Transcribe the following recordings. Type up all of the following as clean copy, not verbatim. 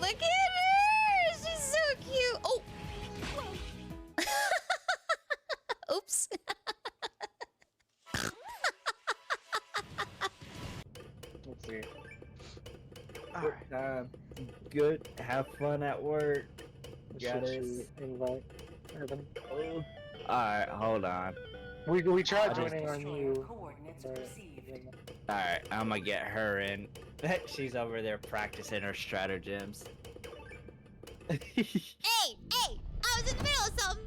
Look at her! She's so cute! Oh! Oops. Let's see. Alright. Good. Have fun at work. Got it. Invite them. Alright, hold on. We tried joining on you. Alright, I'm gonna get her in. She's over there practicing her stratagems. Hey! I was in the middle of something!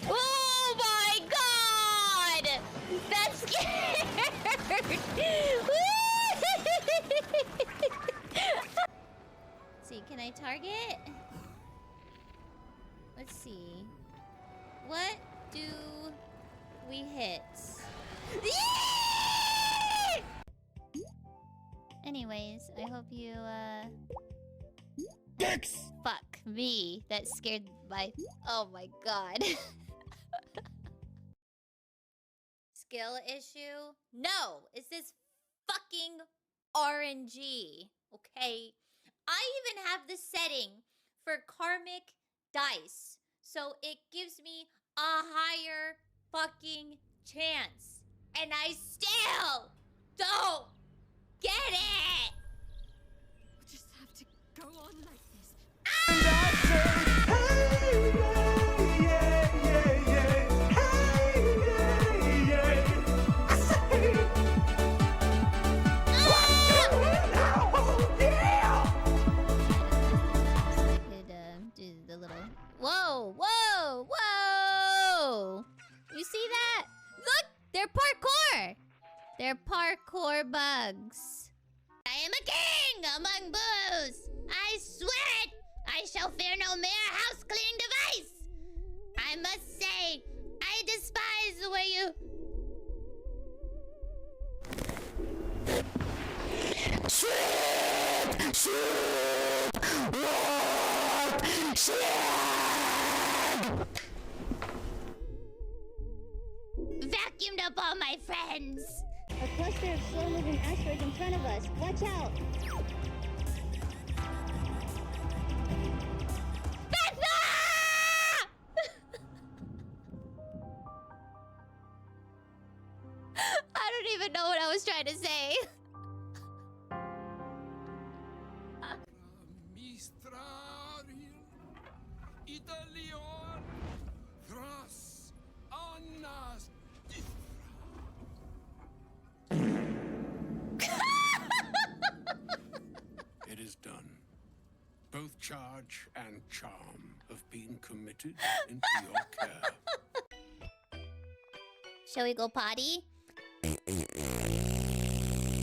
Oh my god! That's scared! See, can I target? Let's see. What do we hit? Anyways, I hope you, Fuck me. That scared my... Oh my god. Skill issue? No! It's this fucking RNG. Okay? I even have the setting for karmic dice. So it gives me a higher fucking chance. And I still don't get it! We just have to go on like this. Do the little... Whoa! Whoa! Whoa! You see that? Look! They're parkour! They're parkour bugs. I am a king among bulls! I swear it! I shall fear no mere house-cleaning device! I must say, I despise the way you... Vacuumed up all my friends! A cluster of slow-moving asteroids in front of us. Watch out! I don't even know what I was trying to say. It is done. Both charge and charm have been committed into your care. Shall we go potty?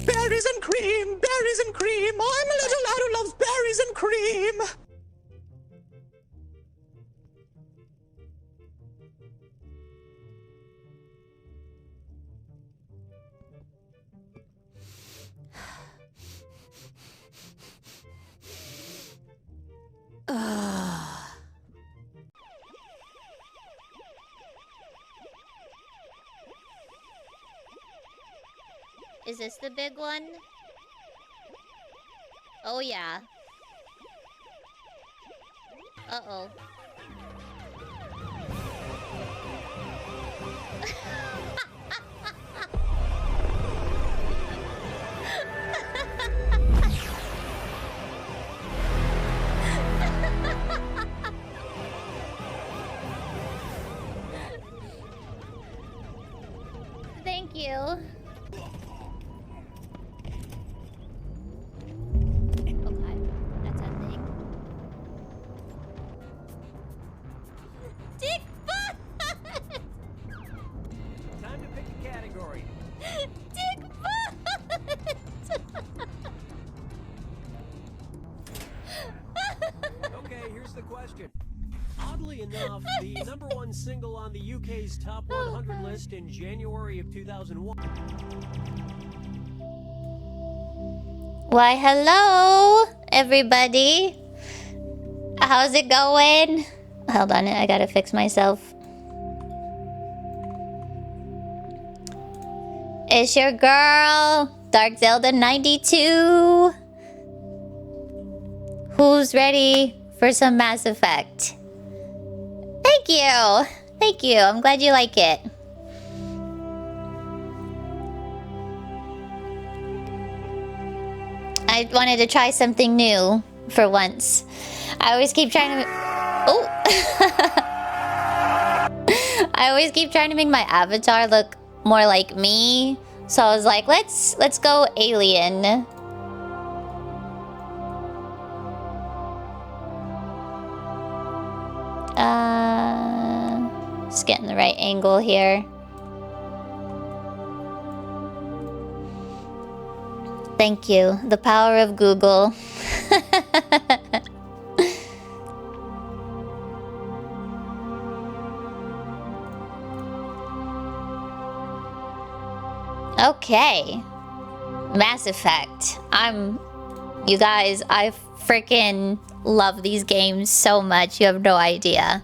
Berries and cream! Berries and cream! I'm a little lad who loves berries and cream! Is this the big one? Oh yeah. Uh-oh. Thank you. Okay, that's a thing. Dick butt! Time to pick a category. Dick butt! Okay, here's the question. Oddly enough, the #1 single on the UK's Top 100 list in January of 2001. Why, hello, everybody. How's it going? Hold on, I gotta fix myself. It's your girl, Dark Zelda 92. Who's ready for some Mass Effect? Thank you. Thank you. I'm glad you like it. I wanted to try something new for once. I always keep trying to... Oh! I always keep trying to make my avatar look more like me. So I was like, let's go alien. Just getting the right angle here. Thank you. The power of Google. Okay. Mass Effect. You guys, I freaking love these games so much. You have no idea.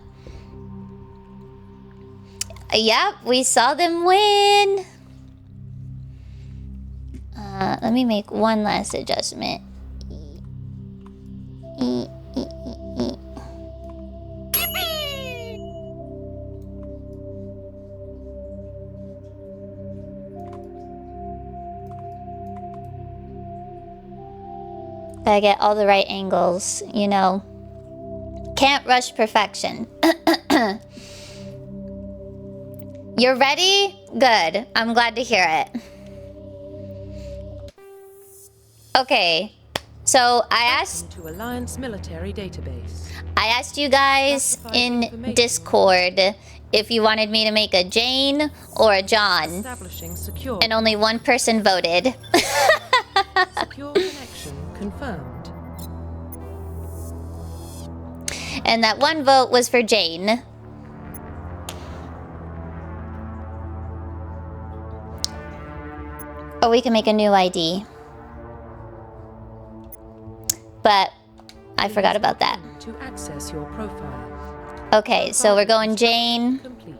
Yep, we saw them win. Let me make one last adjustment. Gotta get all the right angles, you know. Can't rush perfection. You're ready? Good. I'm glad to hear it. Okay. So I asked to Alliance military database. I asked you guys in Discord if you wanted me to make a Jane or a John. Establishing secure. And only one person voted. Secure connection confirmed. And that one vote was for Jane. Or we can make a new ID. But I forgot about that. To access your profile. Okay, so we're going Jane. Complete.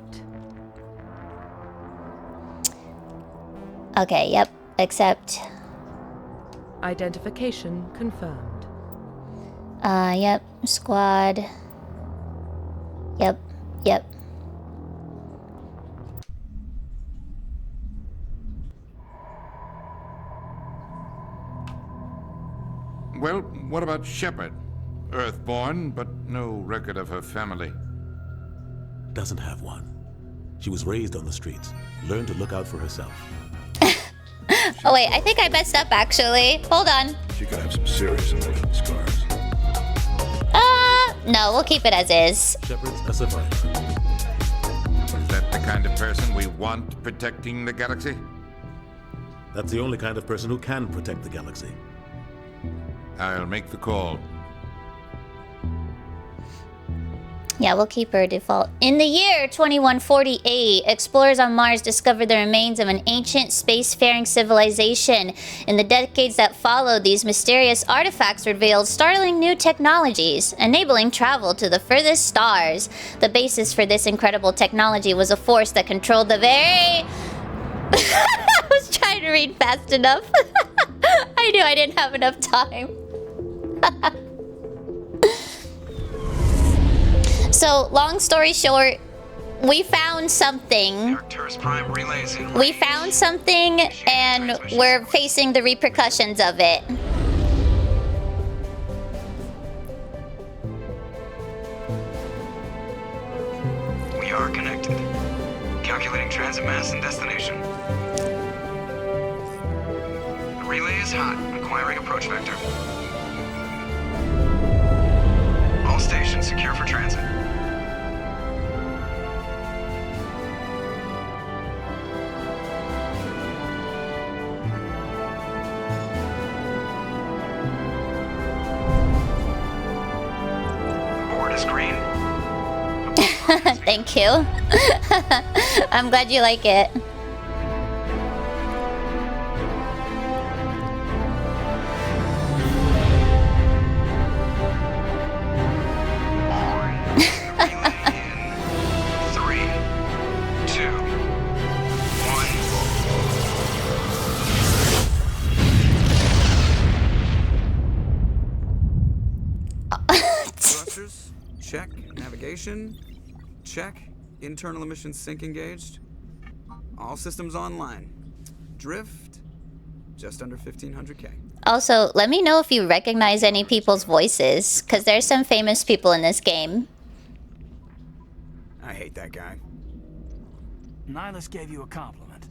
Okay, yep. Accept. Identification confirmed. Yep. Squad. Yep. Yep. Well, what about Shepard? Earthborn, but no record of her family. Doesn't have one. She was raised on the streets. Learned to look out for herself. Oh wait, I think I messed up actually. Hold on. She could have some serious emotional scars. No, we'll keep it as is. Shepard's a survivor. Is that the kind of person we want protecting the galaxy? That's the only kind of person who can protect the galaxy. I'll make the call. Yeah, we'll keep her default. In the year 2148, explorers on Mars discovered the remains of an ancient spacefaring civilization. In the decades that followed, these mysterious artifacts revealed startling new technologies, enabling travel to the furthest stars. The basis for this incredible technology was a force that controlled the very... I was trying to read fast enough. I knew I didn't have enough time. So, long story short, we found something. We found something, and we're facing the repercussions of it. We are connected. Calculating transit mass and destination. The relay is hot. Acquiring approach vector. All stations secure for transit. Board is green. Thank you. I'm glad you like it. Ignition? Check. Internal emission sync engaged. All systems online. Drift? Just under 1500K. Also, let me know if you recognize any people's voices, because there's some famous people in this game. I hate that guy. Nihilus gave you a compliment.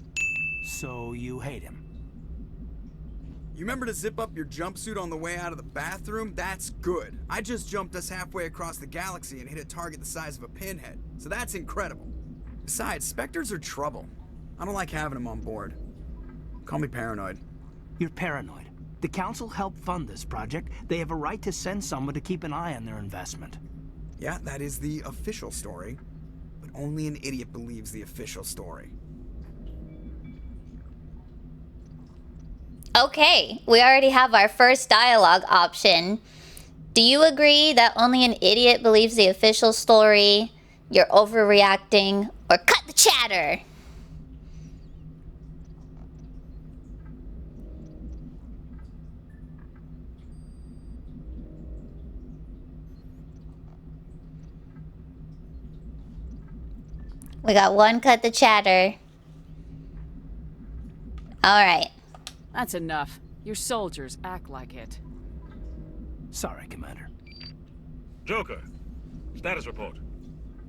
So you hate him. You remember to zip up your jumpsuit on the way out of the bathroom? That's good. I just jumped us halfway across the galaxy and hit a target the size of a pinhead. So that's incredible. Besides, Spectres are trouble. I don't like having them on board. Call me paranoid. You're paranoid. The Council helped fund this project. They have a right to send someone to keep an eye on their investment. Yeah, that is the official story. But only an idiot believes the official story. Okay, we already have our first dialogue option. Do you agree that only an idiot believes the official story, you're overreacting, or cut the chatter? We got one cut the chatter. Alright. That's enough. Your soldiers act like it. Sorry, Commander. Joker, status report.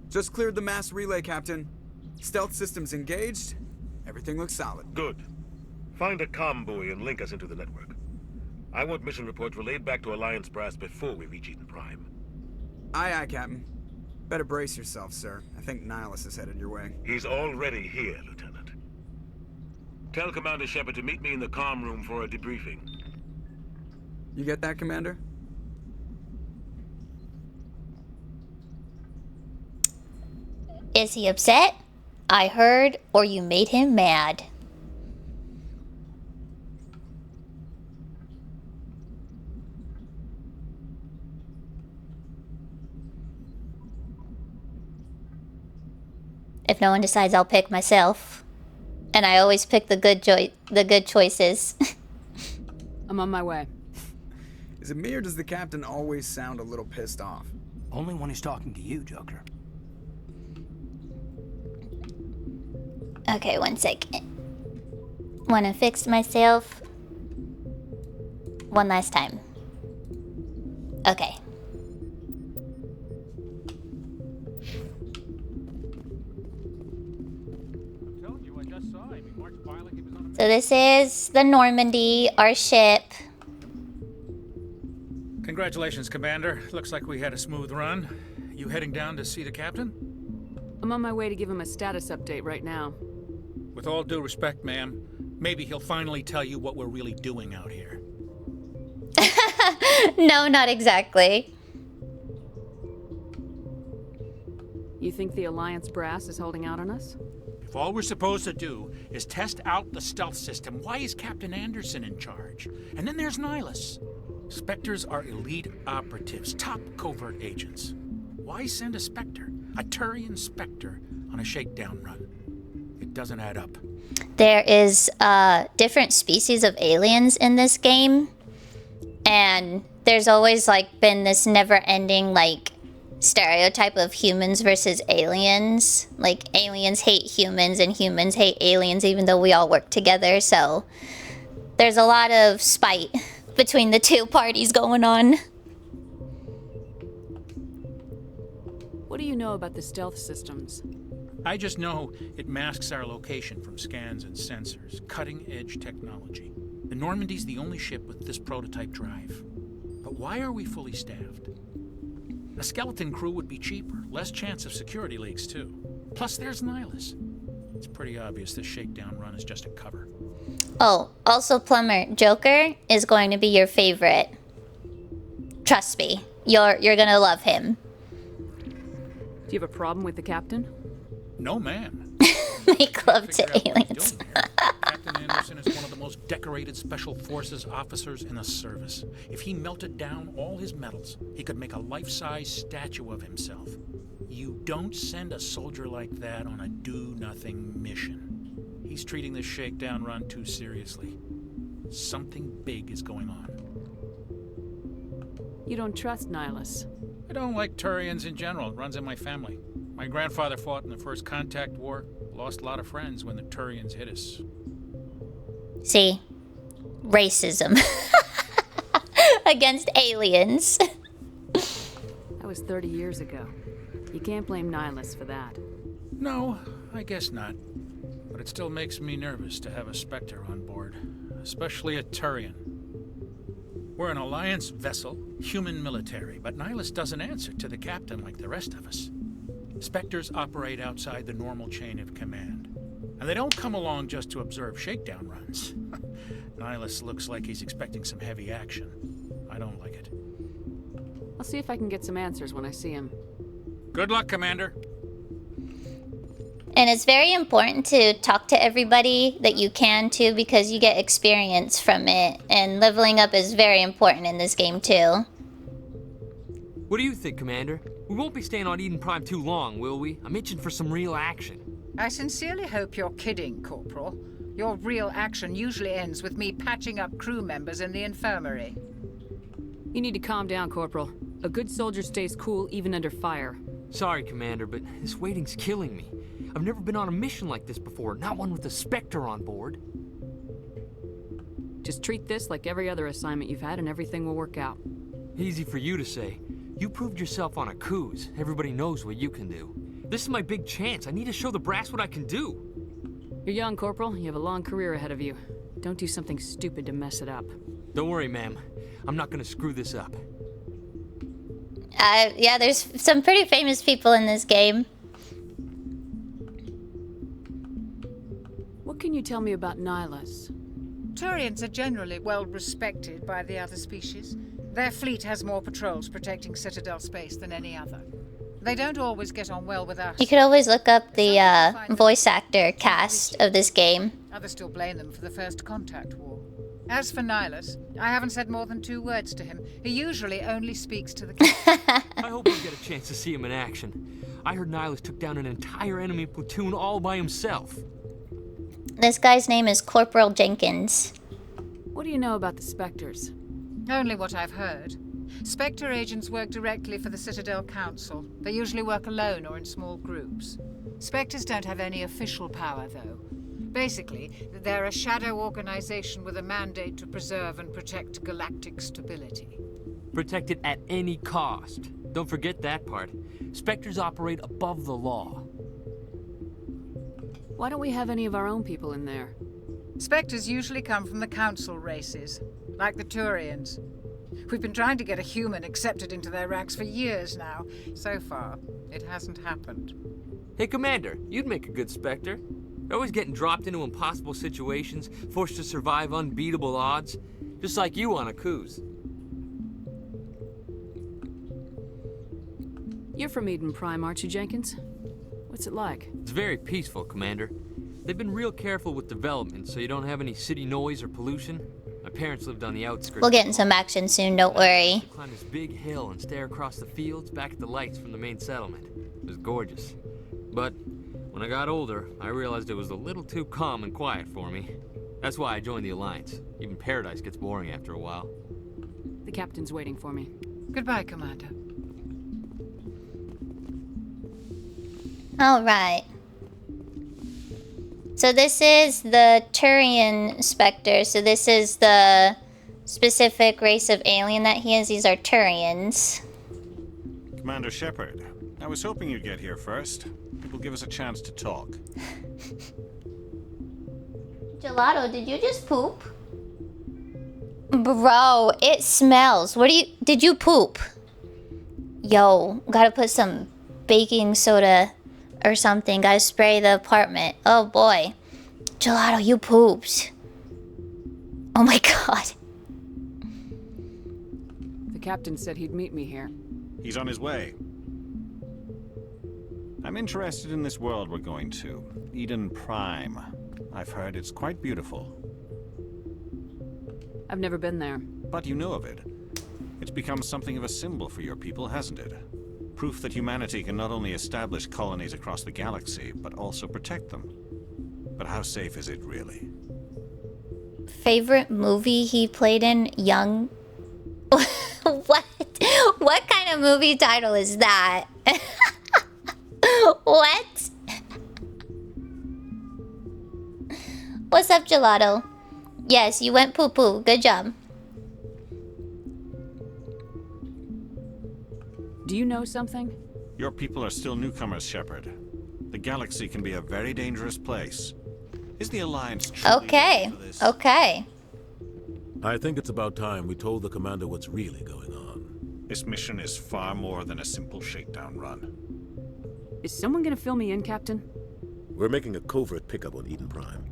Just cleared the mass relay, Captain. Stealth systems engaged. Everything looks solid. Good. Find a comm buoy and link us into the network. I want mission reports relayed back to Alliance brass before we reach Eden Prime. Aye, aye, Captain. Better brace yourself, sir. I think Nihilus is headed your way. He's already here, Lieutenant. Tell Commander Shepard to meet me in the comm room for a debriefing. You get that, Commander? Is he upset? I heard, or you made him mad. If no one decides, I'll pick myself. And I always pick the good choices. I'm on my way. Is it me or does the captain always sound a little pissed off? Only when he's talking to you, Joker. Okay, 1 second. Wanna fix myself one last time. Okay. So this is the Normandy, our ship. Congratulations, Commander. Looks like we had a smooth run. You heading down to see the captain? I'm on my way to give him a status update right now. With all due respect, ma'am, maybe he'll finally tell you what we're really doing out here. No, not exactly. You think the Alliance brass is holding out on us? If all we're supposed to do is test out the stealth system, why is Captain Anderson in charge? And then there's Nihilus. Spectres are elite operatives, top covert agents. Why send a Spectre, a Turian Spectre, on a shakedown run? It doesn't add up. There is different species of aliens in this game. And there's always like been this never-ending like stereotype of humans versus aliens. Like aliens hate humans and humans hate aliens even though we all work together. So there's a lot of spite between the two parties going on. What do you know about the stealth systems? I just know it masks our location from scans and sensors. Cutting-edge technology. The Normandy's the only ship with this prototype drive. But why are we fully staffed? A skeleton crew would be cheaper, less chance of security leaks too. Plus there's Nihilus. It's pretty obvious this shakedown run is just a cover. Oh, also Plumber, Joker is going to be your favorite. Trust me, you're gonna love him. Do you have a problem with the captain? No, ma'am. Make love to aliens. Captain Anderson is one of the most decorated Special Forces officers in the service. If he melted down all his medals, he could make a life-size statue of himself. You don't send a soldier like that on a do-nothing mission. He's treating this shakedown run too seriously. Something big is going on. You don't trust Nihilus? I don't like Turians in general. It runs in my family. My grandfather fought in the First Contact War. Lost a lot of friends when the Turians hit us. See? Racism. Against aliens. That was 30 years ago. You can't blame Nihilus for that. No, I guess not. But it still makes me nervous to have a Spectre on board. Especially a Turian. We're an Alliance vessel, human military, but Nihilus doesn't answer to the captain like the rest of us. Spectres operate outside the normal chain of command. And they don't come along just to observe shakedown runs. Nihilus looks like he's expecting some heavy action. I don't like it. I'll see if I can get some answers when I see him. Good luck, Commander. And it's very important to talk to everybody that you can too, because you get experience from it. And leveling up is very important in this game too. What do you think, Commander? We won't be staying on Eden Prime too long, will we? I'm itching for some real action. I sincerely hope you're kidding, Corporal. Your real action usually ends with me patching up crew members in the infirmary. You need to calm down, Corporal. A good soldier stays cool even under fire. Sorry, Commander, but this waiting's killing me. I've never been on a mission like this before, not one with a Spectre on board. Just treat this like every other assignment you've had and everything will work out. Easy for you to say. You proved yourself on a cruise. Everybody knows what you can do. This is my big chance. I need to show the brass what I can do. You're young, Corporal. You have a long career ahead of you. Don't do something stupid to mess it up. Don't worry, ma'am. I'm not gonna screw this up. Yeah, there's some pretty famous people in this game. What can you tell me about Nihilus? Turians are generally well respected by the other species. Their fleet has more patrols protecting Citadel space than any other. They don't always get on well with us. You could always look up the voice actor cast of this game. Others still blame them for the First Contact War. As for Nihilus, I haven't said more than 2 words to him. He usually only speaks to the captain. I hope we get a chance to see him in action. I heard Nihilus took down an entire enemy platoon all by himself. This guy's name is Corporal Jenkins. What do you know about the Spectres? Only what I've heard. Spectre agents work directly for the Citadel Council. They usually work alone or in small groups. Spectres don't have any official power, though. Basically, they're a shadow organization with a mandate to preserve and protect galactic stability. Protect it at any cost. Don't forget that part. Spectres operate above the law. Why don't we have any of our own people in there? Spectres usually come from the Council races, like the Turians. We've been trying to get a human accepted into their ranks for years now. So far, it hasn't happened. Hey, Commander, you'd make a good Spectre. You're always getting dropped into impossible situations, forced to survive unbeatable odds, just like you on a cruise. You're from Eden Prime, aren't you, Jenkins? What's it like? It's very peaceful, Commander. They've been real careful with development, so you don't have any city noise or pollution. My parents lived on the outskirts. We'll get in some action soon, don't worry. Climb this big hill and stare across the fields back at the lights from the main settlement. It was gorgeous. But when I got older, I realized it was a little too calm and quiet for me. That's why I joined the Alliance. Even Paradise gets boring after a while. The captain's waiting for me. Goodbye, Commander. All right. So this is the Turian Spectre. So this is the specific race of alien that he is. These are Turians. Commander Shepard, I was hoping you'd get here first. It will give us a chance to talk. Gelato, did you just poop? Bro, it smells. What do you... Did you poop? Yo, gotta put some baking soda or something. Gotta spray the apartment. Oh boy. Gelato, you pooped. Oh my god. The captain said he'd meet me here. He's on his way. I'm interested in this world we're going to. Eden Prime. I've heard it's quite beautiful. I've never been there. But you know of it. It's become something of a symbol for your people, hasn't it? Proof that humanity can not only establish colonies across the galaxy, but also protect them. But how safe is it really? Favorite movie he played in? Young... What? What kind of movie title is that? What? What's up, Gelato? Yes, you went poo-poo. Good job. Do you know something? Your people are still newcomers, Shepard. The galaxy can be a very dangerous place. Is the Alliance truly Okay. ready for this? Okay. I think it's about time we told the commander what's really going on. This mission is far more than a simple shakedown run. Is someone gonna fill me in, Captain? We're making a covert pickup on Eden Prime.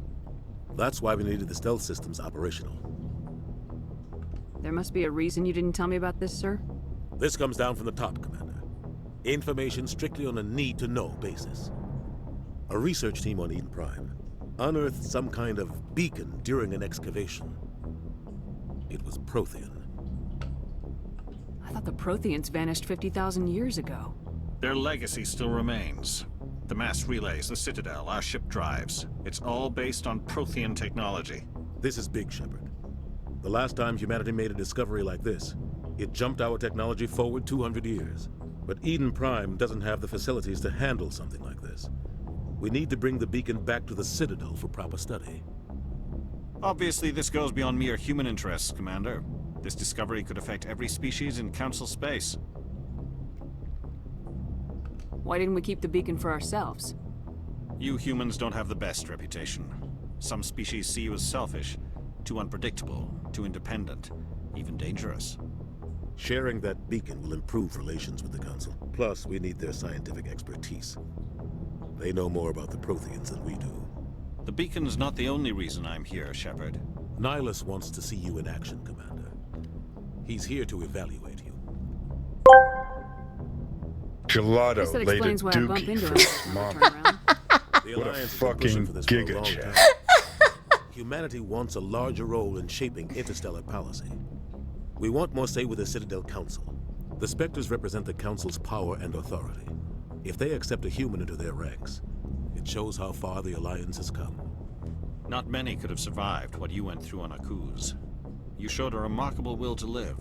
That's why we needed the stealth systems operational. There must be a reason you didn't tell me about this, sir. This comes down from the top, Commander. Information strictly on a need-to-know basis. A research team on Eden Prime unearthed some kind of beacon during an excavation. It was Prothean. I thought the Protheans vanished 50,000 years ago. Their legacy still remains. The mass relays, the Citadel, our ship drives. It's all based on Prothean technology. This is big, Shepard. The last time humanity made a discovery like this, it jumped our technology forward 200 years. But Eden Prime doesn't have the facilities to handle something like this. We need to bring the beacon back to the Citadel for proper study. Obviously, this goes beyond mere human interests, Commander. This discovery could affect every species in Council space. Why didn't we keep the beacon for ourselves? You humans don't have the best reputation. Some species see you as selfish, too unpredictable, too independent, even dangerous. Sharing that beacon will improve relations with the Council. Plus, we need their scientific expertise. They know more about the Protheans than we do. The beacon's not the only reason I'm here, Shepard. Nihilus wants to see you in action, Commander. He's here to evaluate you. Guess that explains why I bump into him. What a fucking giga chat. Humanity wants a larger role in shaping interstellar policy. We want more say with the Citadel Council. The Spectres represent the Council's power and authority. If they accept a human into their ranks, it shows how far the Alliance has come. Not many could have survived what you went through on Akuz. You showed a remarkable will to live,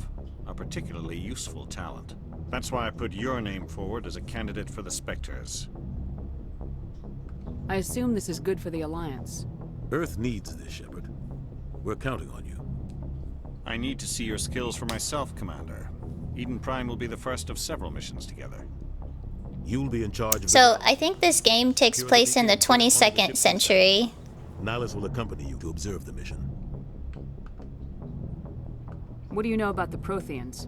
a particularly useful talent. That's why I put your name forward as a candidate for the Spectres. I assume this is good for the Alliance. Earth needs this, Shepard. We're counting on you. I need to see your skills for myself, Commander. Eden Prime will be the first of several missions together. You'll be in charge of So, I think this game takes place in the 22nd century. Nihilus will accompany you to observe the mission. What do you know about the Protheans?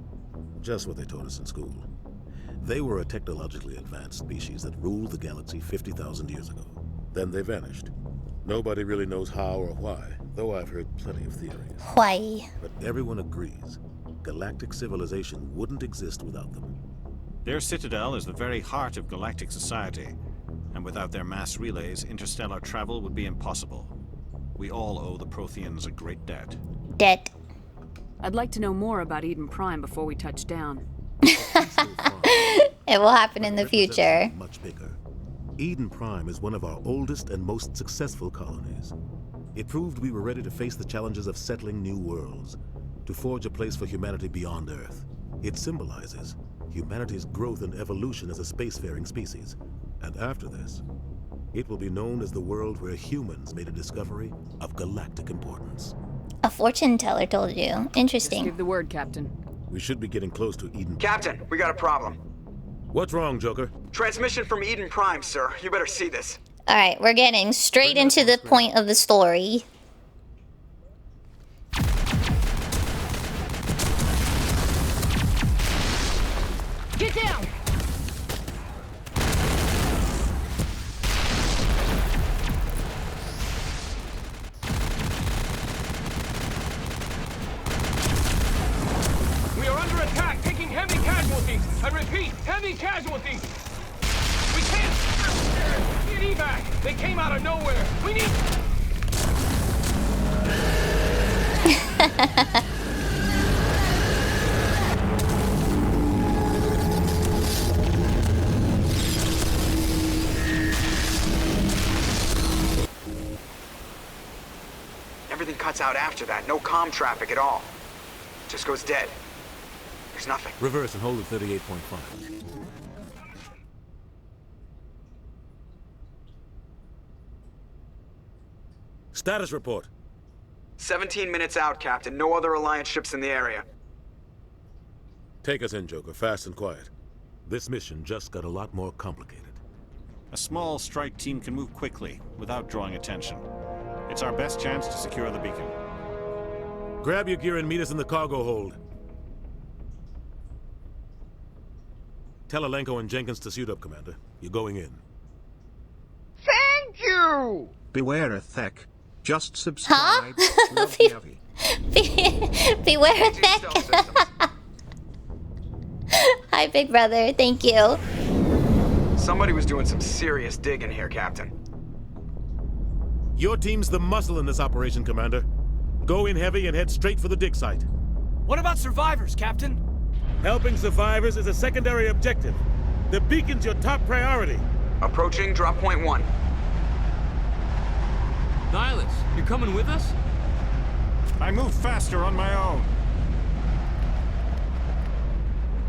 Just what they taught us in school. They were a technologically advanced species that ruled the galaxy 50,000 years ago. Then they vanished. Nobody really knows how or why, though I've heard plenty of theories. Why? But everyone agrees, galactic civilization wouldn't exist without them. Their citadel is the very heart of galactic society, and without their mass relays, interstellar travel would be impossible. We all owe the Protheans a great debt. Debt. I'd like to know more about Eden Prime before we touch down. It will happen in the future. Much bigger. Eden Prime is one of our oldest and most successful colonies. It proved we were ready to face the challenges of settling new worlds, to forge a place for humanity beyond Earth. It symbolizes humanity's growth and evolution as a spacefaring species. And after this, it will be known as the world where humans made a discovery of galactic importance. A fortune teller told you. Just Interesting. give the word, Captain. We should be getting close to Eden. Captain, we got a problem. What's wrong, Joker? Transmission from Eden Prime, sir. You better see this. Alright, we're getting straight into the point of the story. Get down! We are under attack, taking heavy casualties. I repeat, heavy casualties. We can't get evac. They came out of nowhere. We need. Everything cuts out after that. No comm traffic at all. Just goes dead. There's nothing. Reverse and hold at 38.5. Status report. 17 minutes out, Captain. No other Alliance ships in the area. Take us in, Joker, fast and quiet. This mission just got a lot more complicated. A small strike team can move quickly, without drawing attention. It's our best chance to secure the beacon. Grab your gear and meet us in the cargo hold. Tell Alenko and Jenkins to suit up, Commander. You're going in. Thank you! Beware a Thek. Just subscribe. Love Beware a Thek. Hi, big brother. Thank you. Somebody was doing some serious digging here, Captain. Your team's the muscle in this operation, Commander. Go in heavy and head straight for the dig site. What about survivors, Captain? Helping survivors is a secondary objective. The beacon's your top priority. Approaching drop point 1. Nihilus, you're coming with us? I move faster on my own.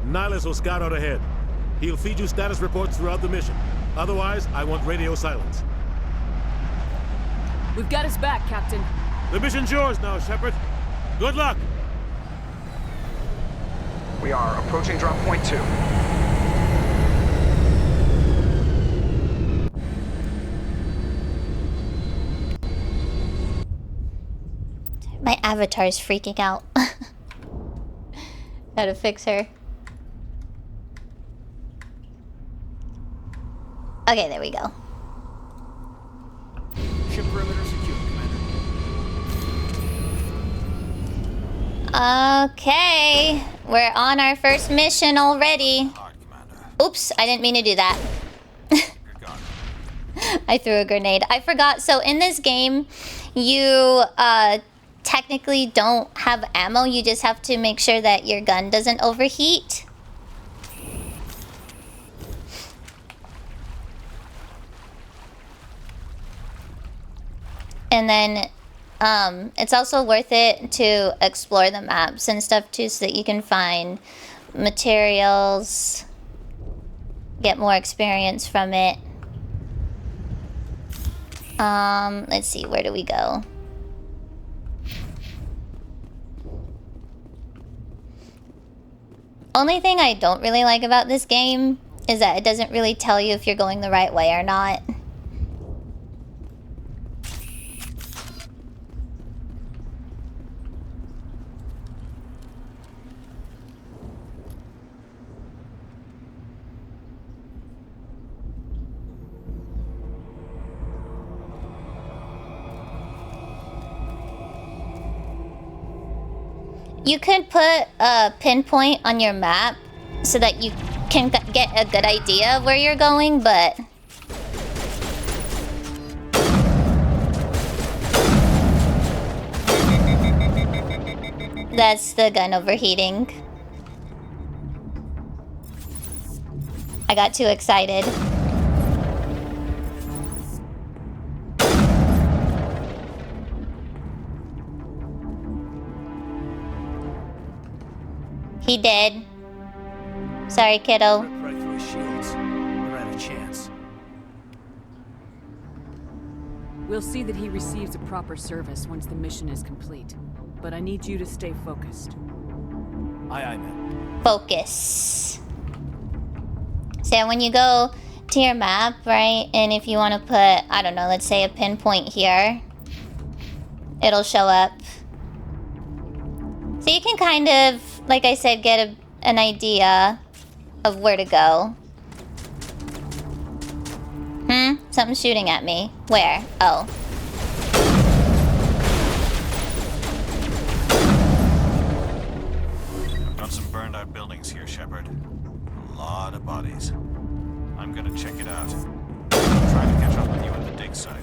Nihilus will scout out ahead. He'll feed you status reports throughout the mission. Otherwise, I want radio silence. We've got his back, Captain. The mission's yours now, Shepard. Good luck! We are approaching drop point 2. My avatar's freaking out. Gotta fix her. Okay, there we go. Ship perimeter secure, Commander. Okay, we're on our first mission already. Oops, I didn't mean to do that. I threw a grenade. I forgot. So in this game, you technically don't have ammo. You just have to make sure that your gun doesn't overheat. And then it's also worth it to explore the maps and stuff too, so that you can find materials, get more experience from it. Let's see, where do we go? Only thing I don't really like about this game is that it doesn't really tell you if you're going the right way or not. You could put a pinpoint on your map so that you can get a good idea of where you're going, but that's the gun overheating. I got too excited. He did. Sorry, kiddo. Right through his shields. We're out of chance. We'll see that he receives a proper service once the mission is complete. But I need you to stay focused. Aye, aye, ma'am. Focus. So when you go to your map, right, and if you want to put, I don't know, let's say a pinpoint here, it'll show up. So you can kind of, like I said, get an idea of where to go. Something's shooting at me. Where? Oh. Got some burned out buildings here, Shepard. A lot of bodies. I'm gonna check it out. I'll try to catch up with you at the dig site.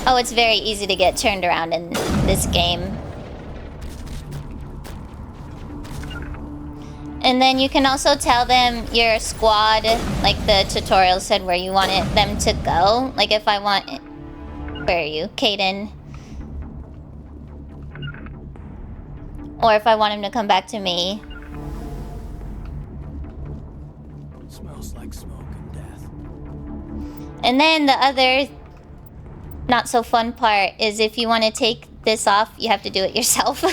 Oh, it's very easy to get turned around in this game. And then you can also tell them your squad, like the tutorial said, where you want them to go. Like if I want... Where are you? Caden. Or if I want him to come back to me. Smells like smoke and death. And then the other not so fun part is if you want to take this off, you have to do it yourself.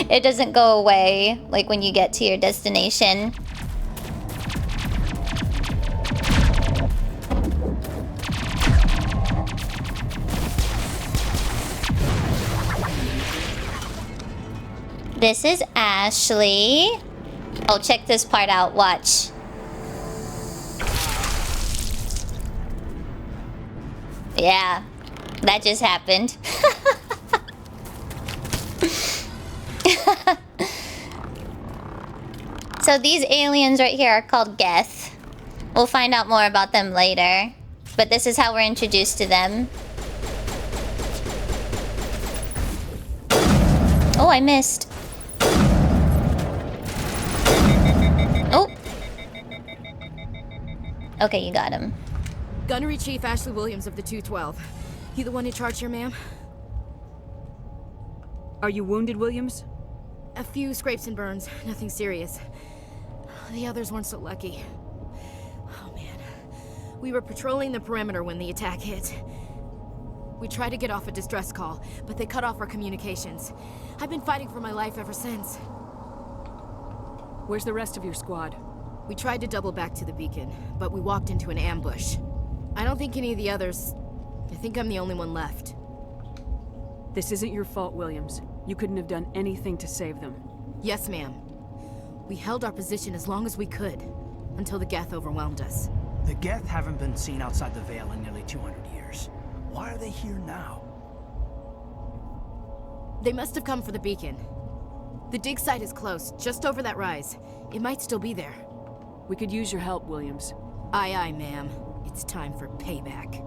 It doesn't go away like when you get to your destination. This is Ashley. Oh, check this part out. Watch. Yeah, that just happened. So these aliens right here are called Geth. We'll find out more about them later. But this is how we're introduced to them. Oh, I missed. Oh. Okay, you got him. Gunnery Chief Ashley Williams of the 212. You the one in charge here, ma'am? Are you wounded, Williams? A few scrapes and burns, nothing serious. The others weren't so lucky. Oh man. We were patrolling the perimeter when the attack hit. We tried to get off a distress call, but they cut off our communications. I've been fighting for my life ever since. Where's the rest of your squad? We tried to double back to the beacon, but we walked into an ambush. I don't think any of the others... I think I'm the only one left. This isn't your fault, Williams. You couldn't have done anything to save them. Yes, ma'am. We held our position as long as we could, until the Geth overwhelmed us. The Geth haven't been seen outside the Veil in nearly 200 years. Why are they here now? They must have come for the beacon. The dig site is close, just over that rise. It might still be there. We could use your help, Williams. Aye, aye, ma'am. It's time for payback.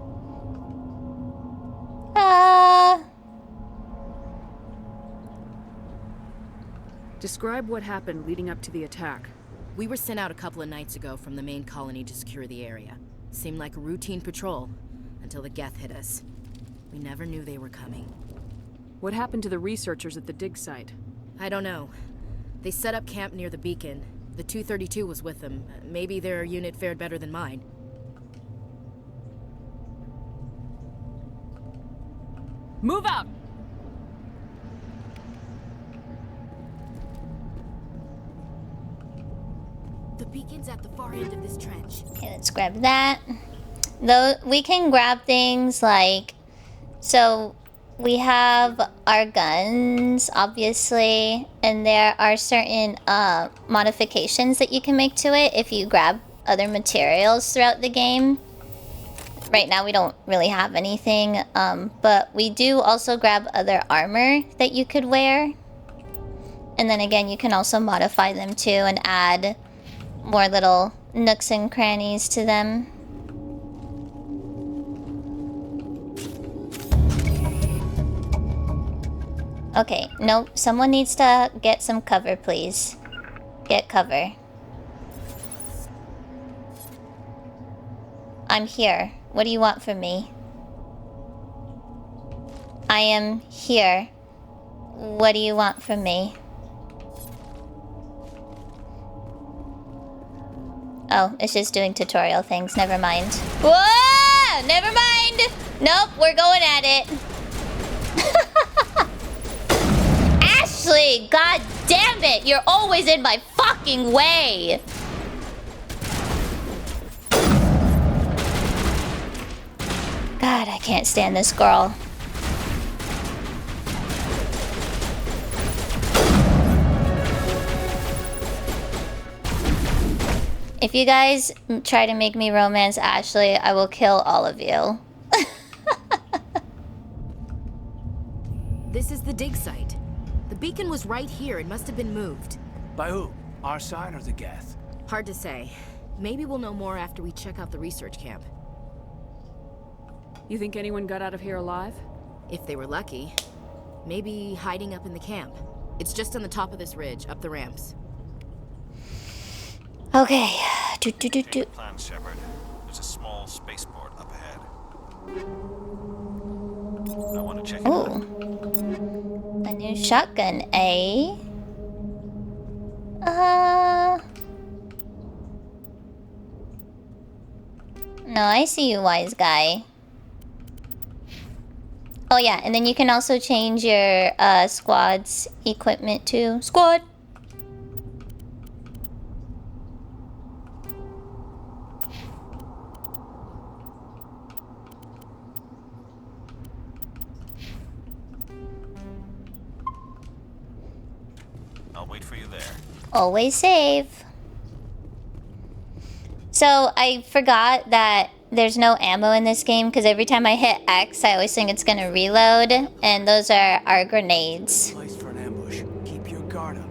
Describe what happened leading up to the attack. We were sent out a couple of nights ago from the main colony to secure the area. Seemed like a routine patrol, until the Geth hit us. We never knew they were coming. What happened to the researchers at the dig site? I don't know. They set up camp near the beacon. The 232 was with them. Maybe their unit fared better than mine. Move out! The beacon's at the far end of this trench. Okay, let's grab that. Though we can grab things like... So, we have our guns, obviously. And there are certain modifications that you can make to it if you grab other materials throughout the game. Right now we don't really have anything. But we do also grab other armor that you could wear. And then again, you can also modify them too and add more little nooks and crannies to them. Okay, nope. Someone needs to get some cover, please. Get cover. I'm here. What do you want from me? I am here. What do you want from me? Oh, it's just doing tutorial things. Never mind. Whoa! Never mind! Nope, we're going at it. Ashley, god damn it! You're always in my fucking way! God, I can't stand this girl. If you guys try to make me romance Ashley, I will kill all of you. This is the dig site. The beacon was right here. It must have been moved. By who? Our side or the Geth? Hard to say. Maybe we'll know more after we check out the research camp. You think anyone got out of here alive? If they were lucky. Maybe hiding up in the camp. It's just on the top of this ridge, up the ramps. Okay. Plan, Shepard. There's a small spaceport up ahead. I want to check it out. A new shotgun, eh? No, I see you, wise guy. Oh yeah, and then you can also change your squad's equipment too. Squad! I'll wait for you there. Always save. So I forgot that there's no ammo in this game because every time I hit X, I always think it's gonna reload, and those are our grenades. Place for an ambush. Keep your guard up.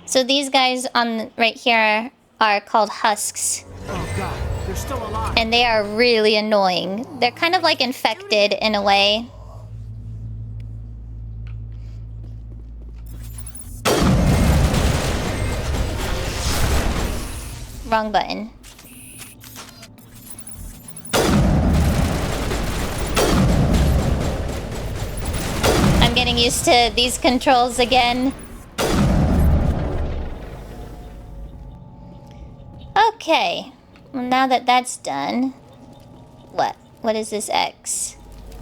So these guys on right here are called husks. Oh god, they're still alive. And they are really annoying. They're kind of like infected in a way. Wrong button. I'm getting used to these controls again. Okay. Well, now that that's done... What? What is this X?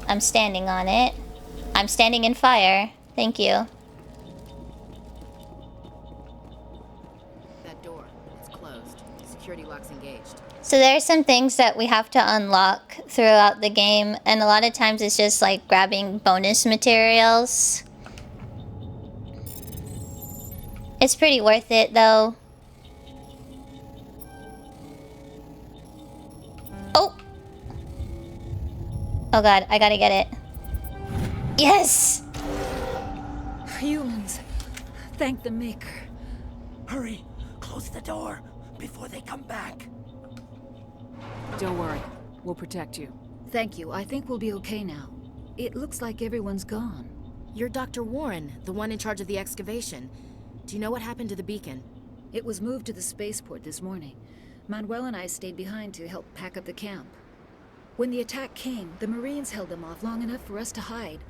I'm standing on it. I'm standing in fire. Thank you. That door, it's closed. Security lock's engaged. So there are some things that we have to unlock throughout the game, and a lot of times it's just like grabbing bonus materials. It's pretty worth it though. Oh! Oh god, I gotta get it. Yes! Humans, thank the Maker. Hurry, close the door before they come back. Don't worry. We'll protect you. Thank you. I think we'll be okay now. It looks like everyone's gone. You're Dr. Warren, the one in charge of the excavation. Do you know what happened to the beacon? It was moved to the spaceport this morning. Manuel and I stayed behind to help pack up the camp. When the attack came, the Marines held them off long enough for us to hide.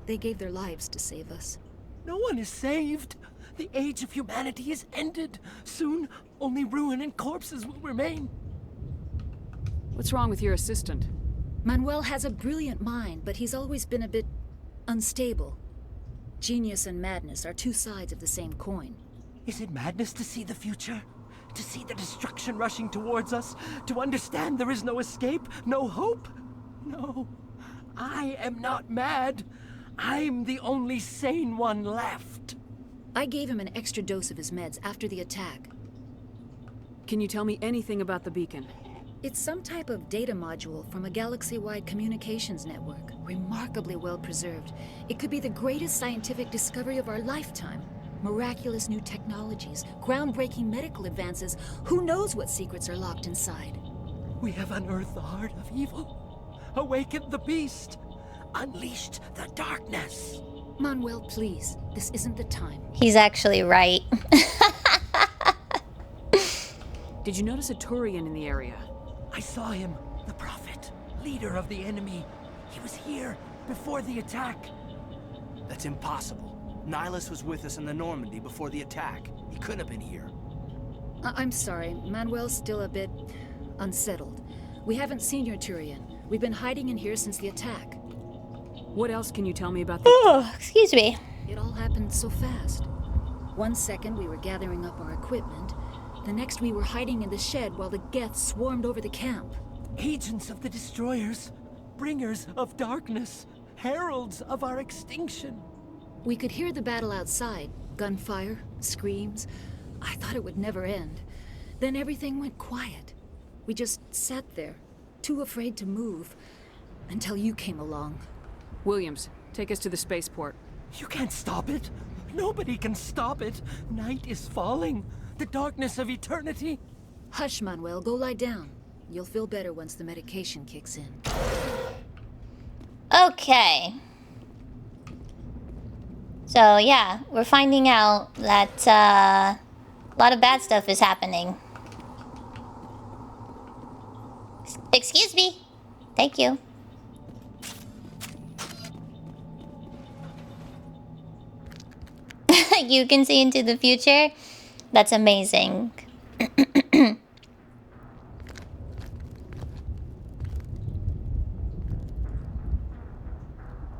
They gave their lives to save us. No one is saved. The age of humanity is ended. Soon, only ruin and corpses will remain. What's wrong with your assistant? Manuel has a brilliant mind, but he's always been a bit unstable. Genius and madness are two sides of the same coin. Is it madness to see the future? To see the destruction rushing towards us? To understand there is no escape? No hope? No. I am not mad. I'm the only sane one left. I gave him an extra dose of his meds after the attack. Can you tell me anything about the beacon? It's some type of data module from a galaxy-wide communications network. Remarkably well preserved. It could be the greatest scientific discovery of our lifetime. Miraculous new technologies, groundbreaking medical advances. Who knows what secrets are locked inside? We have unearthed the heart of evil, awakened the beast, unleashed the darkness. Manuel, please. This isn't the time. He's actually right. Did you notice a Turian in the area? I saw him, the Prophet, leader of the enemy. He was here before the attack. That's impossible. Nihilus was with us in the Normandy before the attack. He couldn't have been here. I'm sorry. Manuel's still a bit unsettled. We haven't seen your Turian. We've been hiding in here since the attack. What else can you tell me about the... Oh, excuse me. It all happened so fast. One second we were gathering up our equipment. The next we were hiding in the shed while the Geth swarmed over the camp. Agents of the destroyers, bringers of darkness, heralds of our extinction. We could hear the battle outside. Gunfire, screams. I thought it would never end. Then everything went quiet. We just sat there, too afraid to move, until you came along. Williams, take us to the spaceport. You can't stop it. Nobody can stop it. Night is falling. The darkness of eternity. Hush, Manuel. Go lie down. You'll feel better once the medication kicks in. Okay. So, yeah, we're finding out that a lot of bad stuff is happening. Excuse me. Thank you. like you can see into the future. That's amazing.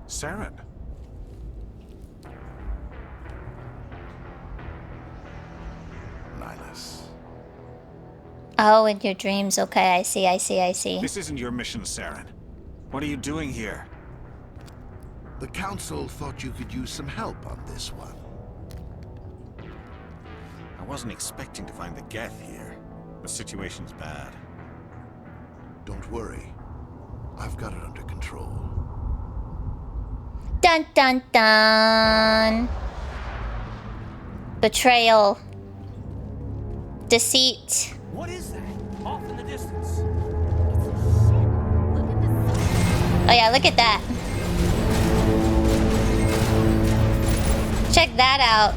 Saren. Nihilus. Oh, in your dreams. Okay, I see. This isn't your mission, Saren. What are you doing here? The Council thought you could use some help on this one. I wasn't expecting to find the Geth here. The situation's bad. Don't worry. I've got it under control. Dun dun dun. Betrayal. Deceit. What is that? Off in the distance. Oh yeah, look at that. Check that out.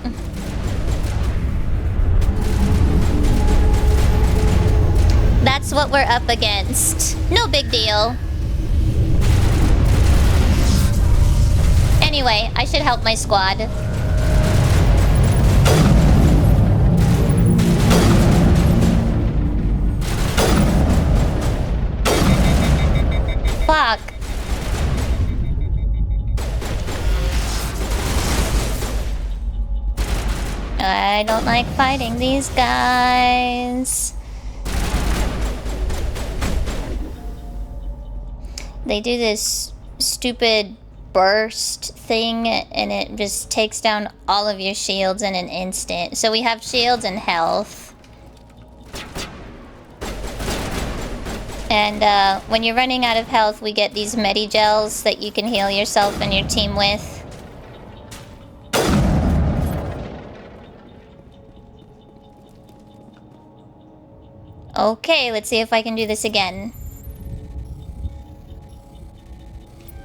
That's what we're up against. No big deal. Anyway, I should help my squad. Fuck. I don't like fighting these guys. They do this stupid burst thing and it just takes down all of your shields in an instant. So we have shields and health. And when you're running out of health, we get these medi-gels that you can heal yourself and your team with. Okay, let's see if I can do this again.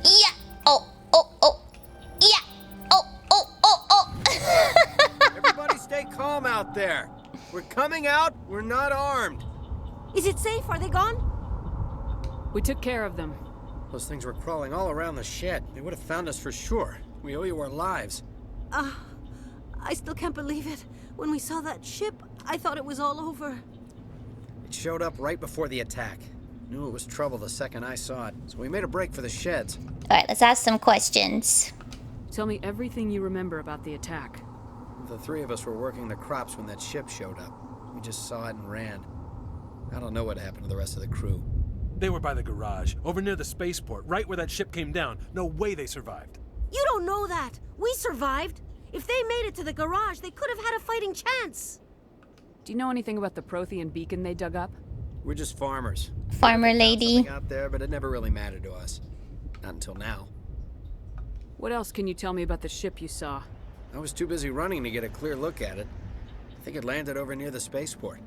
Yeah! Oh! Yeah! Oh! Everybody stay calm out there. We're coming out. We're not armed. Is it safe? Are they gone? We took care of them. Those things were crawling all around the shed. They would have found us for sure. We owe you our lives. I still can't believe it. When we saw that ship, I thought it was all over. It showed up right before the attack. Knew it was trouble the second I saw it, so we made a break for the sheds. Alright, let's ask some questions. Tell me everything you remember about the attack. The three of us were working the crops when that ship showed up. We just saw it and ran. I don't know what happened to the rest of the crew. They were by the garage, over near the spaceport, right where that ship came down. No way they survived. You don't know that. We survived. If they made it to the garage, they could have had a fighting chance. Do you know anything about the Prothean beacon they dug up? We're just farmers. Farmer lady. Out there, but it never really mattered to us. Not until now. What else can you tell me about the ship you saw? I was too busy running to get a clear look at it. I think it landed over near the spaceport.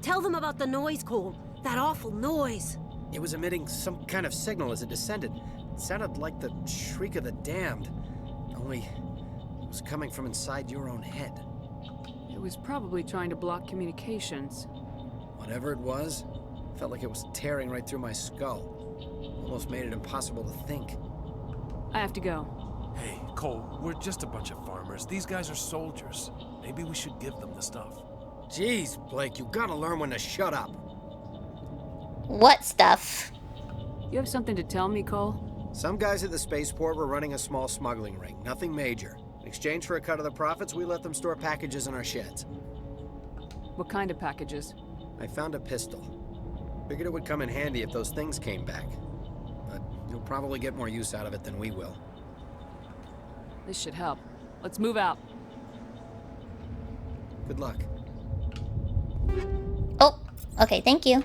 Tell them about the noise, Cole. That awful noise. It was emitting some kind of signal as it descended. It sounded like the shriek of the damned. Only it was coming from inside your own head. It was probably trying to block communications. Whatever it was, felt like it was tearing right through my skull. Almost made it impossible to think. I have to go. Hey, Cole, we're just a bunch of farmers. These guys are soldiers. Maybe we should give them the stuff. Jeez, Blake, you gotta learn when to shut up. What stuff? You have something to tell me, Cole? Some guys at the spaceport were running a small smuggling ring, nothing major. In exchange for a cut of the profits, we let them store packages in our sheds. What kind of packages? I found a pistol. Figured it would come in handy if those things came back. But you'll probably get more use out of it than we will. This should help. Let's move out. Good luck. Oh, okay, thank you.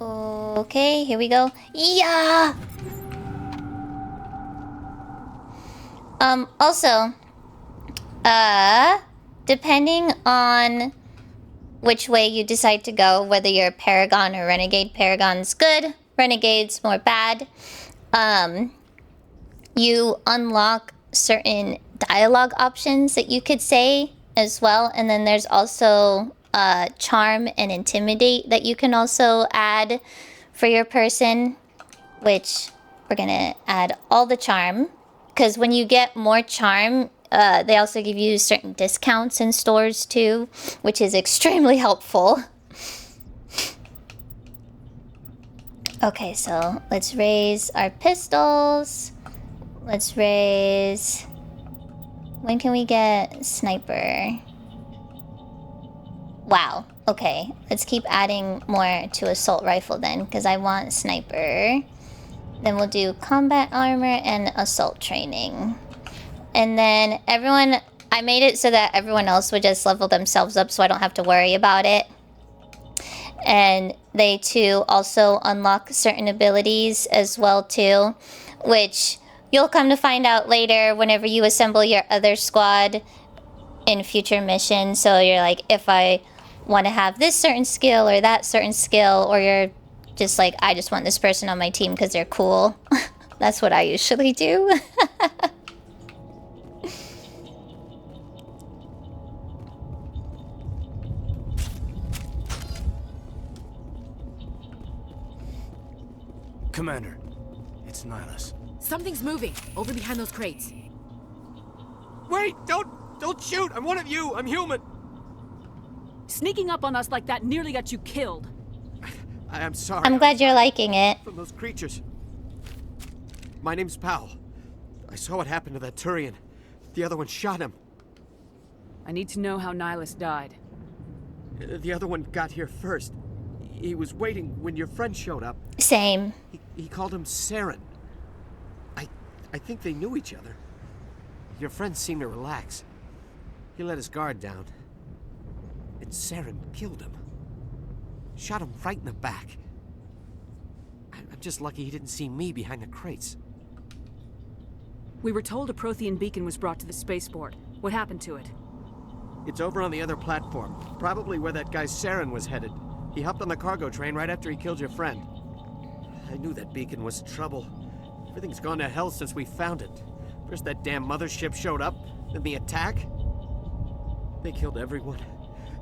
Okay, here we go. Yeah! Also, depending on which way you decide to go, whether you're a Paragon or Renegade, Paragon's good, Renegade's more bad. You unlock certain dialogue options that you could say as well, and then there's also Charm and Intimidate that you can also add for your person. which we're gonna add all the charm. Because when you get more charm, they also give you certain discounts in stores too, which is extremely helpful. Okay, so let's raise our pistols. Let's raise... When can we get sniper? Wow. Okay, let's keep adding more to assault rifle then, because I want sniper. Then we'll do combat armor and assault training. And then everyone... I made it so that everyone else would just level themselves up so I don't have to worry about it. And they too also unlock certain abilities as well too, which you'll come to find out later whenever you assemble your other squad in future missions. So you're like, if I want to have this certain skill or that certain skill, or you're just like, I just want this person on my team because they're cool. That's what I usually do. Commander, it's Nihilus. Something's moving over behind those crates. Wait! Don't shoot! I'm one of you! I'm human! Sneaking up on us like that nearly got you killed. I'm sorry. I'm glad you're liking it. From those creatures. My name's Powell. I saw what happened to that Turian. The other one shot him. I need to know how Nihilus died. The other one got here first. He was waiting when your friend showed up. Same. He called him Saren. I think they knew each other. Your friend seemed to relax. He let his guard down. And Saren killed him. Shot him right in the back. I'm just lucky he didn't see me behind the crates. We were told a Prothean beacon was brought to the spaceport. What happened to it? It's over on the other platform. Probably where that guy Saren was headed. He hopped on the cargo train right after he killed your friend. I knew that beacon was trouble. Everything's gone to hell since we found it. First that damn mothership showed up, then the attack. They killed everyone.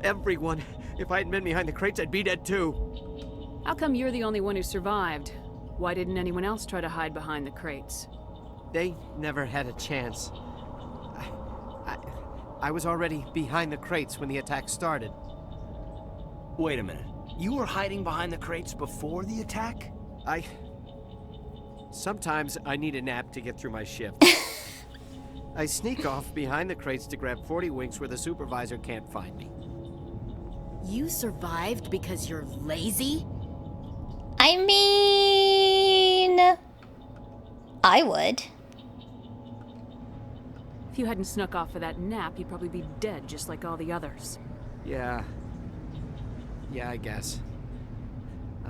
Everyone. If I hadn't been behind the crates, I'd be dead too. How come you're the only one who survived? Why didn't anyone else try to hide behind the crates? They never had a chance. I was already behind the crates when the attack started. Wait a minute. You were hiding behind the crates before the attack? Sometimes I need a nap to get through my shift. I sneak off behind the crates to grab 40 winks where the supervisor can't find me. You survived because you're lazy? I mean... I would. If you hadn't snuck off for that nap, you'd probably be dead just like all the others. Yeah, I guess.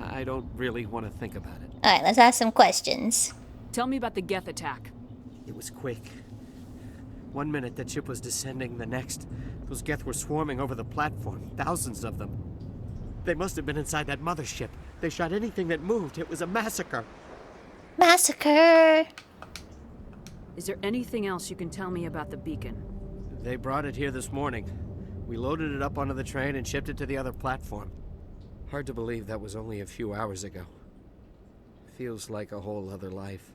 I don't really want to think about it. Alright, let's ask some questions. Tell me about the Geth attack. It was quick. 1 minute that ship was descending, the next, those Geth were swarming over the platform. Thousands of them. They must have been inside that mothership. They shot anything that moved. It was a massacre. Massacre! Is there anything else you can tell me about the beacon? They brought it here this morning. We loaded it up onto the train and shipped it to the other platform. Hard to believe that was only a few hours ago. Feels like a whole other life.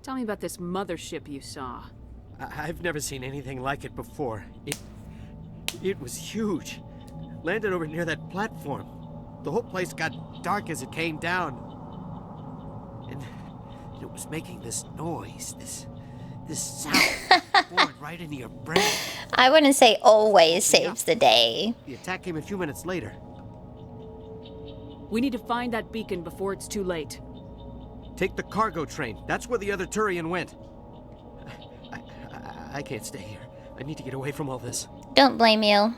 Tell me about this mothership you saw. I've never seen anything like it before. It was huge. Landed over near that platform. The whole place got dark as it came down. And it was making this noise, this sound bored right into your brain. I wouldn't say always saves the day. The attack came a few minutes later. We need to find that beacon before it's too late. Take the cargo train. That's where the other Turian went. I can't stay here. I need to get away from all this. Don't blame you.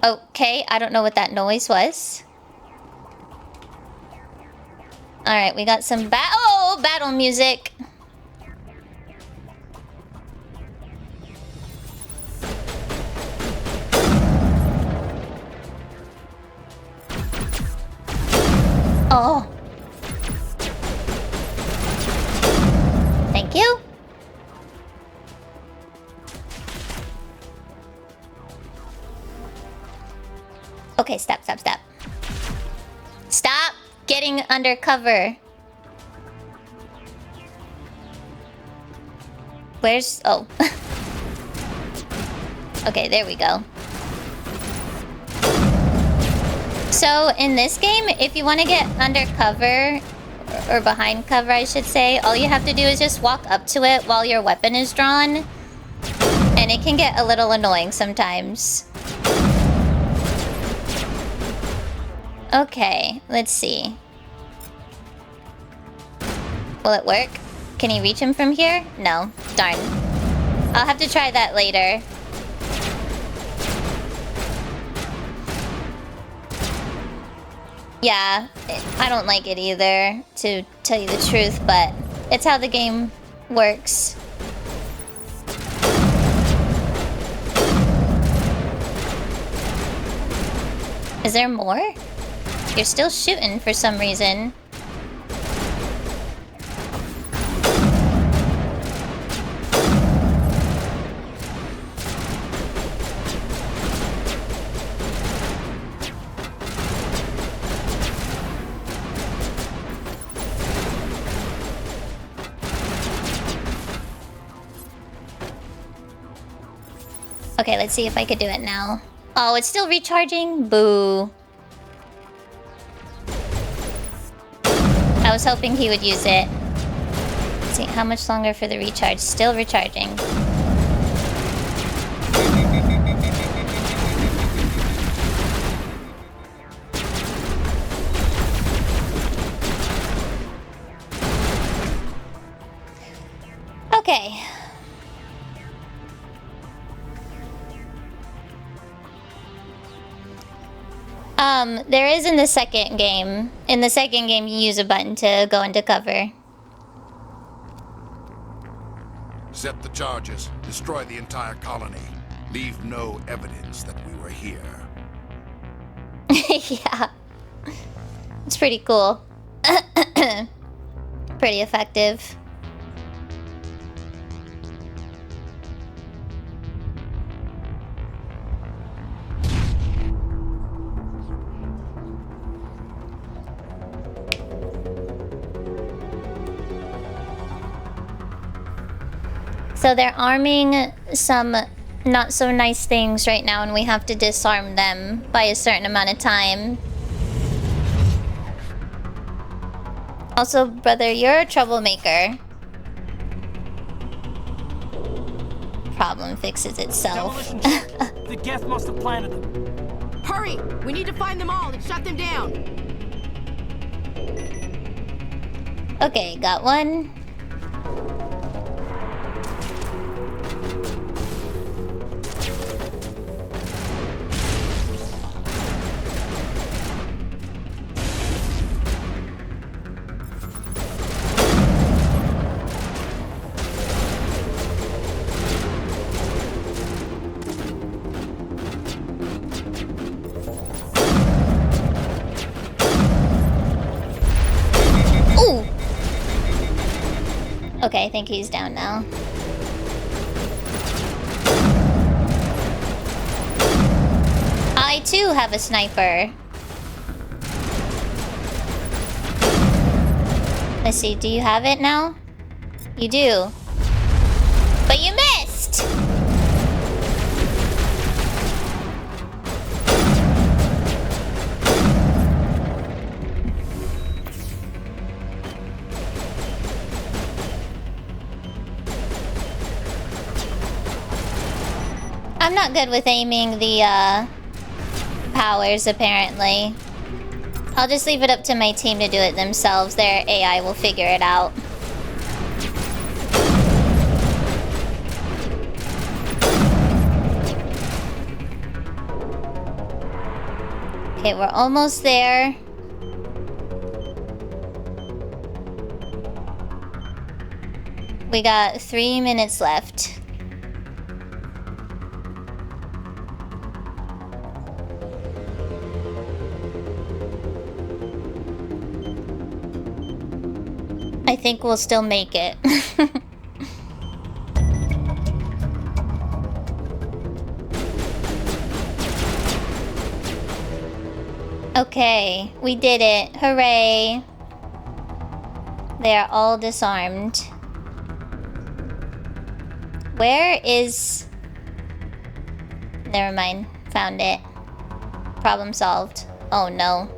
Okay, I don't know what that noise was. Alright, we got some battle music. Oh. Thank you. Okay, stop. Stop. getting under cover. Where's... Oh. Okay, there we go. So, in this game, if you want to get under cover, or behind cover, I should say, all you have to do is just walk up to it while your weapon is drawn. And it can get a little annoying sometimes. Okay, let's see. Will it work? Can you reach him from here? No. Darn. I'll have to try that later. Yeah, I don't like it either, to tell you the truth, but it's how the game works. Is there more? You're still shooting for some reason. Okay, let's see if I could do it now. Oh, it's still recharging? Boo. I was hoping he would use it. Let's see, how much longer for the recharge? Still recharging. Okay. There is in the second game. In the second game, you use a button to go into cover. Set the charges. Destroy the entire colony. Leave no evidence that we were here. Yeah. It's pretty cool. Pretty effective. So they're arming some not so nice things right now, and we have to disarm them by a certain amount of time. Also, brother, you're a troublemaker. Problem fixes itself. The Geth must have planted them. Hurry! We need to find them all and shut them down! Okay, got one. Okay, I think he's down now. I too have a sniper. Let's see, do you have it now? You do. But you missed! I'm not good with aiming the powers, apparently. I'll just leave it up to my team to do it themselves. Their AI will figure it out. Okay, we're almost there. We got 3 minutes left. I think we'll still make it. Okay, we did it. Hooray. They are all disarmed. Where is... Never mind. Found it. Problem solved. Oh no.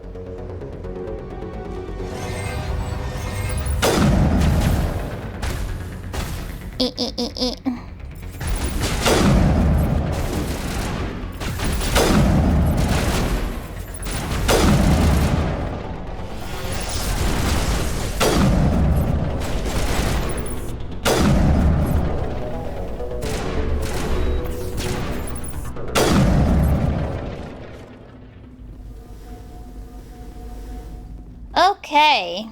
Okay.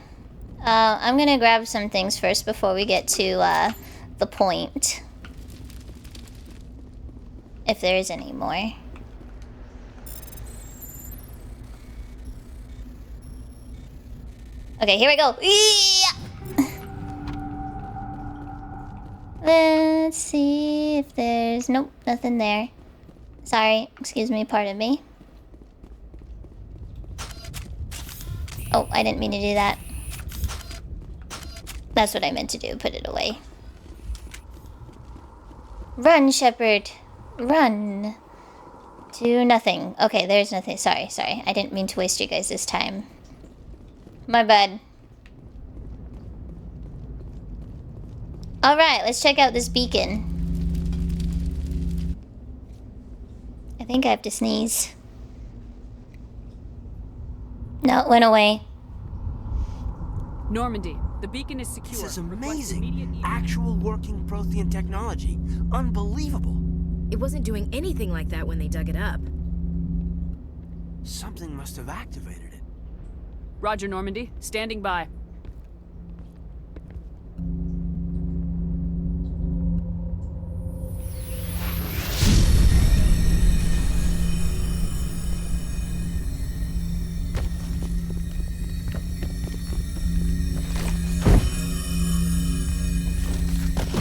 I'm gonna grab some things first before we get to the point. If there is any more. Okay, here we go. Let's see if there's... Nope, nothing there. Sorry, excuse me, pardon me. Oh, I didn't mean to do that. That's what I meant to do, put it away. Run, Shepard. Run. To nothing. Okay, there's nothing. Sorry. I didn't mean to waste you guys this time. My bad. Alright, let's check out this beacon. I think I have to sneeze. No, it went away. Normandy, the beacon is secure. This is amazing. Actual working Prothean technology. Unbelievable. It wasn't doing anything like that when they dug it up. Something must have activated it. Roger, Normandy. Standing by.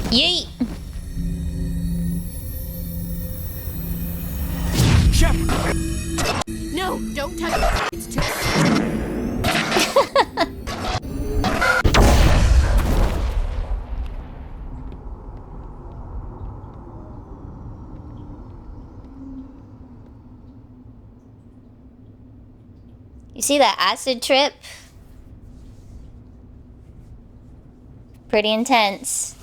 Yeet! Shepard! No, don't touch it. It's too... You see that acid trip? Pretty intense.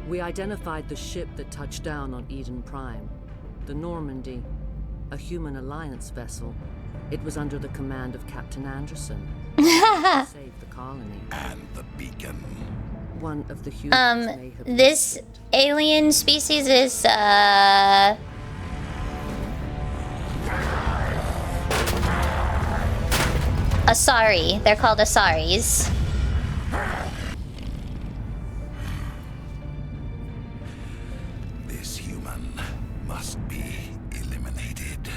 We identified the ship that touched down on Eden Prime. The Normandy, a human alliance vessel. It was under the command of Captain Anderson. Saved the colony. And the beacon. One of the humans may have This alien species is, Asari. They're called Asaris. This human must be eliminated.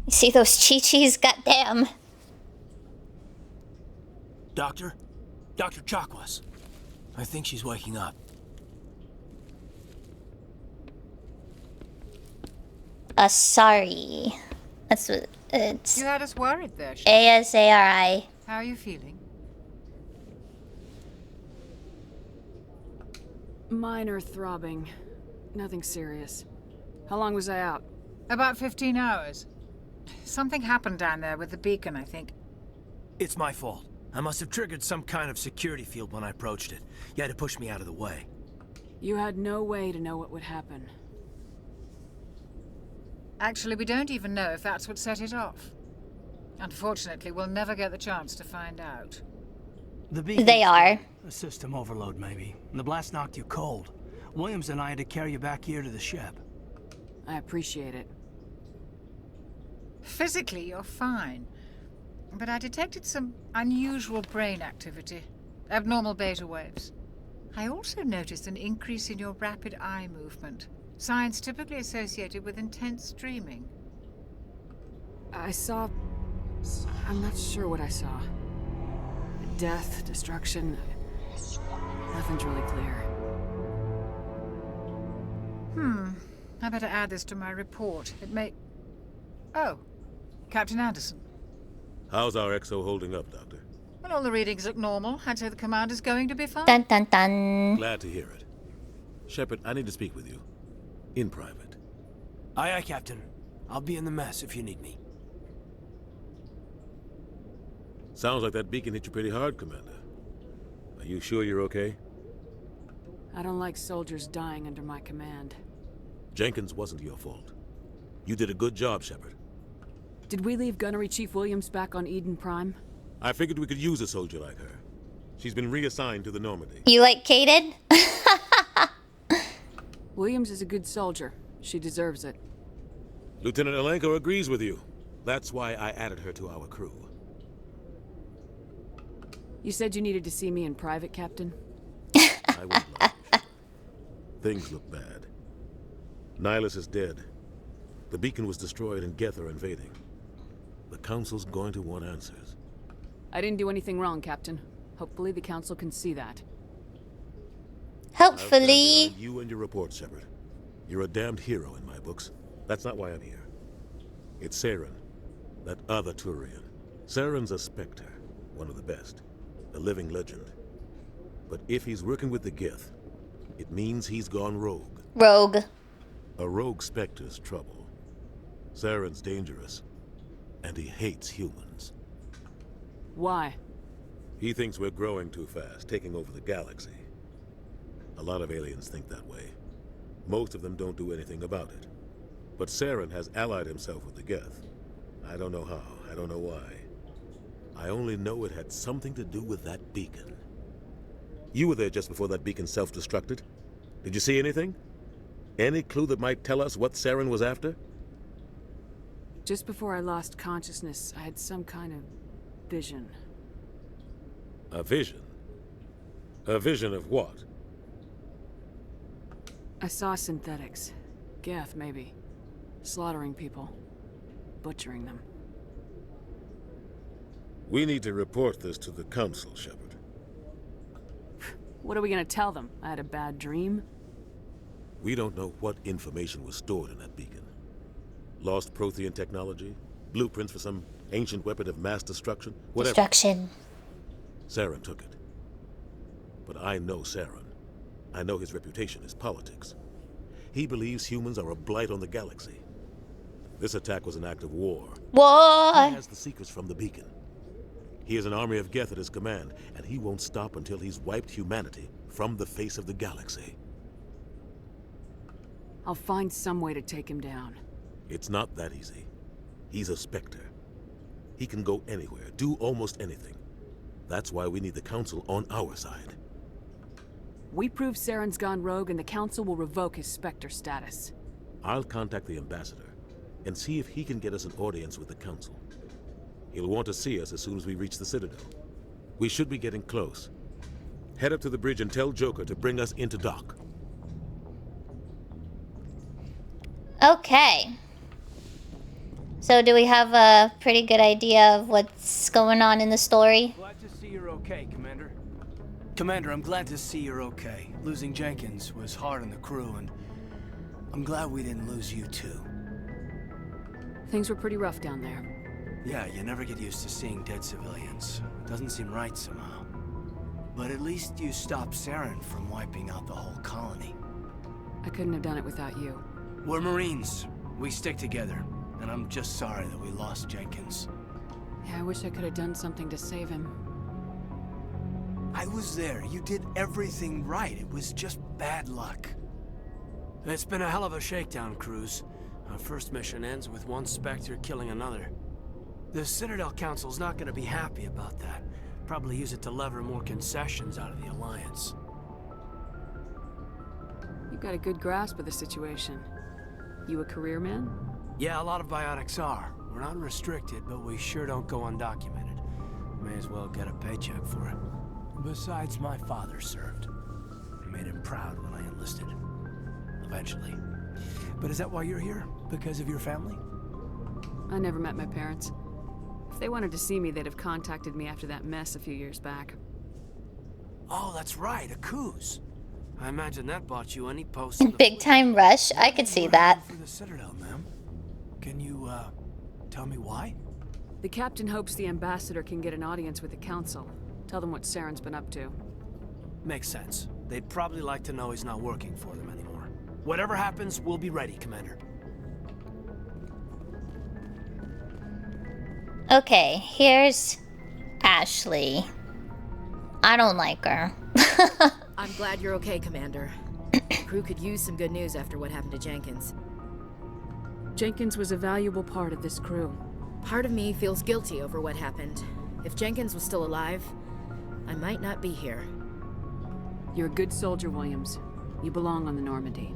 You see those chi-chis? Goddamn. Doctor? Dr. Chakwas. I think she's waking up. Asari. That's what it's... You had us worried there, Shepard. A-S-A-R-I. How are you feeling? Minor throbbing. Nothing serious. How long was I out? About 15 hours. Something happened down there with the beacon, I think. It's my fault. I must have triggered some kind of security field when I approached it. You had to push me out of the way. You had no way to know what would happen. Actually, we don't even know if that's what set it off. Unfortunately, we'll never get the chance to find out. The beacon. They are. A system overload, maybe. The blast knocked you cold. Williams and I had to carry you back here to the ship. I appreciate it. Physically, you're fine. But I detected some unusual brain activity. Abnormal beta waves. I also noticed an increase in your rapid eye movement. Signs typically associated with intense dreaming. I saw... I'm not sure what I saw. Death, destruction... Nothing's really clear. I better add this to my report. It may... Oh, Captain Anderson. How's our XO holding up, Doctor? Well, all the readings look normal. I'd say the commander's going to be fine. Dun dun dun. Glad to hear it. Shepard, I need to speak with you. In private. Aye, aye, Captain. I'll be in the mess if you need me. Sounds like that beacon hit you pretty hard, Commander. Are you sure you're okay? I don't like soldiers dying under my command. Jenkins wasn't your fault. You did a good job, Shepard. Did we leave Gunnery Chief Williams back on Eden Prime? I figured we could use a soldier like her. She's been reassigned to the Normandy. You like Kaden? Williams is a good soldier. She deserves it. Lieutenant Alenko agrees with you. That's why I added her to our crew. You said you needed to see me in private, Captain? I won't lie. Things look bad. Nihilus is dead. The beacon was destroyed and Geth are invading. The Council's going to want answers. I didn't do anything wrong, Captain. Hopefully the Council can see that. Hopefully. You and your report, Shepard. You're a damned hero in my books. That's not why I'm here. It's Saren, that other Turian. Saren's a Spectre, one of the best. A living legend. But if he's working with the Geth, it means he's gone rogue. Rogue. A rogue Spectre's trouble. Saren's dangerous, and he hates humans. Why? He thinks we're growing too fast, taking over the galaxy. A lot of aliens think that way. Most of them don't do anything about it. But Saren has allied himself with the Geth. I don't know how, I don't know why. I only know it had something to do with that beacon. You were there just before that beacon self-destructed. Did you see anything? Any clue that might tell us what Saren was after? Just before I lost consciousness, I had some kind of vision. A vision? A vision of what? I saw synthetics. Geth, maybe. Slaughtering people. Butchering them. We need to report this to the Council, Shepard. What are we gonna tell them? I had a bad dream? We don't know what information was stored in that beacon. Lost Prothean technology? Blueprints for some ancient weapon of mass destruction? Whatever. Destruction. Saren took it. But I know Saren. I know his reputation is politics. He believes humans are a blight on the galaxy. This attack was an act of war. War! He has the secrets from the beacon. He has an army of Geth at his command, and he won't stop until he's wiped humanity from the face of the galaxy. I'll find some way to take him down. It's not that easy. He's a Spectre. He can go anywhere, do almost anything. That's why we need the Council on our side. We prove Saren's gone rogue and the Council will revoke his Spectre status. I'll contact the Ambassador and see if he can get us an audience with the Council. He'll want to see us as soon as we reach the Citadel. We should be getting close. Head up to the bridge and tell Joker to bring us into dock. Okay. So do we have a pretty good idea of what's going on in the story? Glad to see you're okay, Commander. Commander, I'm glad to see you're okay. Losing Jenkins was hard on the crew, and I'm glad we didn't lose you too. Things were pretty rough down there. Yeah, you never get used to seeing dead civilians. Doesn't seem right somehow. But at least you stopped Saren from wiping out the whole colony. I couldn't have done it without you. We're Marines. We stick together. And I'm just sorry that we lost Jenkins. Yeah, I wish I could have done something to save him. I was there. You did everything right. It was just bad luck. It's been a hell of a shakedown cruise. Our first mission ends with one Spectre killing another. The Citadel Council's not gonna be happy about that. Probably use it to lever more concessions out of the Alliance. You've got a good grasp of the situation. You a career man? Yeah, a lot of biotics are. We're not restricted, but we sure don't go undocumented. May as well get a paycheck for it. Besides, my father served. made him proud when I enlisted. Eventually. But is that why you're here? Because of your family? I never met my parents. If they wanted to see me, they'd have contacted me after that mess a few years back. Oh, that's right, a cruise. I imagine that bought you any post in the Big time rush. I could see that. for the Citadel, ma'am. Can you, tell me why? The captain hopes the ambassador can get an audience with the council. Tell them what Saren's been up to. Makes sense. They'd probably like to know he's not working for them anymore. Whatever happens, we'll be ready, Commander. Okay, here's Ashley. I don't like her. I'm glad you're okay, Commander. The crew could use some good news after what happened to Jenkins. Jenkins was a valuable part of this crew. Part of me feels guilty over what happened. If Jenkins was still alive, I might not be here. You're a good soldier, Williams. You belong on the Normandy.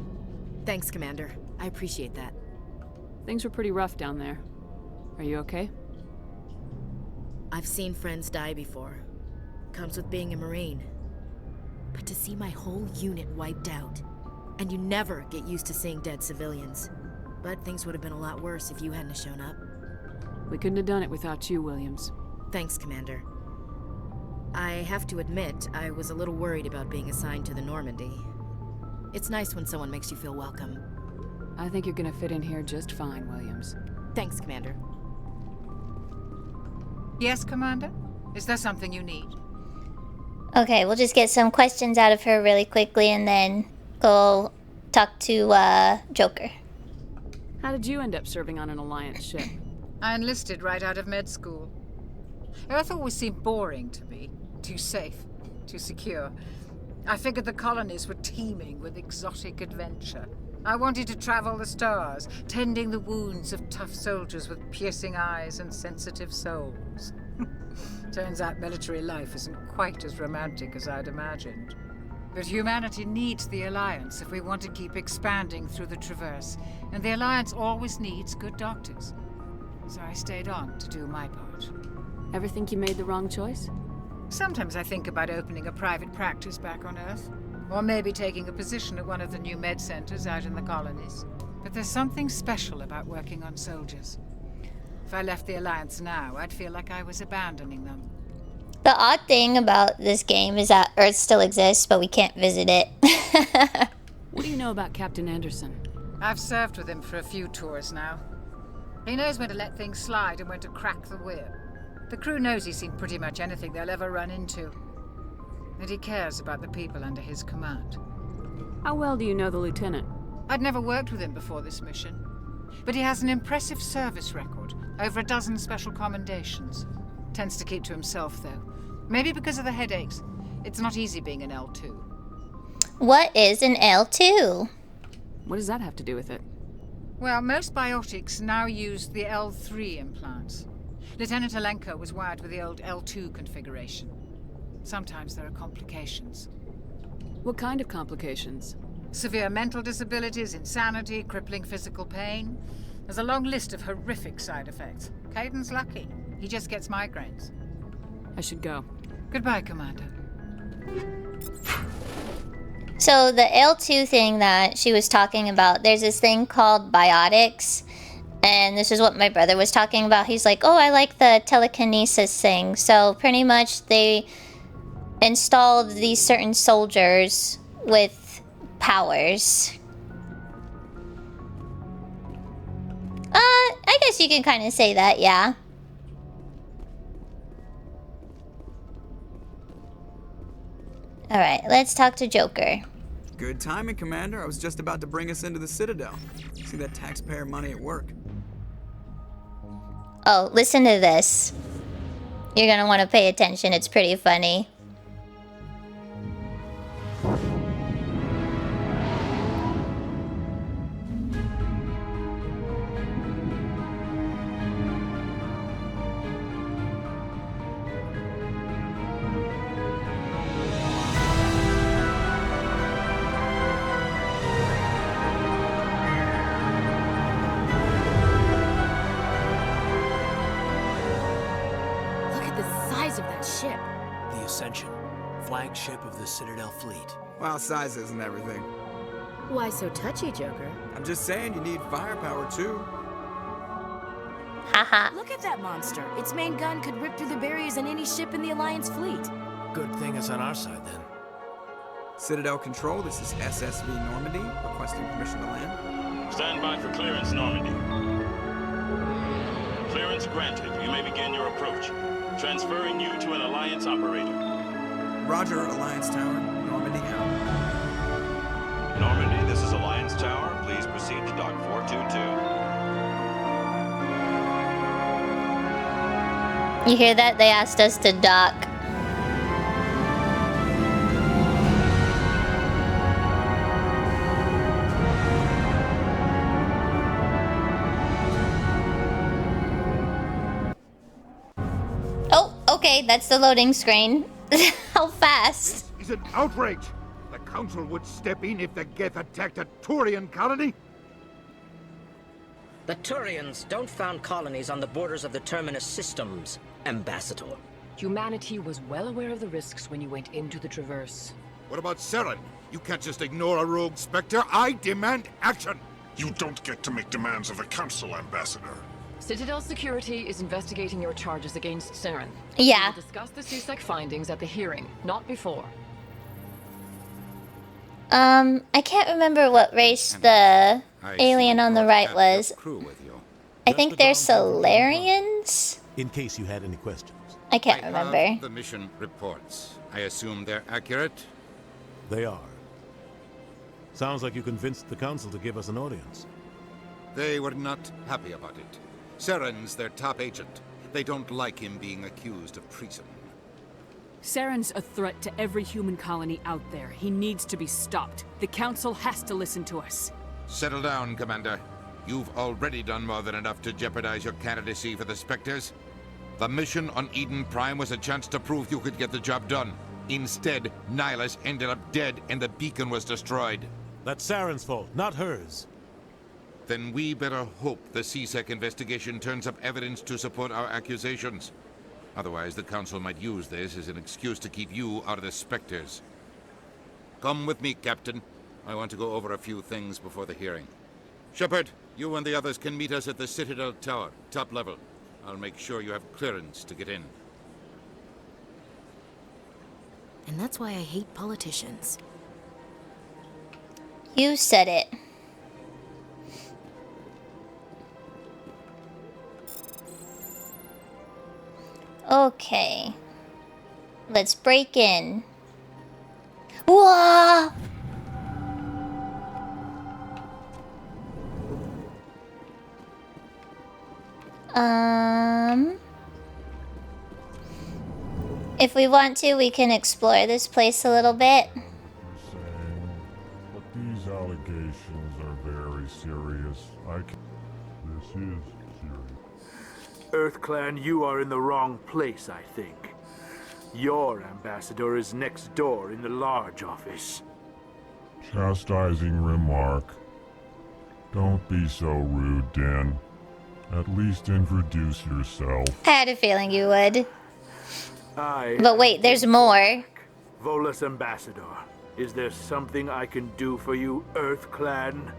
Thanks, Commander. I appreciate that. Things were pretty rough down there. Are you okay? I've seen friends die before. Comes with being a Marine. But to see my whole unit wiped out, and you never get used to seeing dead civilians. But things would have been a lot worse if you hadn't shown up. We couldn't have done it without you, Williams. Thanks, Commander. I have to admit, I was a little worried about being assigned to the Normandy. It's nice when someone makes you feel welcome. I think you're gonna fit in here just fine, Williams. Thanks, Commander. Yes, Commander? Is there something you need? Okay, we'll just get some questions out of her really quickly and then go talk to Joker. How did you end up serving on an Alliance ship? I enlisted right out of med school. Earth always seemed boring to me. Too safe, too secure. I figured the colonies were teeming with exotic adventure. I wanted to travel the stars, tending the wounds of tough soldiers with piercing eyes and sensitive souls. Turns out military life isn't quite as romantic as I'd imagined. But humanity needs the Alliance if we want to keep expanding through the Traverse, and the Alliance always needs good doctors. So I stayed on to do my part. Ever think you made the wrong choice? Sometimes I think about opening a private practice back on Earth, or maybe taking a position at one of the new med centers out in the colonies. But there's something special about working on soldiers. If I left the Alliance now, I'd feel like I was abandoning them. The odd thing about this game is that Earth still exists, but we can't visit it. What do you know about Captain Anderson? I've served with him for a few tours now. He knows when to let things slide and when to crack the whip. The crew knows he's seen pretty much anything they'll ever run into. And he cares about the people under his command. How well do you know the lieutenant? I'd never worked with him before this mission. But he has an impressive service record, over a dozen special commendations. Tends to keep to himself, though. Maybe because of the headaches. It's not easy being an L2. What is an L2? What does that have to do with it? Well, most biotics now use the L3 implants. Lieutenant Alenko was wired with the old L2 configuration. Sometimes there are complications. What kind of complications? Severe mental disabilities, insanity, crippling physical pain. There's a long list of horrific side effects. Caden's lucky. He just gets migraines. I should go. Goodbye, Commander. So the L2 thing that she was talking about, there's this thing called biotics. And this is what my brother was talking about. He's like, oh, I like the telekinesis thing. So pretty much they installed these certain soldiers with powers. I guess you can kind of say that, yeah. Alright, let's talk to Joker. Good timing, Commander. I was just about to bring us into the Citadel. See that taxpayer money at work. Oh, listen to this. You're gonna want to pay attention. It's pretty funny. Flagship of the Citadel fleet. Well, sizes and everything. Why so touchy, Joker? I'm just saying you need firepower too. Haha. Look at that monster. Its main gun could rip through the barriers in any ship in the Alliance fleet. Good thing it's on our side then. Citadel Control, this is SSV Normandy, requesting permission to land. Stand by for clearance, Normandy. Clearance granted. You may begin your approach. Transferring you to an Alliance operator. Roger, Alliance Tower. Normandy out. Normandy, this is Alliance Tower. Please proceed to Dock 422. You hear that? They asked us to dock. Oh, okay, that's the loading screen. How fast? This is an outrage. The Council would step in if the Geth attacked a Turian colony. The Turians don't found colonies on the borders of the Terminus systems, Ambassador. Humanity was well aware of the risks when you went into the Traverse. What about Saren? You can't just ignore a rogue Spectre. I demand action. You don't get to make demands of the Council, Ambassador. Citadel Security is investigating your charges against Saren. Yeah. We'll discuss the CSEC findings at the hearing, not before. I can't remember what race the alien on the right was. I think they're Solarians? In case you had any questions. I can't remember. Have the mission reports. I assume they're accurate? They are. Sounds like you convinced the Council to give us an audience. They were not happy about it. Saren's their top agent. They don't like him being accused of treason. Saren's a threat to every human colony out there. He needs to be stopped. The Council has to listen to us. Settle down, Commander. You've already done more than enough to jeopardize your candidacy for the Spectres. The mission on Eden Prime was a chance to prove you could get the job done. Instead, Nihilus ended up dead and the beacon was destroyed. That's Saren's fault, not hers. Then we better hope the CSEC investigation turns up evidence to support our accusations. Otherwise, the Council might use this as an excuse to keep you out of the Spectres. Come with me, Captain. I want to go over a few things before the hearing. Shepard, you and the others can meet us at the Citadel Tower, top level. I'll make sure you have clearance to get in. And that's why I hate politicians. You said it. Okay. Let's break in. Whoa! If we want to, we can explore this place a little bit. But these allegations are very serious. This is serious. EarthClan, you are in the wrong place, I think. Your ambassador is next door in the large office. Chastising remark. Don't be so rude, Den. At least introduce yourself. I had a feeling you would. I... But wait, there's more. Volus Ambassador, is there something I can do for you, EarthClan?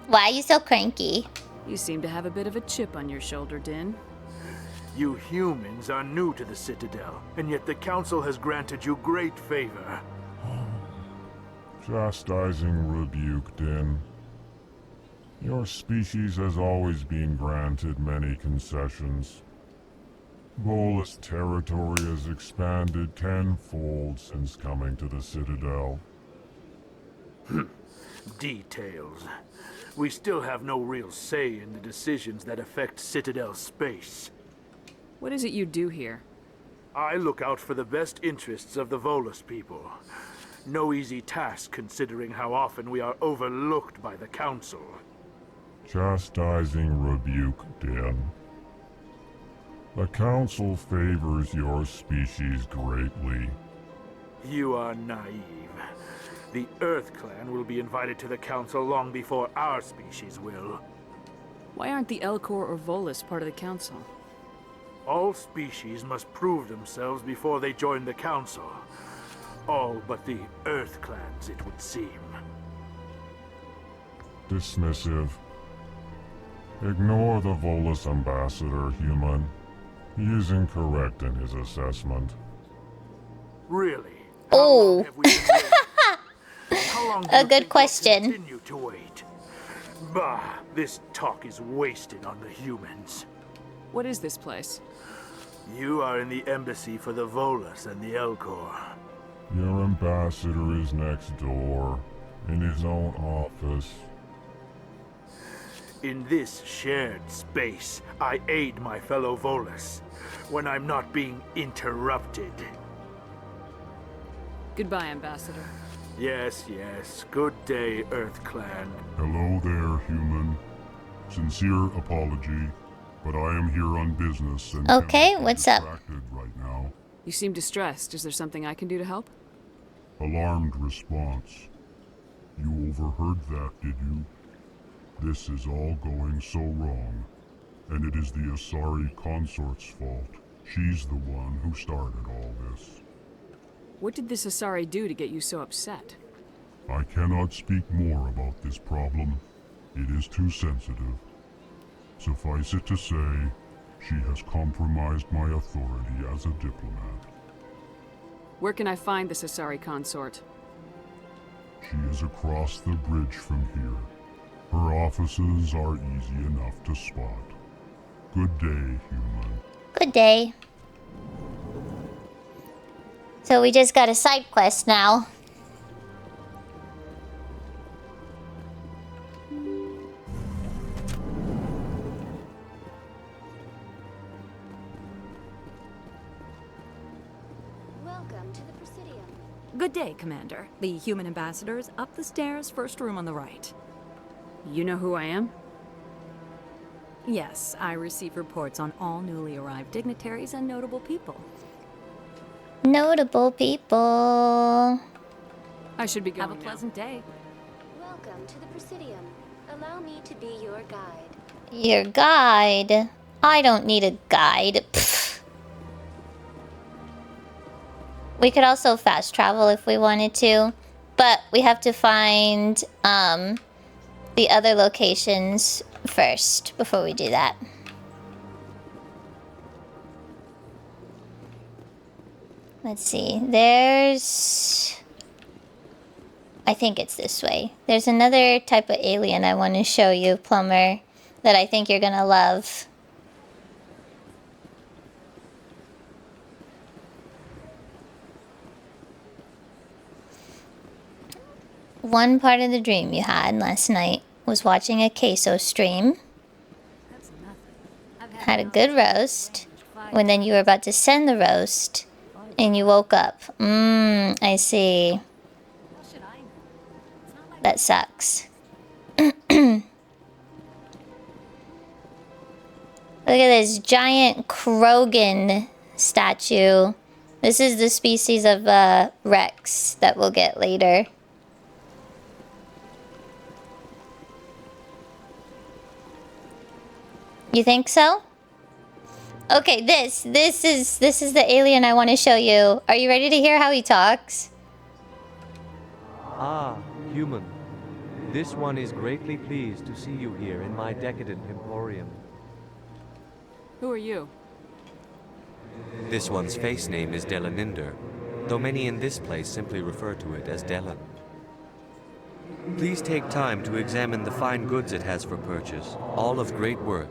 Why are you so cranky? You seem to have a bit of a chip on your shoulder, Din. You humans are new to the Citadel, and yet the Council has granted you great favor. Chastising rebuke, Den. Your species has always been granted many concessions. Volus territory has expanded tenfold since coming to the Citadel. Details. We still have no real say in the decisions that affect Citadel space. What is it you do here? I look out for the best interests of the Volus people. No easy task considering how often we are overlooked by the Council. Chastising rebuke, Den. The Council favors your species greatly. You are naive. The EarthClan will be invited to the Council long before our species will. Why aren't the Elcor or Volus part of the Council? All species must prove themselves before they join the Council. All but the Earth clans, it would seem. Dismissive. Ignore the Volus ambassador, human. He is incorrect in his assessment. Really? Oh. How long do A you good think we'll question. continue to wait? Bah, this talk is wasted on the humans. What is this place? You are in the embassy for the Volus and the Elcor. Your ambassador is next door, in his own office. In this shared space, I aid my fellow Volus when I'm not being interrupted. Goodbye, Ambassador. Yes, yes. Good day, Earth Clan. Hello there, human. Sincere apology, but I am here on business and Okay, cannot be what's up? distracted right now. You seem distressed. Is there something I can do to help? Alarmed response. You overheard that, did you? This is all going so wrong, and it is the Asari consort's fault. She's the one who started all this. What did this Asari do to get you so upset? I cannot speak more about this problem. It is too sensitive. Suffice it to say, she has compromised my authority as a diplomat. Where can I find this Asari consort? She is across the bridge from here. Her offices are easy enough to spot. Good day, human. Good day. So we just got a side quest now. Welcome to the Presidium. Good day, Commander. The human ambassador is up the stairs, first room on the right. You know who I am? Yes, I receive reports on all newly arrived dignitaries and notable people. Notable people. I should be going Have a now. pleasant day. Welcome to the Presidium. Allow me to be your guide. Your guide? I don't need a guide. Pfft. We could also fast travel if we wanted to, but we have to find the other locations first before we do that. Let's see. There's... I think it's this way. There's another type of alien I want to show you, Plumber, that I think you're gonna love. One part of the dream you had last night was watching a queso stream. Had a good roast. When then you were about to send the roast, and you woke up. I see. That sucks. Look at this giant Krogan statue. This is the species of Rex that we'll get later. You think so? Okay, this is the alien I want to show you. Are you ready to hear how he talks? Ah, human. This one is greatly pleased to see you here in my decadent emporium. Who are you? This one's face name is Delaninder, though many in this place simply refer to it as Delan. Please take time to examine the fine goods it has for purchase, all of great worth.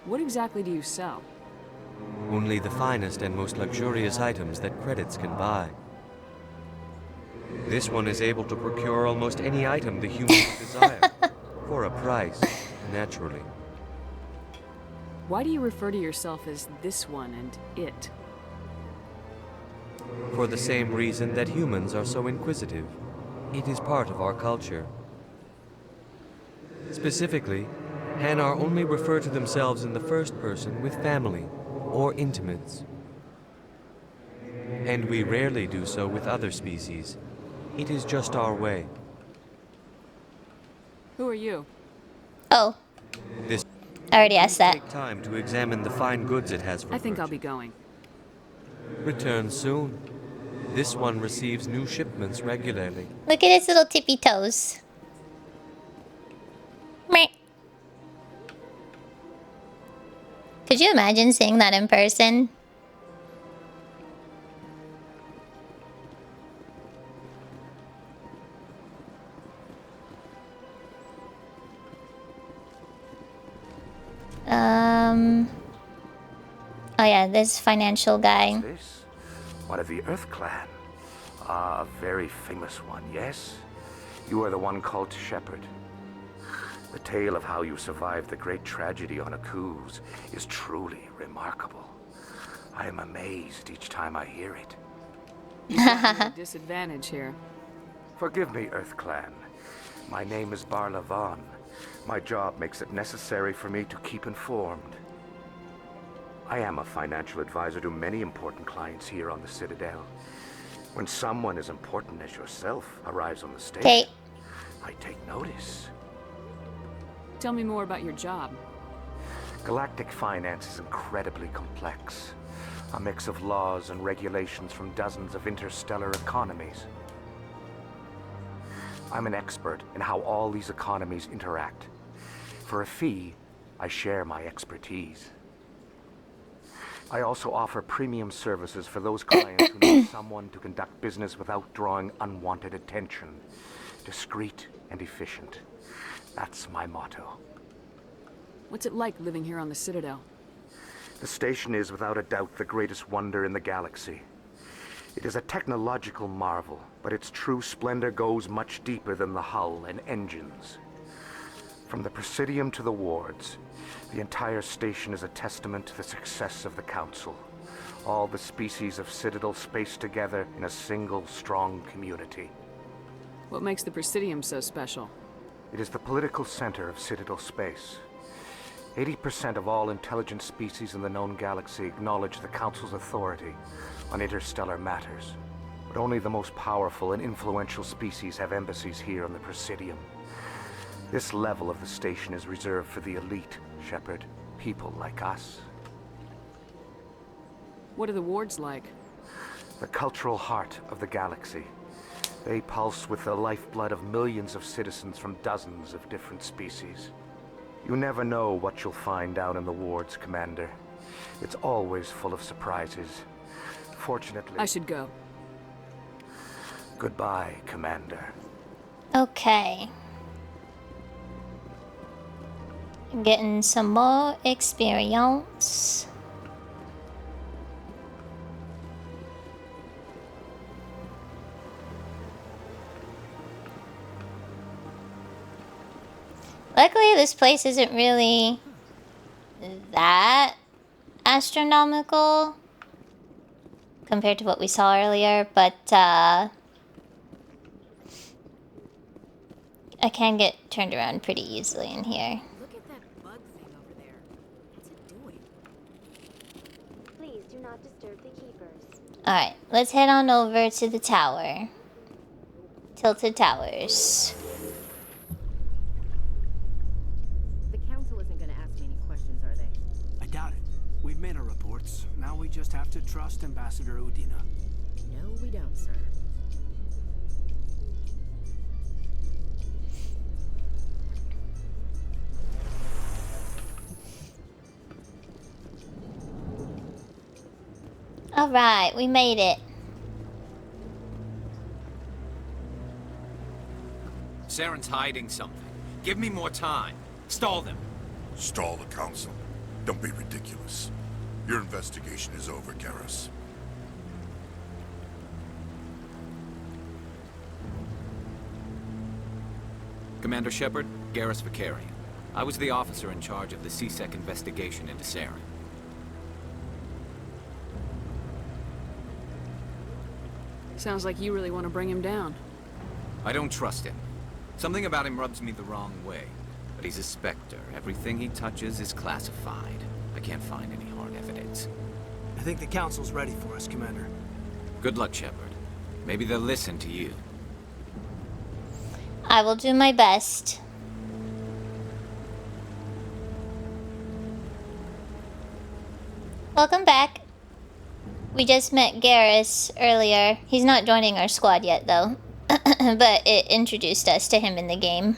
What exactly do you sell? Only the finest and most luxurious items that credits can buy. This one is able to procure almost any item the human would desire, for a price, naturally. Why do you refer to yourself as this one and it? For the same reason that humans are so inquisitive. It is part of our culture. Specifically, Hanar only refer to themselves in the first person with family or intimates. And we rarely do so with other species. It is just our way. Who are you? Oh. I already asked that. Take time to examine the fine goods it has for I think purchase. I'll be going. Return soon. This one receives new shipments regularly. Look at its little tippy toes. Meh. Could you imagine seeing that in person? Oh yeah, this financial guy. This? One of the Earth Clan. Ah, a very famous one, yes? You are the one called Shepard. The tale of how you survived the great tragedy on Akuz is truly remarkable. I am amazed each time I hear it. You're at a disadvantage here. Forgive me, Earth Clan. My name is Barla Vaughn. My job makes it necessary for me to keep informed. I am a financial advisor to many important clients here on the Citadel. When someone as important as yourself arrives on the stage, I take notice. Tell me more about your job. Galactic finance is incredibly complex. A mix of laws and regulations from dozens of interstellar economies. I'm an expert in how all these economies interact. For a fee, I share my expertise. I also offer premium services for those clients who need someone to conduct business without drawing unwanted attention. Discreet and efficient. That's my motto. What's it like living here on the Citadel? The station is without a doubt the greatest wonder in the galaxy. It is a technological marvel, but its true splendor goes much deeper than the hull and engines. From the Presidium to the wards, the entire station is a testament to the success of the Council. All the species of Citadel spaced together in a single, strong community. What makes the Presidium so special? It is the political center of Citadel space. 80% of all intelligent species in the known galaxy acknowledge the Council's authority on interstellar matters. But only the most powerful and influential species have embassies here on the Presidium. This level of the station is reserved for the elite, Shepard. People like us. What are the wards like? The cultural heart of the galaxy. They pulse with the lifeblood of millions of citizens from dozens of different species. You never know what you'll find down in the wards, Commander. It's always full of surprises. Fortunately... I should go. Goodbye, Commander. Okay. Getting some more experience. Luckily, this place isn't really that astronomical compared to what we saw earlier, but I can get turned around pretty easily in here. Look at that bug thing over there. What's it doing? Please do not disturb the keepers. Alright, let's head on over to the tower. Tilted Towers. The council isn't going to ask me any questions, are they? I doubt it. We've made our reports. Now we just have to trust Ambassador Udina. No, we don't, sir. Alright, we made it. Saren's hiding something. Give me more time. Stall them. Stall the Council? Don't be ridiculous. Your investigation is over, Garrus. Commander Shepard, Garrus Vicarian. I was the officer in charge of the CSEC investigation into Saren. Sounds like you really want to bring him down. I don't trust him. Something about him rubs me the wrong way. But he's a Spectre. Everything he touches is classified. I can't find any hard evidence. I think the Council's ready for us, Commander. Good luck, Shepard. Maybe they'll listen to you. I will do my best. Welcome back. We just met Garrus earlier. He's not joining our squad yet, though. But it introduced us to him in the game.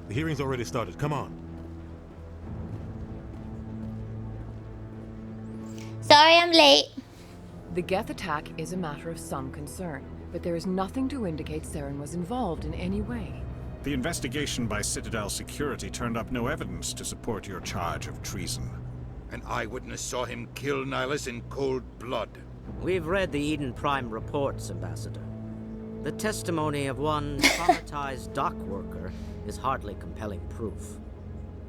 The hearing's already started. Come on. Sorry I'm late. The Geth attack is a matter of some concern, but there is nothing to indicate Saren was involved in any way. The investigation by Citadel Security turned up no evidence to support your charge of treason. An eyewitness saw him kill Nihilus in cold blood. We've read the Eden Prime reports, Ambassador. The testimony of one traumatized dock worker is hardly compelling proof.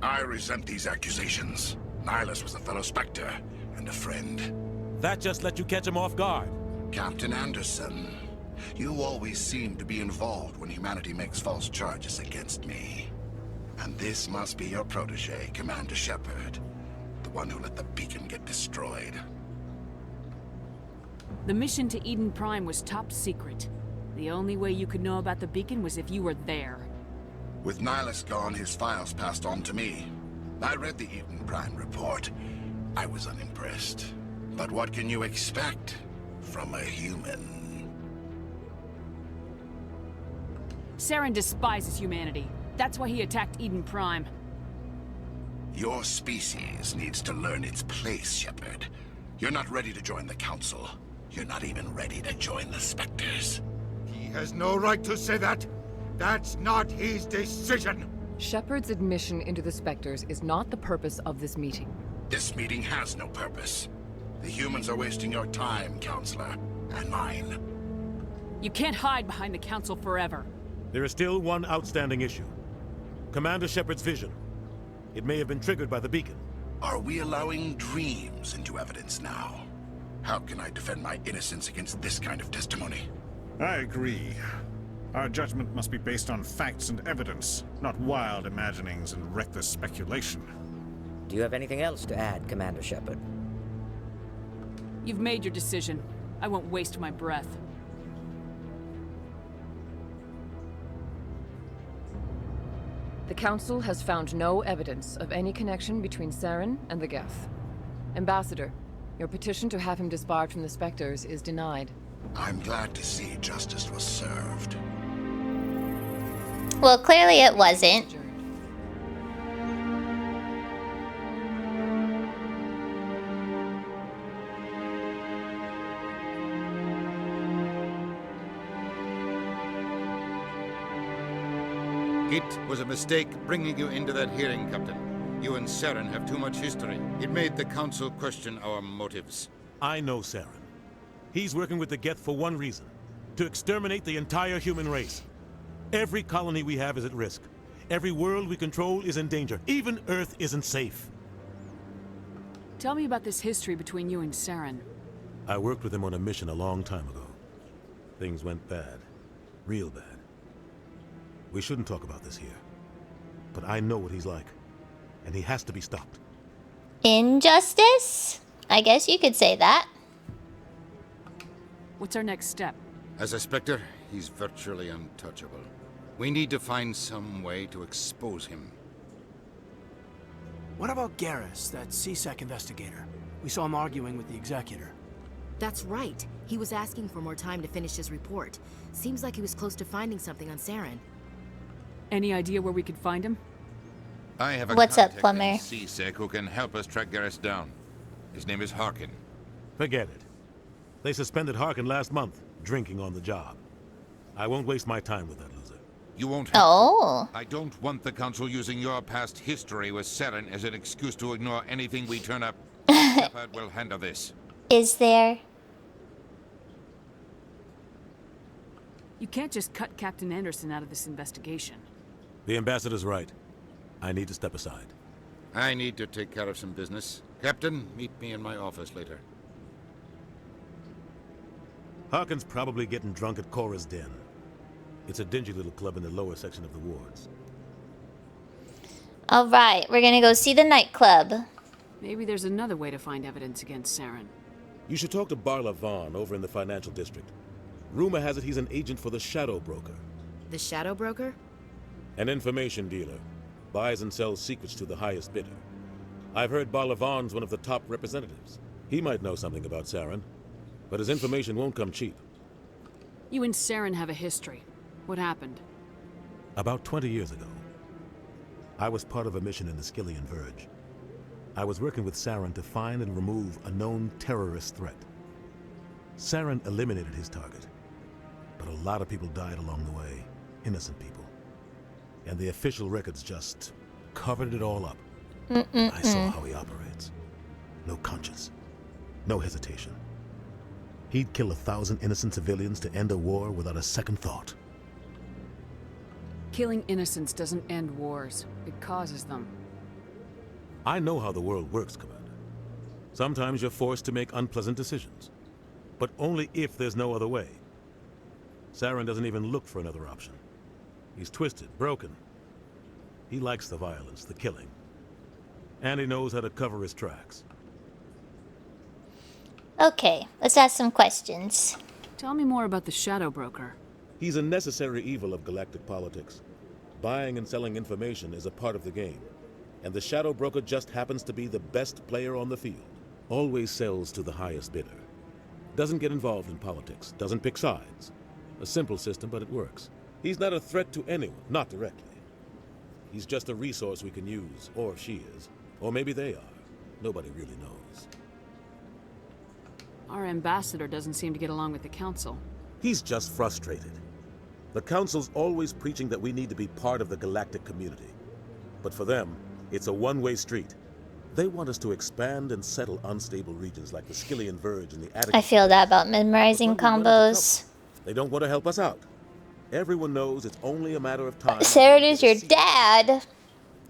I resent these accusations. Nihilus was a fellow Spectre and a friend. That just let you catch him off guard. Captain Anderson, you always seem to be involved when humanity makes false charges against me. And this must be your protege, Commander Shepard. The one who let the beacon get destroyed. The mission to Eden Prime was top secret. The only way you could know about the beacon was if you were there. With Nihilus gone, his files passed on to me. I read the Eden Prime report. I was unimpressed. But what can you expect from a human? Saren despises humanity. That's why he attacked Eden Prime. Your species needs to learn its place, Shepard. You're not ready to join the Council. You're not even ready to join the Spectres. He has no right to say that. That's not his decision. Shepard's admission into the Spectres is not the purpose of this meeting. This meeting has no purpose. The humans are wasting your time, Counselor, and mine. You can't hide behind the Council forever. There is still one outstanding issue. Commander Shepard's vision. It may have been triggered by the beacon. Are we allowing dreams into evidence now? How can I defend my innocence against this kind of testimony? I agree. Our judgment must be based on facts and evidence, not wild imaginings and reckless speculation. Do you have anything else to add, Commander Shepard? You've made your decision. I won't waste my breath. The Council has found no evidence of any connection between Saren and the Geth. Ambassador, your petition to have him disbarred from the Spectres is denied. I'm glad to see justice was served. Well, clearly it wasn't. It was a mistake bringing you into that hearing, Captain. You and Saren have too much history. It made the Council question our motives. I know Saren. He's working with the Geth for one reason. To exterminate the entire human race. Every colony we have is at risk. Every world we control is in danger. Even Earth isn't safe. Tell me about this history between you and Saren. I worked with him on a mission a long time ago. Things went bad. Real bad. We shouldn't talk about this here. But I know what he's like. And he has to be stopped. Injustice? I guess you could say that. What's our next step? As a Spectre, he's virtually untouchable. We need to find some way to expose him. What about Garrus, that CSEC investigator? We saw him arguing with the Executor. That's right. He was asking for more time to finish his report. Seems like he was close to finding something on Saren. Any idea where we could find him? I have a What's up, contact Plumber? in CSEC who can help us track Garrus down. His name is Harkin. Forget it. They suspended Harkin last month, drinking on the job. I won't waste my time with that loser. You won't have Oh. to. I don't want the Council using your past history with Saren as an excuse to ignore anything we turn up. Shepard will handle this. Is there? You can't just cut Captain Anderson out of this investigation. The ambassador's right. I need to step aside. I need to take care of some business. Captain, meet me in my office later. Harkin's probably getting drunk at Cora's Den. It's a dingy little club in the lower section of the wards. Alright, we're gonna go see the nightclub. Maybe there's another way to find evidence against Saren. You should talk to Barla Vaughn over in the financial district. Rumor has it he's an agent for the Shadow Broker. The Shadow Broker? An information dealer. Buys and sells secrets to the highest bidder. I've heard Balavan's one of the top representatives. He might know something about Saren, but his information won't come cheap. You and Saren have a history. What happened? About 20 years ago, I was part of a mission in the Skillian Verge. I was working with Saren to find and remove a known terrorist threat. Saren eliminated his target, but a lot of people died along the way, innocent people. And the official records just covered it all up. I saw how he operates. No conscience, no hesitation. He'd kill 1,000 innocent civilians to end a war without a second thought. Killing innocents doesn't end wars. It causes them. I know how the world works, Commander. Sometimes you're forced to make unpleasant decisions, but only if there's no other way. Saren doesn't even look for another option. He's twisted, broken. He likes the violence, the killing. And he knows how to cover his tracks. Okay, let's ask some questions. Tell me more about the Shadow Broker. He's a necessary evil of galactic politics. Buying and selling information is a part of the game. And the Shadow Broker just happens to be the best player on the field. Always sells to the highest bidder. Doesn't get involved in politics, doesn't pick sides. A simple system, but it works. He's not a threat to anyone, not directly. He's just a resource we can use, or she is. Or maybe they are. Nobody really knows. Our ambassador doesn't seem to get along with the Council. He's just frustrated. The Council's always preaching that we need to be part of the galactic community. But for them, it's a one-way street. They want us to expand and settle unstable regions like the Skillian Verge and the Attic. I feel that about memorizing combos. They don't want to help us out. Everyone knows it's only a matter of time. Saren is your dad.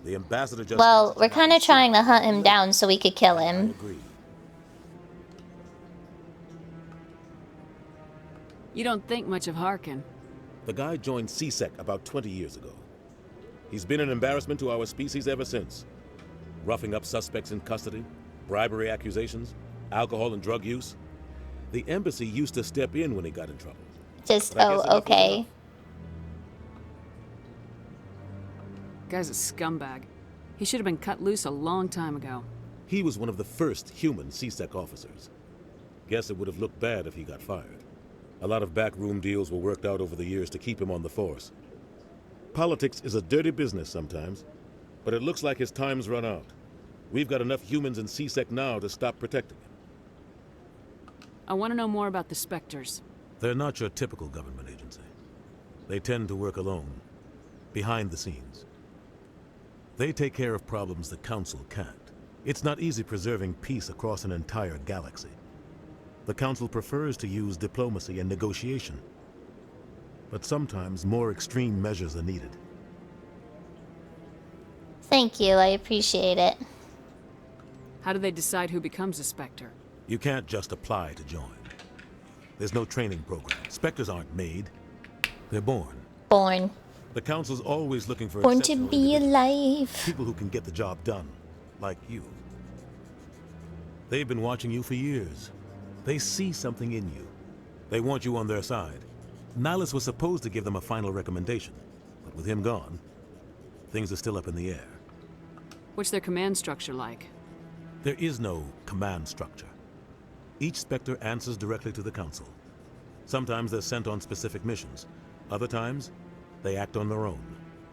The ambassador just... Well, we're kind of trying to hunt him down so we could kill him. You don't think much of Harkin. The guy joined CSEC about 20 years ago. He's been an embarrassment to our species ever since. Roughing up suspects in custody, bribery accusations, alcohol and drug use. The embassy used to step in when he got in trouble. Just, oh, okay. Guy's a scumbag. He should have been cut loose a long time ago. He was one of the first human CSEC officers. Guess it would have looked bad if he got fired. A lot of backroom deals were worked out over the years to keep him on the force. Politics is a dirty business sometimes, but it looks like his time's run out. We've got enough humans in CSEC now to stop protecting him. I want to know more about the Spectres. They're not your typical government agency. They tend to work alone, behind the scenes. They take care of problems the Council can't. It's not easy preserving peace across an entire galaxy. The Council prefers to use diplomacy and negotiation. But sometimes more extreme measures are needed. Thank you, I appreciate it. How do they decide who becomes a Spectre? You can't just apply to join. There's no training program. Spectres aren't made. They're born. Born. The Council's always looking for Born to be alive. People who can get the job done, like you. They've been watching you for years. They see something in you. They want you on their side. Nihilus was supposed to give them a final recommendation, but with him gone, things are still up in the air. What's their command structure like? There is no command structure. Each Spectre answers directly to the Council. Sometimes they're sent on specific missions. Other times, they act on their own.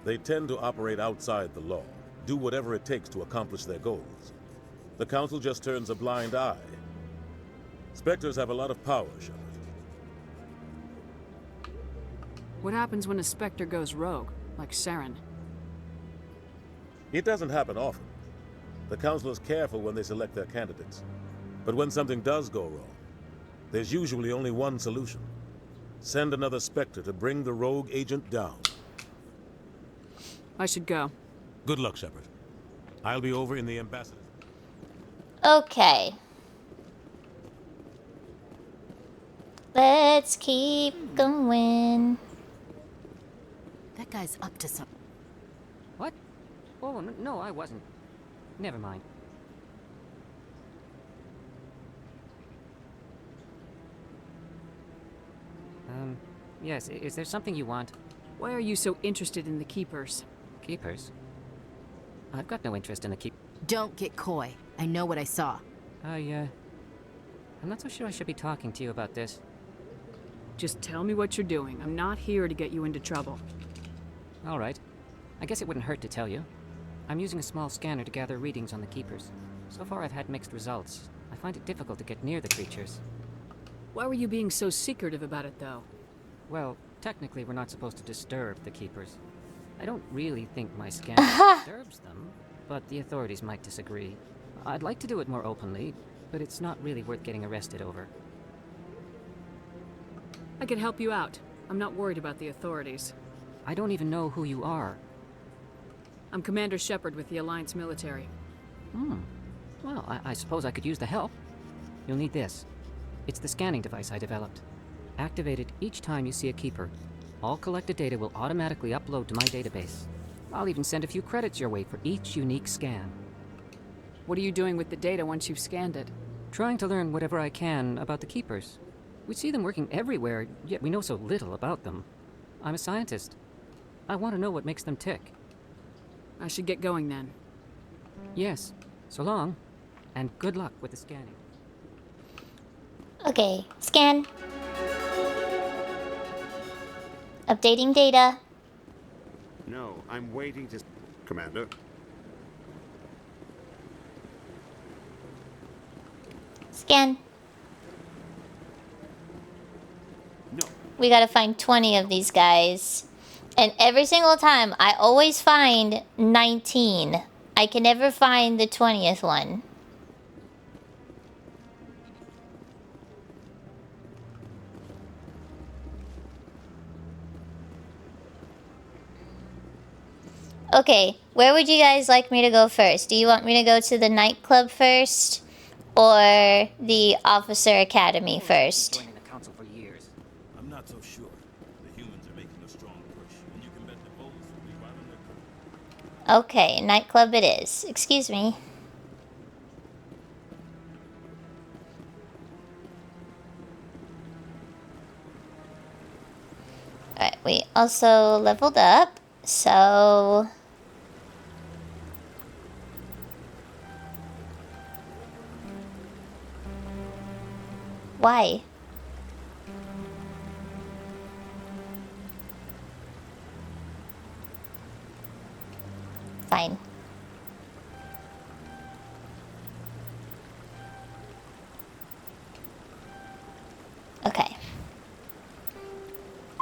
They tend to operate outside the law, do whatever it takes to accomplish their goals. The Council just turns a blind eye. Spectres have a lot of power, Shepard. What happens when a Spectre goes rogue, like Saren? It doesn't happen often. The Council is careful when they select their candidates. But when something does go wrong, there's usually only one solution. Send another Spectre to bring the rogue agent down. I should go. Good luck, Shepard. I'll be over in the ambassador. Okay. Let's keep going. That guy's up to something. What? Oh, no, I wasn't. Never mind. Yes, is there something you want? Why are you so interested in the Keepers? Keepers? I've got no interest in the keep... Don't get coy. I know what I saw. I'm not so sure I should be talking to you about this. Just tell me what you're doing. I'm not here to get you into trouble. All right. I guess it wouldn't hurt to tell you. I'm using a small scanner to gather readings on the Keepers. So far I've had mixed results. I find it difficult to get near the creatures. Why were you being so secretive about it, though? Well, technically we're not supposed to disturb the Keepers. I don't really think my scanner disturbs them, but the authorities might disagree. I'd like to do it more openly, but it's not really worth getting arrested over. I can help you out. I'm not worried about the authorities. I don't even know who you are. I'm Commander Shepard with the Alliance military. Well, I suppose I could use the help. You'll need this. It's the scanning device I developed. Activate it each time you see a Keeper. All collected data will automatically upload to my database. I'll even send a few credits your way for each unique scan. What are you doing with the data once you've scanned it? Trying to learn whatever I can about the Keepers. We see them working everywhere, yet we know so little about them. I'm a scientist. I want to know what makes them tick. I should get going then. Yes. So long, and good luck with the scanning. Okay, scan. Updating data. No, I'm waiting to... Commander? Scan. No. We gotta find 20 of these guys. And every single time, I always find 19. I can never find the 20th one. Okay, where would you guys like me to go first? Do you want me to go to the nightclub first? Or the officer academy first? Joining the council for years. I'm not so sure. The humans are making a strong push, and you can bet the bulls will be right on their coat. Okay, nightclub it is. Excuse me. Alright, we also leveled up, so... Why? Fine. Okay.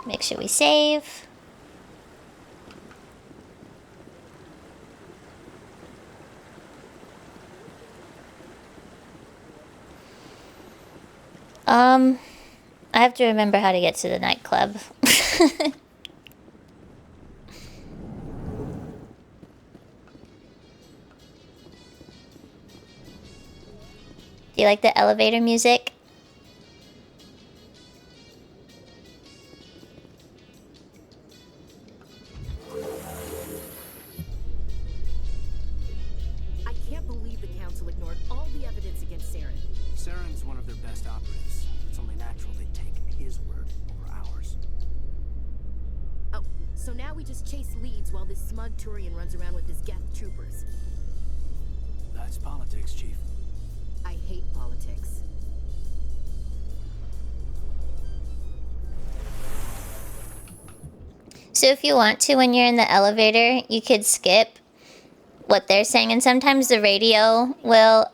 Make sure we save. I have to remember how to get to the nightclub. Do you like the elevator music? I can't believe the council ignored all the evidence against Saren. Saren's one of their best operatives. It's only natural they'd take his word over ours. Oh, so now we just chase leads while this smug Turian runs around with his Geth troopers. That's politics, Chief. I hate politics. So if you want to, when you're in the elevator, you could skip what they're saying, and sometimes the radio will,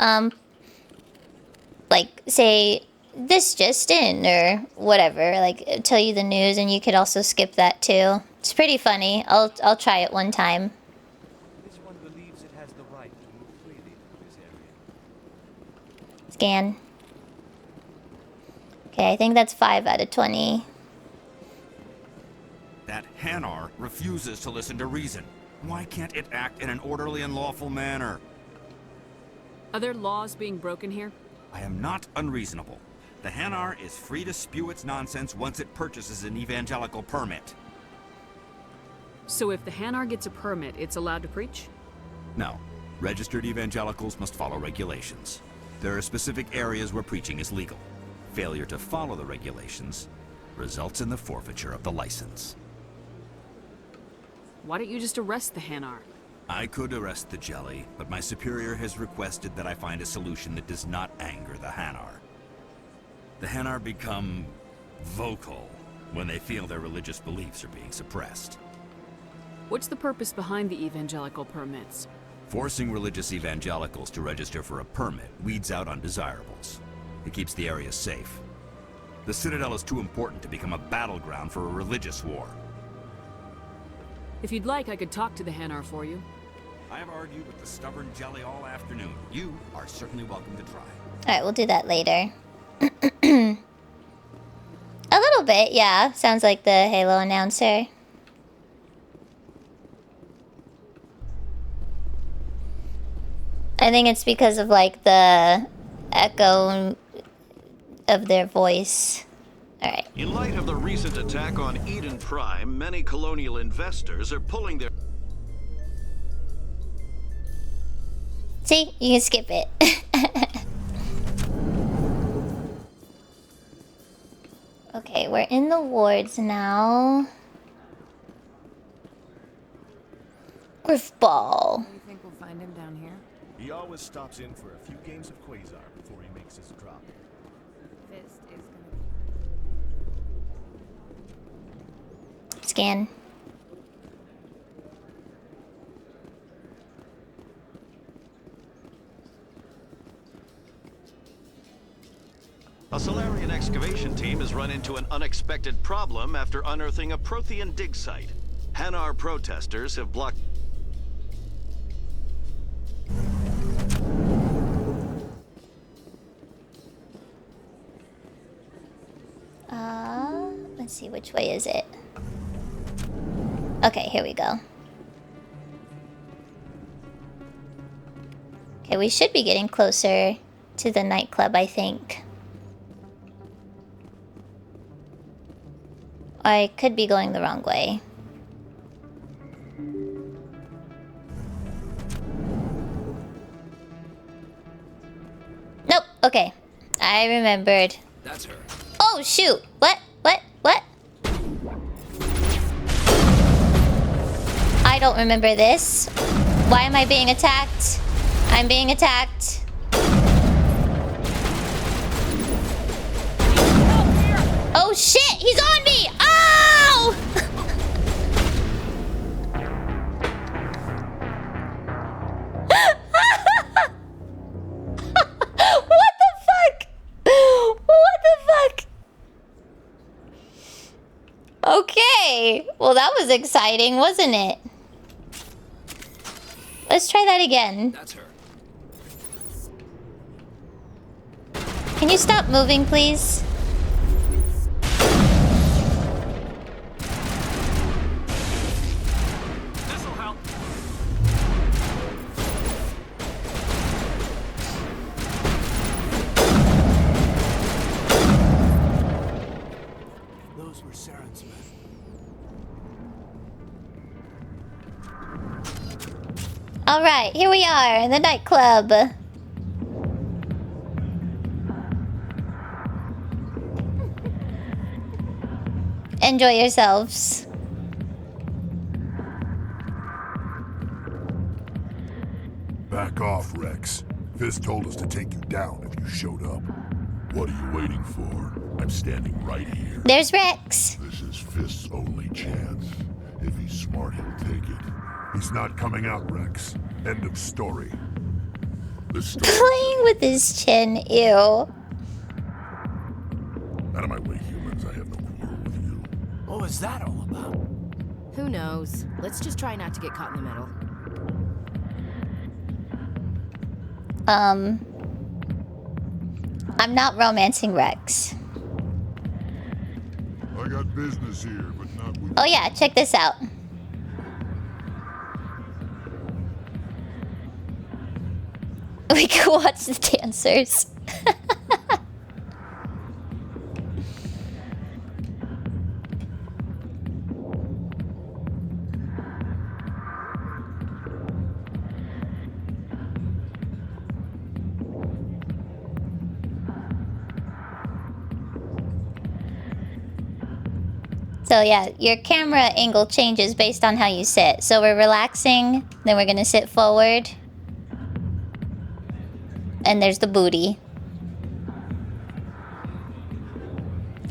like, say, this just in, or whatever, like, tell you the news, and you could also skip that too. It's pretty funny. I'll try it one time. This one believes it has the right to move freely through this area. Scan. Okay, I think that's 5 out of 20. That Hanar refuses to listen to reason. Why can't it act in an orderly and lawful manner? Are there laws being broken here? I am not unreasonable. The Hanar is free to spew its nonsense once it purchases an evangelical permit. So if the Hanar gets a permit, it's allowed to preach? No. Registered evangelicals must follow regulations. There are specific areas where preaching is legal. Failure to follow the regulations results in the forfeiture of the license. Why don't you just arrest the Hanar? I could arrest the jelly, but my superior has requested that I find a solution that does not anger the Hanar. The Hanar become vocal when they feel their religious beliefs are being suppressed. What's the purpose behind the evangelical permits? Forcing religious evangelicals to register for a permit weeds out undesirables. It keeps the area safe. The Citadel is too important to become a battleground for a religious war. If you'd like, I could talk to the Hanar for you. I have argued with the stubborn jelly all afternoon. You are certainly welcome to try. Alright, we'll do that later. A little bit, yeah. Sounds like the Halo announcer. I think it's because of, like, the echo of their voice. Alright. In light of the recent attack on Eden Prime, many colonial investors are pulling their... See? You can skip it. Okay, we're in the wards now. Griffball. You think we'll find him down here? He always stops in for a few games of Quasar before he makes his drop. Fist is gonna... Scan. A Solarian excavation team has run into an unexpected problem after unearthing a Prothean dig site. Hanar protesters have blocked... Let's see, which way is it? Okay, here we go. Okay, we should be getting closer to the nightclub, I think. I could be going the wrong way. Nope, okay. I remembered. That's her. Oh, shoot! What? I don't remember this. Why am I being attacked? I'm being attacked. Oh shit! He's on me! Oh! What the fuck? What the fuck? Okay. Well, that was exciting, wasn't it? Let's try that again. That's her. Can you stop moving, please? This'll help. Those were Saren's men. Alright, here we are in the nightclub. Enjoy yourselves. Back off, Rex. Fist told us to take you down if you showed up. What are you waiting for? I'm standing right here. There's Rex. This is Fist's only chance. If he's smart, he'll take it. He's not coming out, Rex. End of story. This story... Playing with his chin, ew. Out of my way, humans. I have no quarrel with you. What was that all about? Who knows? Let's just try not to get caught in the middle. I'm not romancing Rex. I got business here, but not with... Oh yeah, check this out. We can watch the dancers. So yeah, your camera angle changes based on how you sit. So we're relaxing, then we're gonna sit forward. And there's the booty.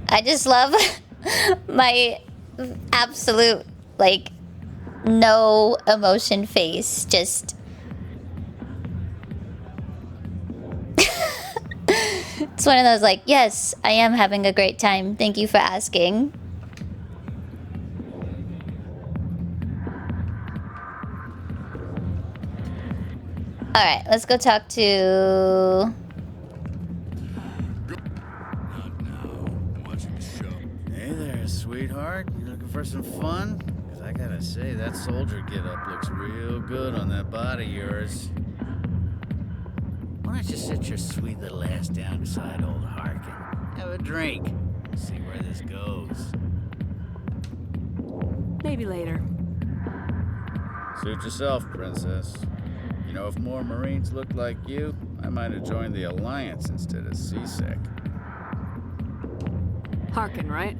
I just love my absolute, like, no emotion face. Just... It's one of those like, yes, I am having a great time. Thank you for asking. Alright, let's go talk to... Hey there, sweetheart. You looking for some fun? Because I gotta say, that soldier get-up looks real good on that body of yours. Why don't you sit your sweet little ass down beside old Harkin? Have a drink. See where this goes. Maybe later. Suit yourself, princess. You know, if more Marines looked like you, I might have joined the Alliance instead of CSEC. Harkin, right?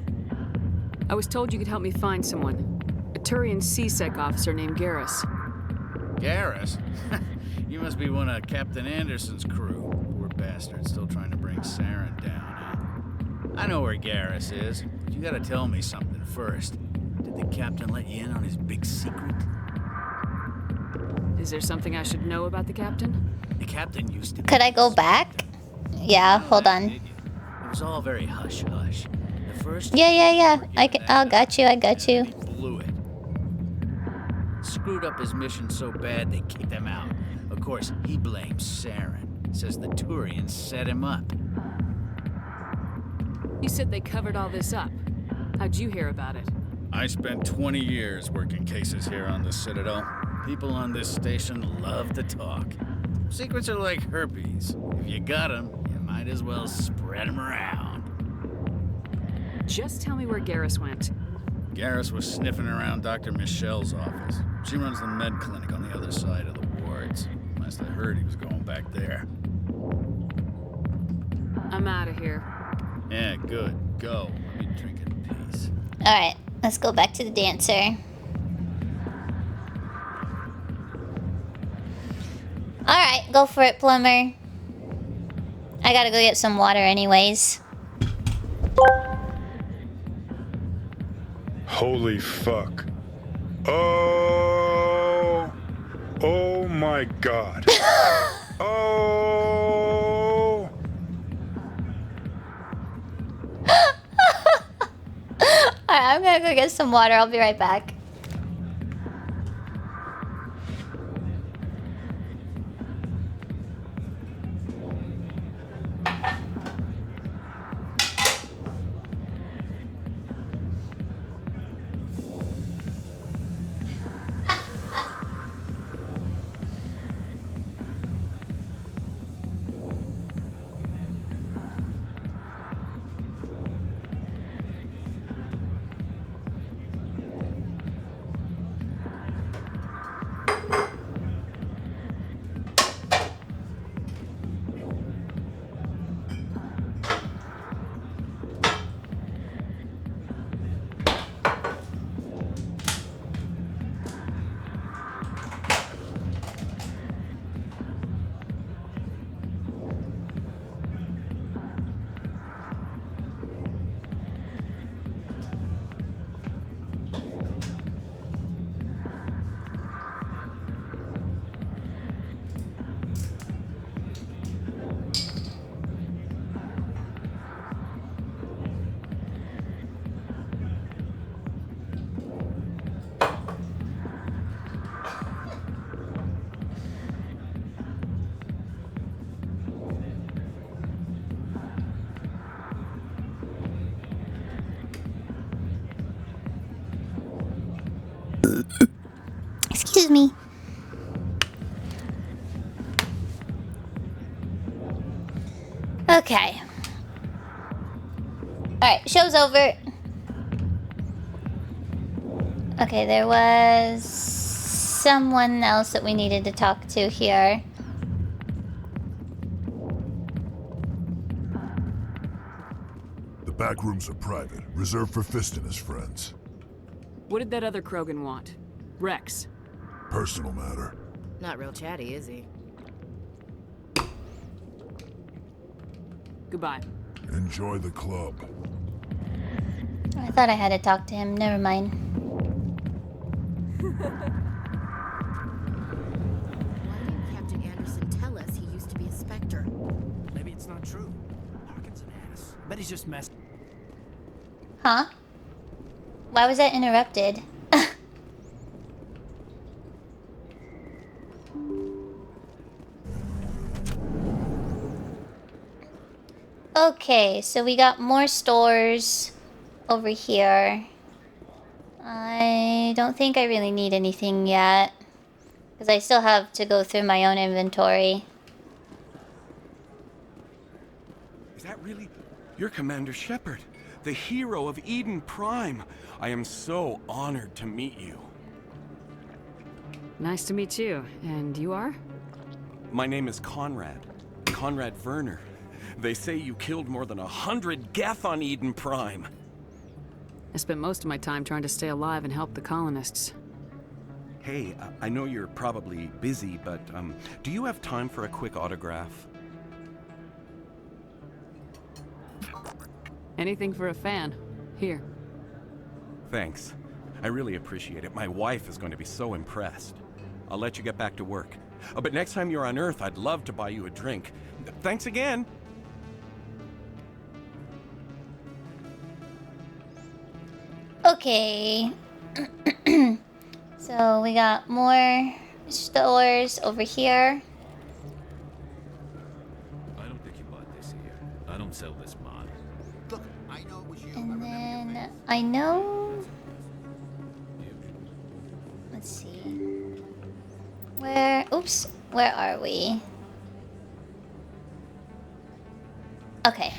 I was told you could help me find someone. A Turian CSEC officer named Garrus. Garrus? You must be one of Captain Anderson's crew. Poor bastard, still trying to bring Saren down, huh? I know where Garrus is, but you gotta tell me something first. Did the captain let you in on his big secret? Is there something I should know about the captain? The captain used to... Could I go back? Yeah, hold on. It was all very hush-hush. The first... Yeah. I got you. Blew it. Screwed up his mission so bad they kicked him out. Of course, he blames Saren. Says the Turians set him up. You said they covered all this up. How'd you hear about it? I spent 20 years working cases here on the Citadel. People on this station love to talk. Secrets are like herpes. If you got them, you might as well spread them around. Just tell me where Garrus went. Garrus was sniffing around Dr. Michelle's office. She runs the med clinic on the other side of the wards. Last I heard, he was going back there. I'm out of here. Yeah, good. Go. Let me drink in peace. Alright, let's go back to the dancer. Alright, go for it, plumber. I gotta go get some water anyways. Holy fuck. Oh my god. Oh. Alright, I'm gonna go get some water. I'll be right back. Excuse me. Okay. Alright, show's over. Okay, there was someone else that we needed to talk to here. The back rooms are private, reserved for Fist and his friends. What did that other Krogan want? Rex. Personal matter. Not real chatty, is he? Goodbye. Enjoy the club. I thought I had to talk to him. Never mind. Why didn't Captain Anderson tell us he used to be a Spectre? Maybe it's not true. Harkin's an ass. Bet he's just messed. Huh? Why was that interrupted? Okay, so we got more stores over here. I don't think I really need anything yet, because I still have to go through my own inventory. Is that really? You're Commander Shepard, the hero of Eden Prime. I am so honored to meet you. Nice to meet you. And you are? My name is Conrad. Conrad Werner. They say you killed more than 100 Geth on Eden Prime. I spent most of my time trying to stay alive and help the colonists. Hey, I know you're probably busy, but do you have time for a quick autograph? Anything for a fan. Here. Thanks. I really appreciate it. My wife is going to be so impressed. I'll let you get back to work. But next time you're on Earth, I'd love to buy you a drink. Thanks again! Okay. So we got more stores over here. I don't think you bought this here. I don't sell this mod. Look, I know it was you. And then I know. Let's see. Where? Oops. Where are we? Okay.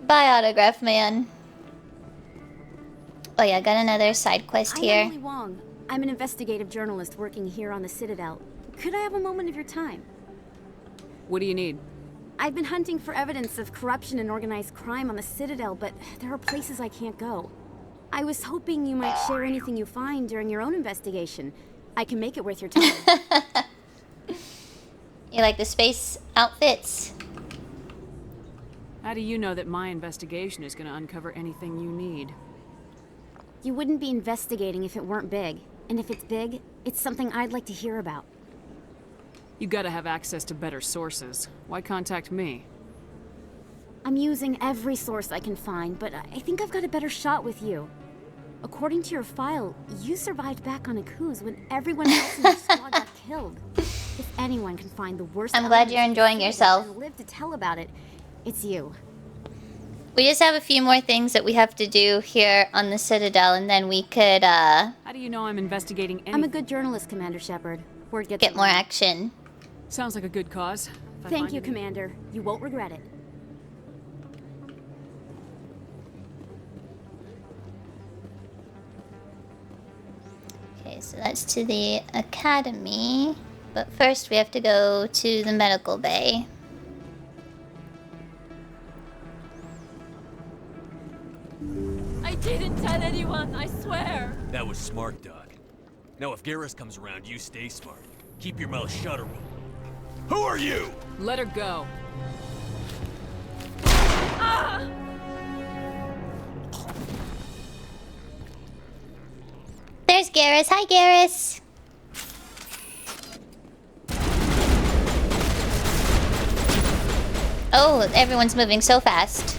Bye, autograph man. Oh yeah, got another side quest here. I'm Emily Wong. I'm an investigative journalist working here on the Citadel. Could I have a moment of your time? What do you need? I've been hunting for evidence of corruption and organized crime on the Citadel, but there are places I can't go. I was hoping you might share anything you find during your own investigation. I can make it worth your time. You like the space outfits? How do you know that my investigation is going to uncover anything you need? You wouldn't be investigating if it weren't big. And if it's big, it's something I'd like to hear about. You gotta have access to better sources. Why contact me? I'm using every source I can find, but I think I've got a better shot with you. According to your file, you survived back on Akuz when everyone else in your squad got killed. If anyone can find the worst... I'm glad you're enjoying yourself. ...and live to tell about it, it's you. We just have a few more things that we have to do here on the Citadel, and then we could, How do you know I'm investigating anything? I'm a good journalist, Commander Shepard. Word gets get more action. Sounds like a good cause. Thank you, Commander. You won't regret it. Okay, so that's to the academy. But first we have to go to the medical bay. I didn't tell anyone, I swear. That was smart, Doc. Now if Garrus comes around, you stay smart. Keep your mouth shut or we'll... Who are you? Let her go. Ah! There's Garrus. Hi, Garrus. Oh, everyone's moving so fast.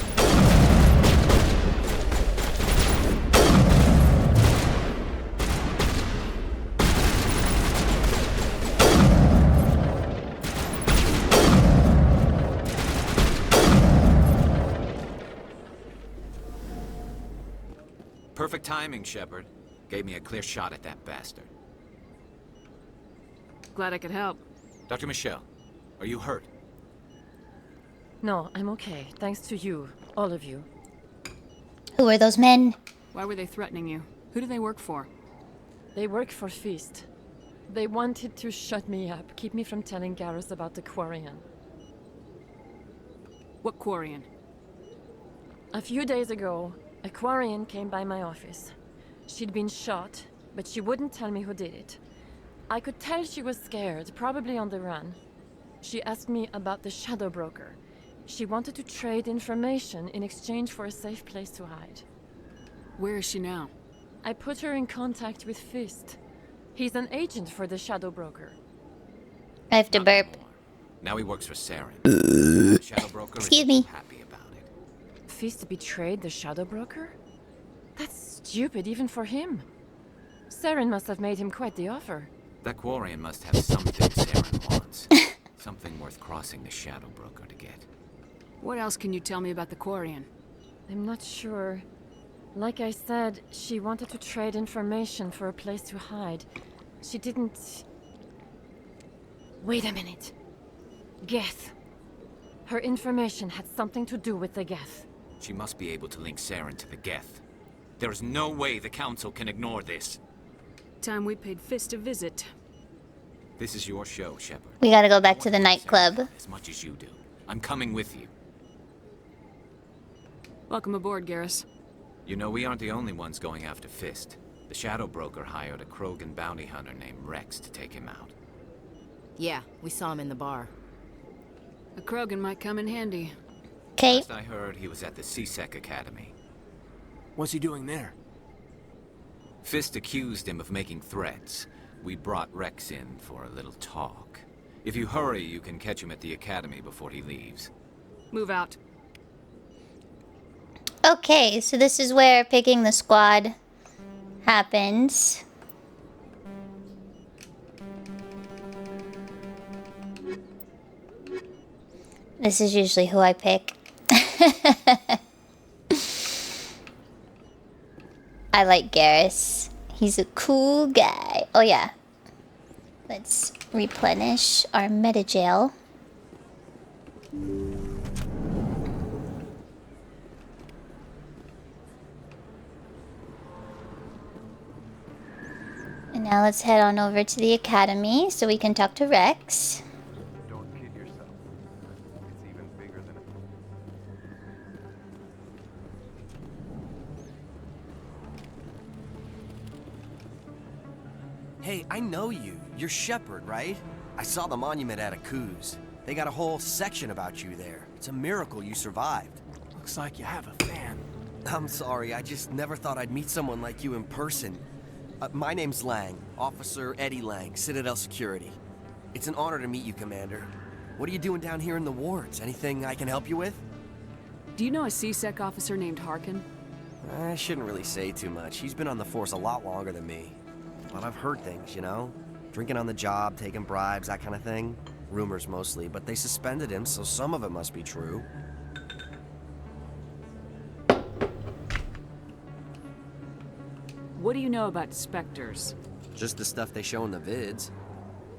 Perfect timing, Shepard. Gave me a clear shot at that bastard. Glad I could help. Dr. Michelle, are you hurt? No, I'm okay. Thanks to you. All of you. Who are those men? Why were they threatening you? Who do they work for? They work for Fist. They wanted to shut me up, keep me from telling Garrus about the Quarian. What Quarian? A few days ago, a Quarian came by my office. She'd been shot, but she wouldn't tell me who did it. I could tell she was scared, probably on the run. She asked me about the Shadow Broker. She wanted to trade information in exchange for a safe place to hide. Where is she now? I put her in contact with Fist. He's an agent for the Shadow Broker. I have to burp. Now he works for Saren. The Shadow Broker Excuse isn't me. happy about it. Fist betrayed the Shadow Broker? That's stupid even for him. Saren must have made him quite the offer. That Quarian must have something Saren wants. Something worth crossing the Shadow Broker to get. What else can you tell me about the Quarian? I'm not sure. Like I said, she wanted to trade information for a place to hide. She didn't... Wait a minute. Geth. Her information had something to do with the Geth. She must be able to link Saren to the Geth. There's no way the Council can ignore this. Time we paid Fist a visit. This is your show, Shepard. We gotta go back to the nightclub. As much as you do. I'm coming with you. Welcome aboard, Garrus. You know, we aren't the only ones going after Fist. The Shadow Broker hired a Krogan bounty hunter named Rex to take him out. Yeah, we saw him in the bar. A Krogan might come in handy. Okay. Last I heard, he was at the CSEC Academy. What's he doing there? Fist accused him of making threats. We brought Rex in for a little talk. If you hurry, you can catch him at the Academy before he leaves. Move out. Okay, so this is where picking the squad happens. This is usually who I pick. I like Garrus. He's a cool guy. Oh yeah. Let's replenish our meta-gel. And now let's head on over to the academy so we can talk to Rex. Don't kid yourself. It's even bigger than Hey, I know you. You're Shepard, right? I saw the monument at Akuz. They got a whole section about you there. It's a miracle you survived. Looks like you have a fan. I'm sorry, I just never thought I'd meet someone like you in person. My name's Lang, Officer Eddie Lang, Citadel Security. It's an honor to meet you, Commander. What are you doing down here in the wards? Anything I can help you with? Do you know a CSEC officer named Harkin? I shouldn't really say too much. He's been on the force a lot longer than me. But I've heard things, you know? Drinking on the job, taking bribes, that kind of thing. Rumors mostly, but they suspended him, so some of it must be true. What do you know about Spectres? Just the stuff they show in the vids.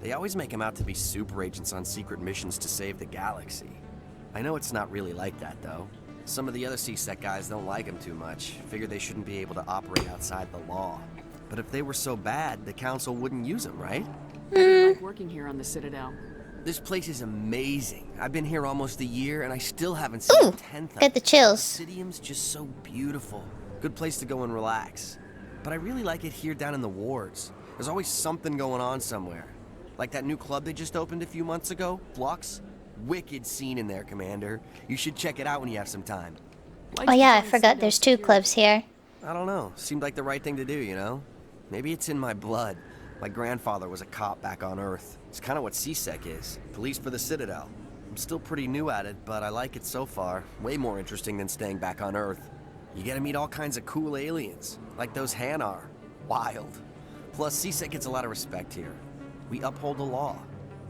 They always make him out to be super agents on secret missions to save the galaxy. I know it's not really like that, though. Some of the other CSEC guys don't like him too much. Figure they shouldn't be able to operate outside the law. But if they were so bad, the Council wouldn't use them, right? How do you like working here on the Citadel? This place is amazing. I've been here almost a year, and I still haven't seen a tenth of it. Get the chills. The Obsidian's just so beautiful. Good place to go and relax. But I really like it here down in the wards. There's always something going on somewhere. Like that new club they just opened a few months ago, Flux. Wicked scene in there, Commander. You should check it out when you have some time. Oh yeah, I forgot there's 2 clubs here. I don't know. Seemed like the right thing to do, you know? Maybe it's in my blood. My grandfather was a cop back on Earth. It's kind of what CSEC is. Police for the Citadel. I'm still pretty new at it, but I like it so far. Way more interesting than staying back on Earth. You get to meet all kinds of cool aliens, like those Hanar. Wild. Plus, CSEC gets a lot of respect here. We uphold the law.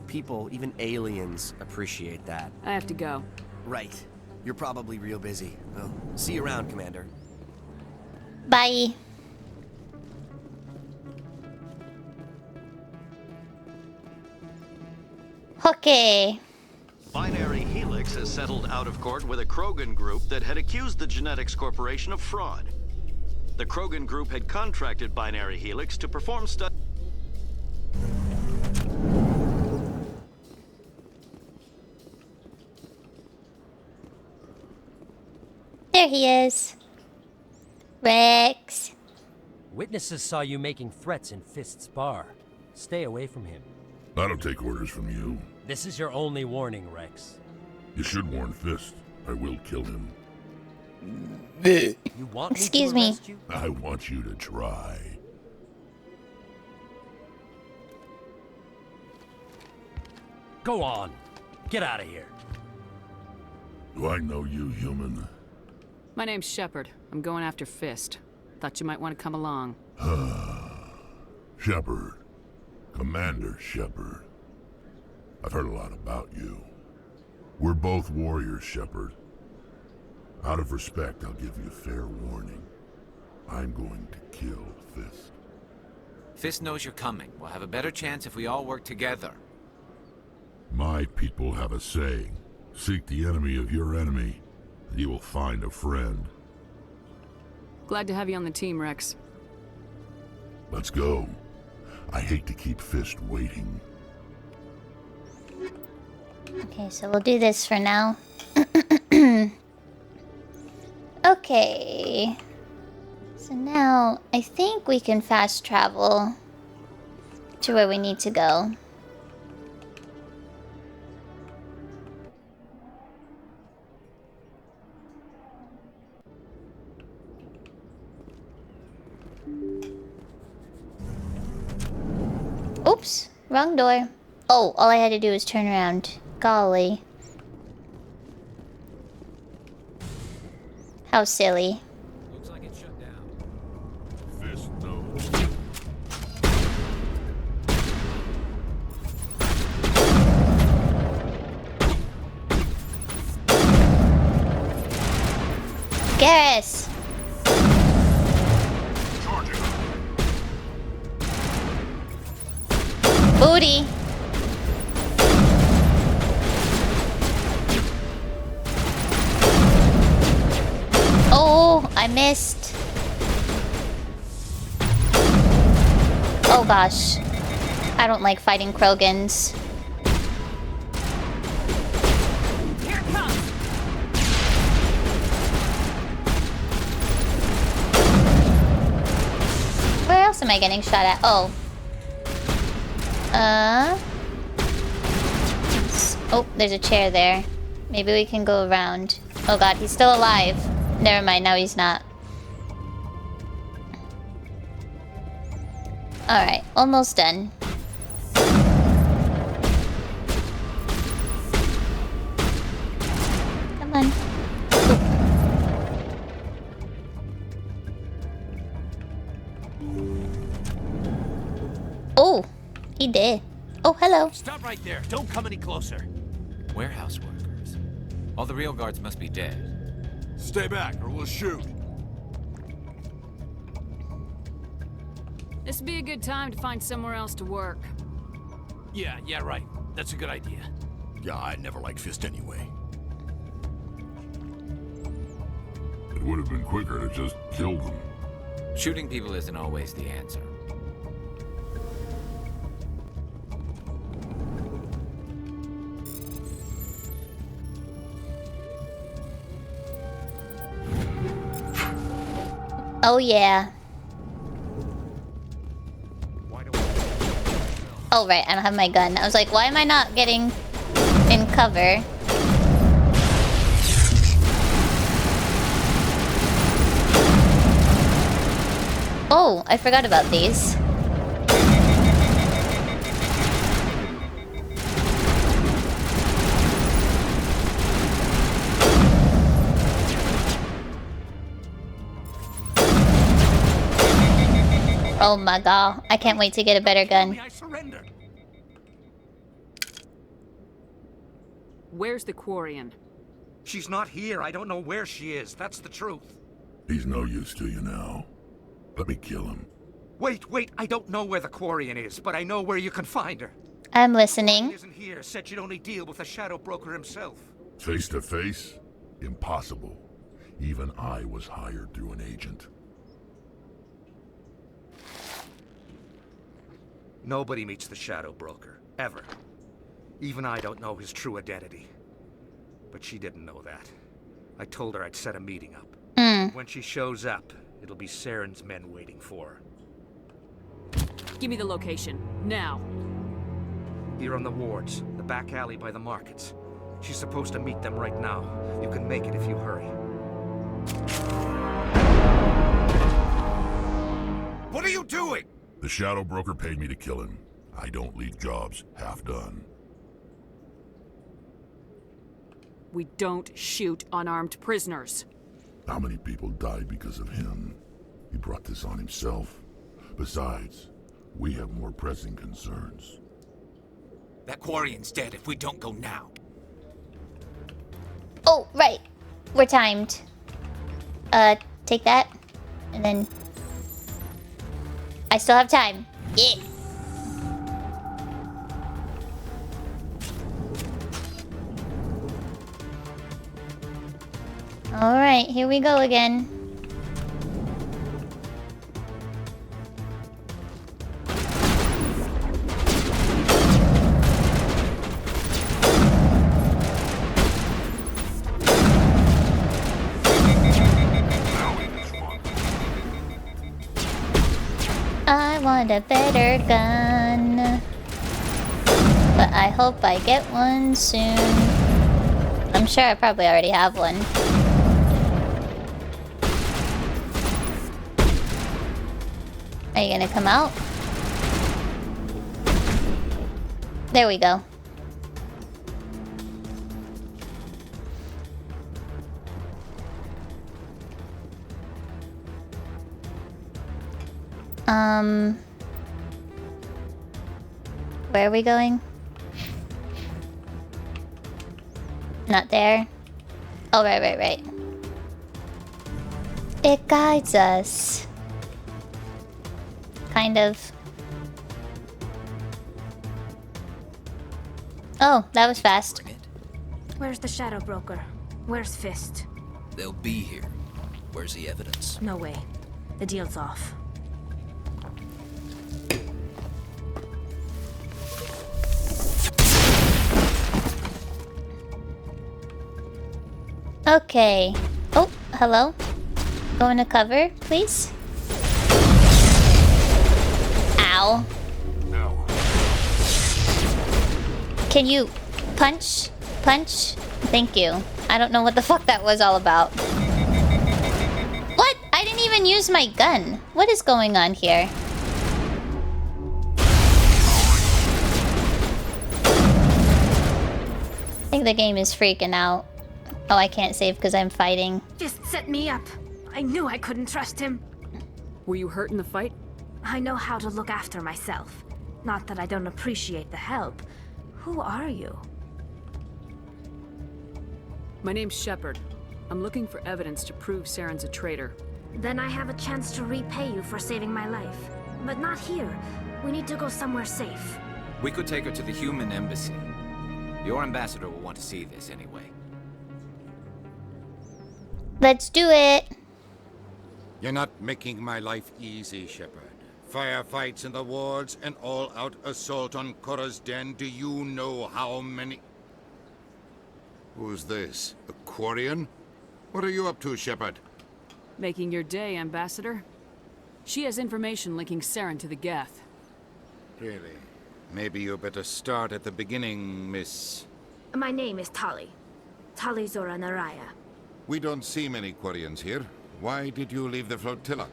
People, even aliens, appreciate that. I have to go. Right. You're probably real busy. Well, see you around, Commander. Bye. Okay. Binary Helix has settled out of court with a Krogan group that had accused the Genetics Corporation of fraud. The Krogan group had contracted Binary Helix to perform studies. There he is. Rex. Witnesses saw you making threats in Fist's bar. Stay away from him. I don't take orders from you. This is your only warning, Rex. You should warn Fist. I will kill him. You want me Excuse to me. arrest you? I want you to try. Go on. Get out of here. Do I know you, human? My name's Shepard. I'm going after Fist. Thought you might want to come along. Shepard. Commander Shepard. I've heard a lot about you. We're both warriors, Shepard. Out of respect, I'll give you fair warning. I'm going to kill Fist. Fist knows you're coming. We'll have a better chance if we all work together. My people have a saying. Seek the enemy of your enemy, and you will find a friend. Glad to have you on the team, Rex. Let's go. I hate to keep Fist waiting. Okay, so we'll do this for now. Okay. So now, I think we can fast travel to where we need to go. Oops, wrong door. Oh, all I had to do was turn around. Golly. How silly. Looks like it's shut down. Fist knows. Garrus! Booty! Oh, I missed. Oh gosh. I don't like fighting Krogans. Here it comes! Where else am I getting shot at? Oh. Oh, there's a chair there. Maybe we can go around. Oh god, he's still alive. Never mind, now he's not. Alright, almost done. Come on. Oh, he did. Oh, hello. Stop right there. Don't come any closer. Warehouse workers. All the real guards must be dead. Stay back or we'll shoot. This'd be a good time to find somewhere else to work. Yeah, right. That's a good idea. Yeah, I never liked Fist anyway. It would have been quicker to just kill them. Shooting people isn't always the answer. Oh, yeah. Oh, right, I don't have my gun. I was like, why am I not getting in cover? Oh, I forgot about these. Oh my god, I can't wait to get a better gun. I surrender. Where's the Quarian? She's not here. I don't know where she is. That's the truth. He's no use to you now. Let me kill him. Wait. I don't know where the Quarian is, but I know where you can find her. I'm listening. She isn't here. Said she'd only deal with the Shadow Broker himself. Face to face? Impossible. Even I was hired through an agent. Nobody meets the Shadow Broker, ever. Even I don't know his true identity. But she didn't know that. I told her I'd set a meeting up. When she shows up, it'll be Saren's men waiting for her. Give me the location, now. Here on the wards, the back alley by the markets. She's supposed to meet them right now. You can make it if you hurry. What are you doing? The Shadow Broker paid me to kill him. I don't leave jobs half done. We don't shoot unarmed prisoners. How many people died because of him? He brought this on himself. Besides, we have more pressing concerns. That Quarian's dead if we don't go now. Oh, right. We're timed. Take that. And then... I still have time. Yeah. Alright, here we go again. I want a better gun, but I hope I get one soon. I'm sure I probably already have one. Are you gonna come out? There we go. Where are we going? Not there. Oh, right. It guides us. Kind of. Oh, that was fast. Where's the Shadow Broker? Where's Fist? They'll be here. Where's the evidence? No way. The deal's off. Okay. Oh, hello. Go into cover, please. Ow. No. Can you punch? Punch? Thank you. I don't know what the fuck that was all about. What? I didn't even use my gun. What is going on here? I think the game is freaking out. Oh, I can't save because I'm fighting. Just set me up. I knew I couldn't trust him. Were you hurt in the fight? I know how to look after myself. Not that I don't appreciate the help. Who are you? My name's Shepard. I'm looking for evidence to prove Saren's a traitor. Then I have a chance to repay you for saving my life. But not here. We need to go somewhere safe. We could take her to the human embassy. Your ambassador will want to see this anyway. Let's do it. You're not making my life easy, Shepard. Firefights in the wards, an all-out assault on Korra's den. Do you know how many... Who's this? The Quarian? What are you up to, Shepard? Making your day, Ambassador. She has information linking Saren to the Geth. Really? Maybe you better start at the beginning, Miss... My name is Tali. Tali Zora Naraya. We don't see many Quarians here. Why did you leave the flotilla?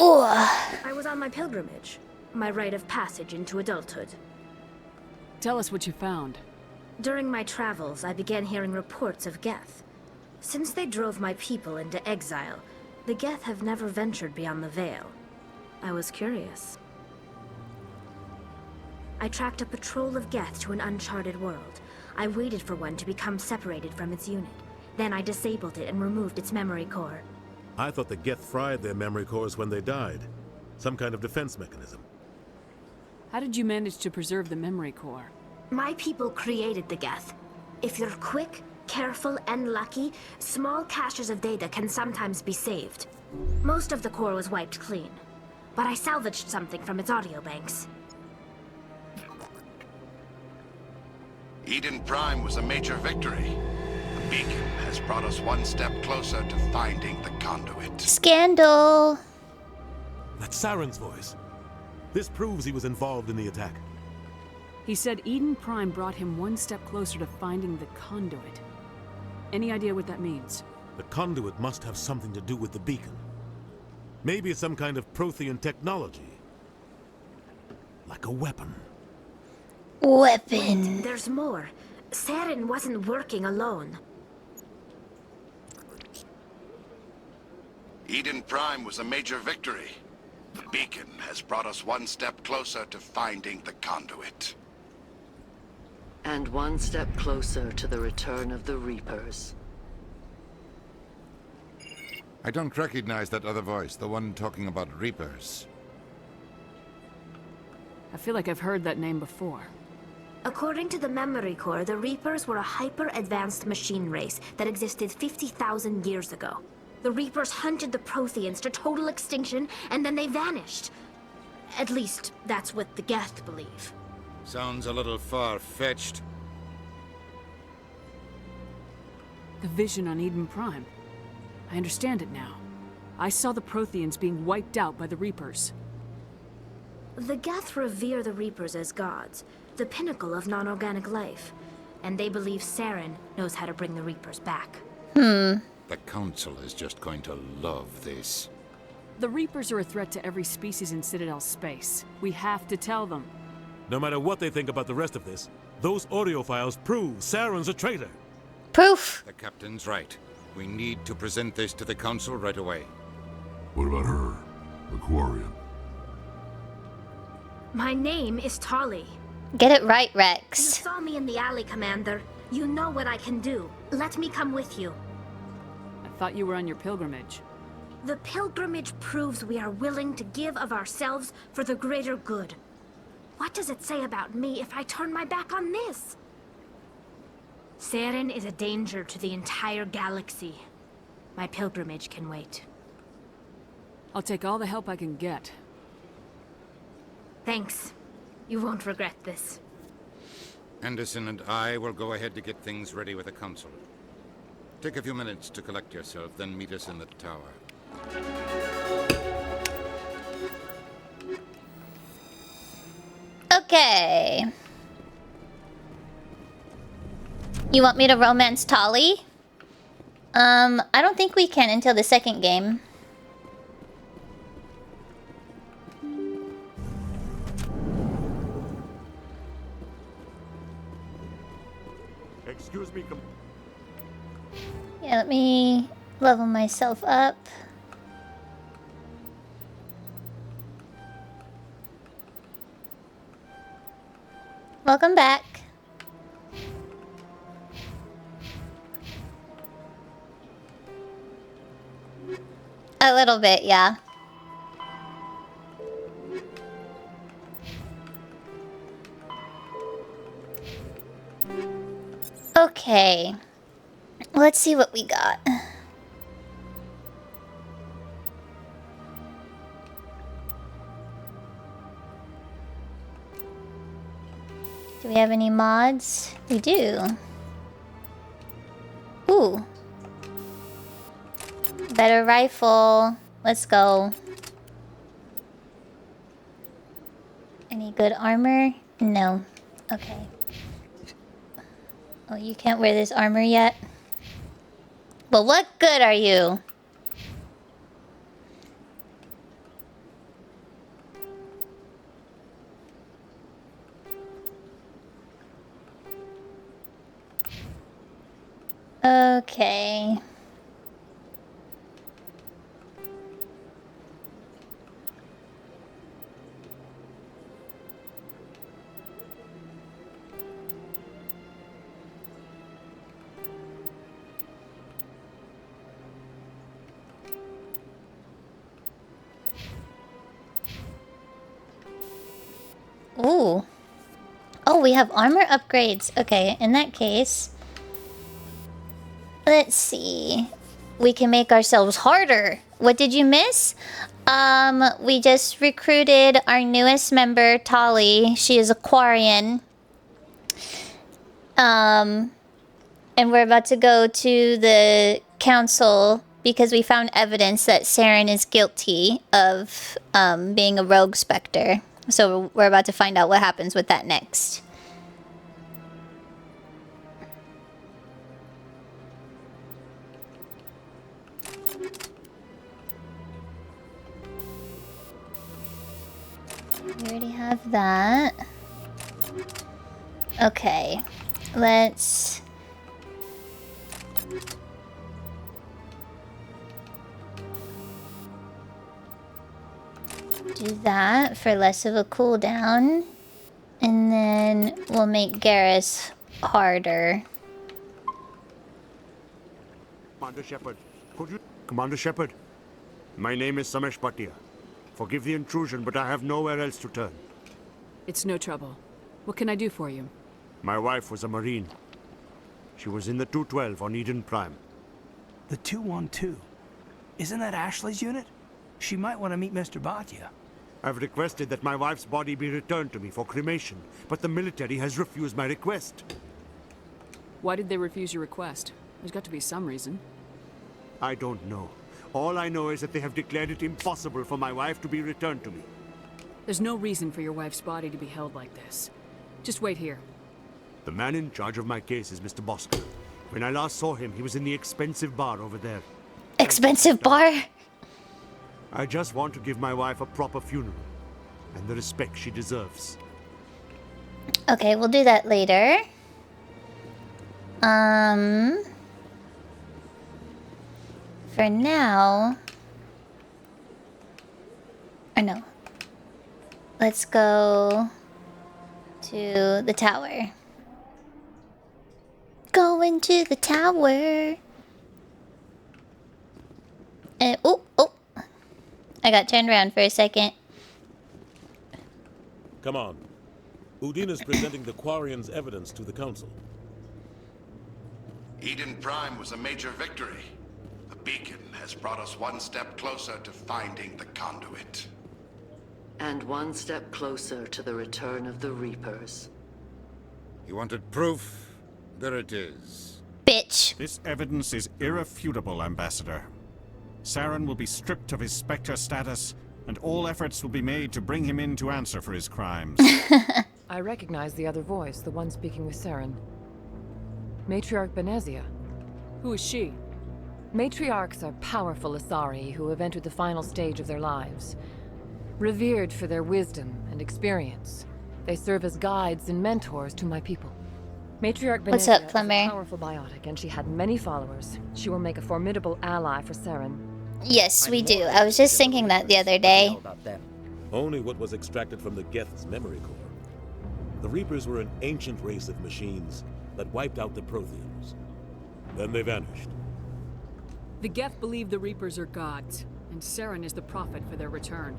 I was on my pilgrimage. My rite of passage into adulthood. Tell us what you found. During my travels, I began hearing reports of Geth. Since they drove my people into exile, the Geth have never ventured beyond the Veil. I was curious. I tracked a patrol of Geth to an uncharted world. I waited for one to become separated from its unit. Then I disabled it and removed its memory core. I thought the Geth fried their memory cores when they died. Some kind of defense mechanism. How did you manage to preserve the memory core? My people created the Geth. If you're quick, careful, and lucky, small caches of data can sometimes be saved. Most of the core was wiped clean, but I salvaged something from its audio banks. Eden Prime was a major victory. beacon has brought us one step closer to finding the conduit. Scandal. That's Saren's voice. This proves he was involved in the attack. He said Eden Prime brought him one step closer to finding the conduit. Any idea what that means? The conduit must have something to do with the beacon. Maybe it's some kind of Prothean technology. Like a weapon. Weapon. Wait, there's more. Saren wasn't working alone. Eden Prime was a major victory. The beacon has brought us one step closer to finding the conduit. And one step closer to the return of the Reapers. I don't recognize that other voice, the one talking about Reapers. I feel like I've heard that name before. According to the Memory Core, the Reapers were a hyper-advanced machine race that existed 50,000 years ago. The Reapers hunted the Protheans to total extinction, and then they vanished. At least, that's what the Geth believe. Sounds a little far-fetched. The vision on Eden Prime. I understand it now. I saw the Protheans being wiped out by the Reapers. The Geth revere the Reapers as gods, the pinnacle of non-organic life. And they believe Saren knows how to bring the Reapers back. The Council is just going to love this. The Reapers are a threat to every species in Citadel space. We have to tell them. No matter what they think about the rest of this, those audio files prove Saren's a traitor. Proof. The Captain's right. We need to present this to the Council right away. What about her? Aquarian. My name is Tali. Get it right, You Rex. saw me in the alley, Commander. You know what I can do. Let me come with you. I thought you were on your pilgrimage. The pilgrimage proves we are willing to give of ourselves for the greater good. What does it say about me if I turn my back on this? Saren is a danger to the entire galaxy. My pilgrimage can wait. I'll take all the help I can get. Thanks. You won't regret this. Anderson and I will go ahead to get things ready with the Council. Take a few minutes to collect yourself, then meet us in the tower. Okay. You want me to romance Tali? I don't think we can until the second game. Excuse me, Yeah, let me level myself up. Welcome back. A little bit, yeah. Okay. Let's see what we got. Do we have any mods? We do. Ooh. Better rifle. Let's go. Any good armor? No. Okay. Oh, you can't wear this armor yet? Well, what good are you? Okay. Ooh. Oh, we have armor upgrades. Okay, in that case... Let's see. We can make ourselves harder. What did you miss? We just recruited our newest member, Tali. She is Aquarian. And And we're about to go to the council because we found evidence that Saren is guilty of being a rogue specter. So we're about to find out what happens with that next. We already have that. Okay, let's... do that for less of a cooldown. And then we'll make Garrus harder. Commander Shepard, Commander Shepard, my name is Samesh Bhatia. Forgive the intrusion, but I have nowhere else to turn. It's no trouble. What can I do for you? My wife was a Marine. She was in the 212 on Eden Prime. The 212? Isn't that Ashley's unit? She might want to meet Mr. Bhatia. I've requested that my wife's body be returned to me for cremation, but the military has refused my request. Why did they refuse your request? There's got to be some reason. I don't know. All I know is that they have declared it impossible for my wife to be returned to me. There's no reason for your wife's body to be held like this. Just wait here. The man in charge of my case is Mr. Bosco. When I last saw him, he was in the expensive bar over there. Expensive bar? I just want to give my wife a proper funeral and the respect she deserves. Okay, we'll do that later. For now... or no. Let's go to the tower. Going to the tower. And, oh. I got turned around for a second. Come on. Udine is presenting the Quarian's evidence to the Council. Eden Prime was a major victory. The beacon has brought us one step closer to finding the conduit. And one step closer to the return of the Reapers. You wanted proof? There it is. Bitch. This evidence is irrefutable, Ambassador. Saren will be stripped of his Spectre status, and all efforts will be made to bring him in to answer for his crimes. I recognize the other voice, the one speaking with Saren. Matriarch Benezia. Who is she? Matriarchs are powerful Asari who have entered the final stage of their lives. Revered for their wisdom and experience, they serve as guides and mentors to my people. Matriarch Benezia What's up, is Plumber? a powerful biotic, and she had many followers. She will make a formidable ally for Saren. Yes, we do. I was just thinking that the other day. Only what was extracted from the Geth's memory core. The Reapers were an ancient race of machines that wiped out the Protheans. Then they vanished. The Geth believe the Reapers are gods, and Saren is the prophet for their return.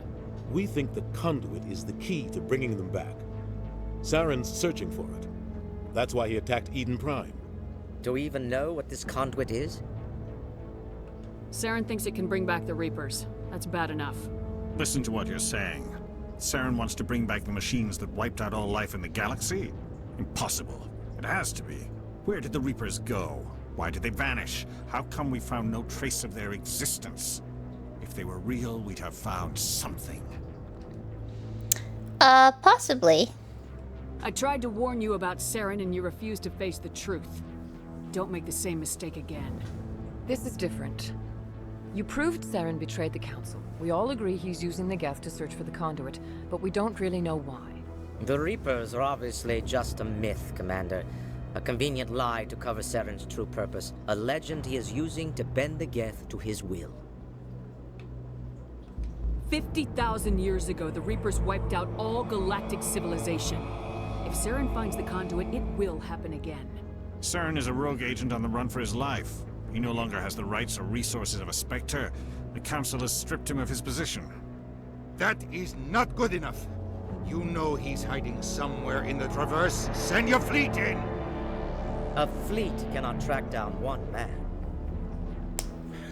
We think the conduit is the key to bringing them back. Saren's searching for it. That's why he attacked Eden Prime. Do we even know what this conduit is? Saren thinks it can bring back the Reapers. That's bad enough. Listen to what you're saying. Saren wants to bring back the machines that wiped out all life in the galaxy? Impossible. It has to be. Where did the Reapers go? Why did they vanish? How come we found no trace of their existence? If they were real, we'd have found something. Possibly. I tried to warn you about Saren and you refused to face the truth. Don't make the same mistake again. This is different. You proved Saren betrayed the Council. We all agree he's using the Geth to search for the conduit, but we don't really know why. The Reapers are obviously just a myth, Commander. A convenient lie to cover Saren's true purpose. A legend he is using to bend the Geth to his will. 50,000 years ago, the Reapers wiped out all galactic civilization. If Saren finds the conduit, it will happen again. Saren is a rogue agent on the run for his life. He no longer has the rights or resources of a Spectre. The Council has stripped him of his position. That is not good enough. You know he's hiding somewhere in the Traverse. Send your fleet in! A fleet cannot track down one man.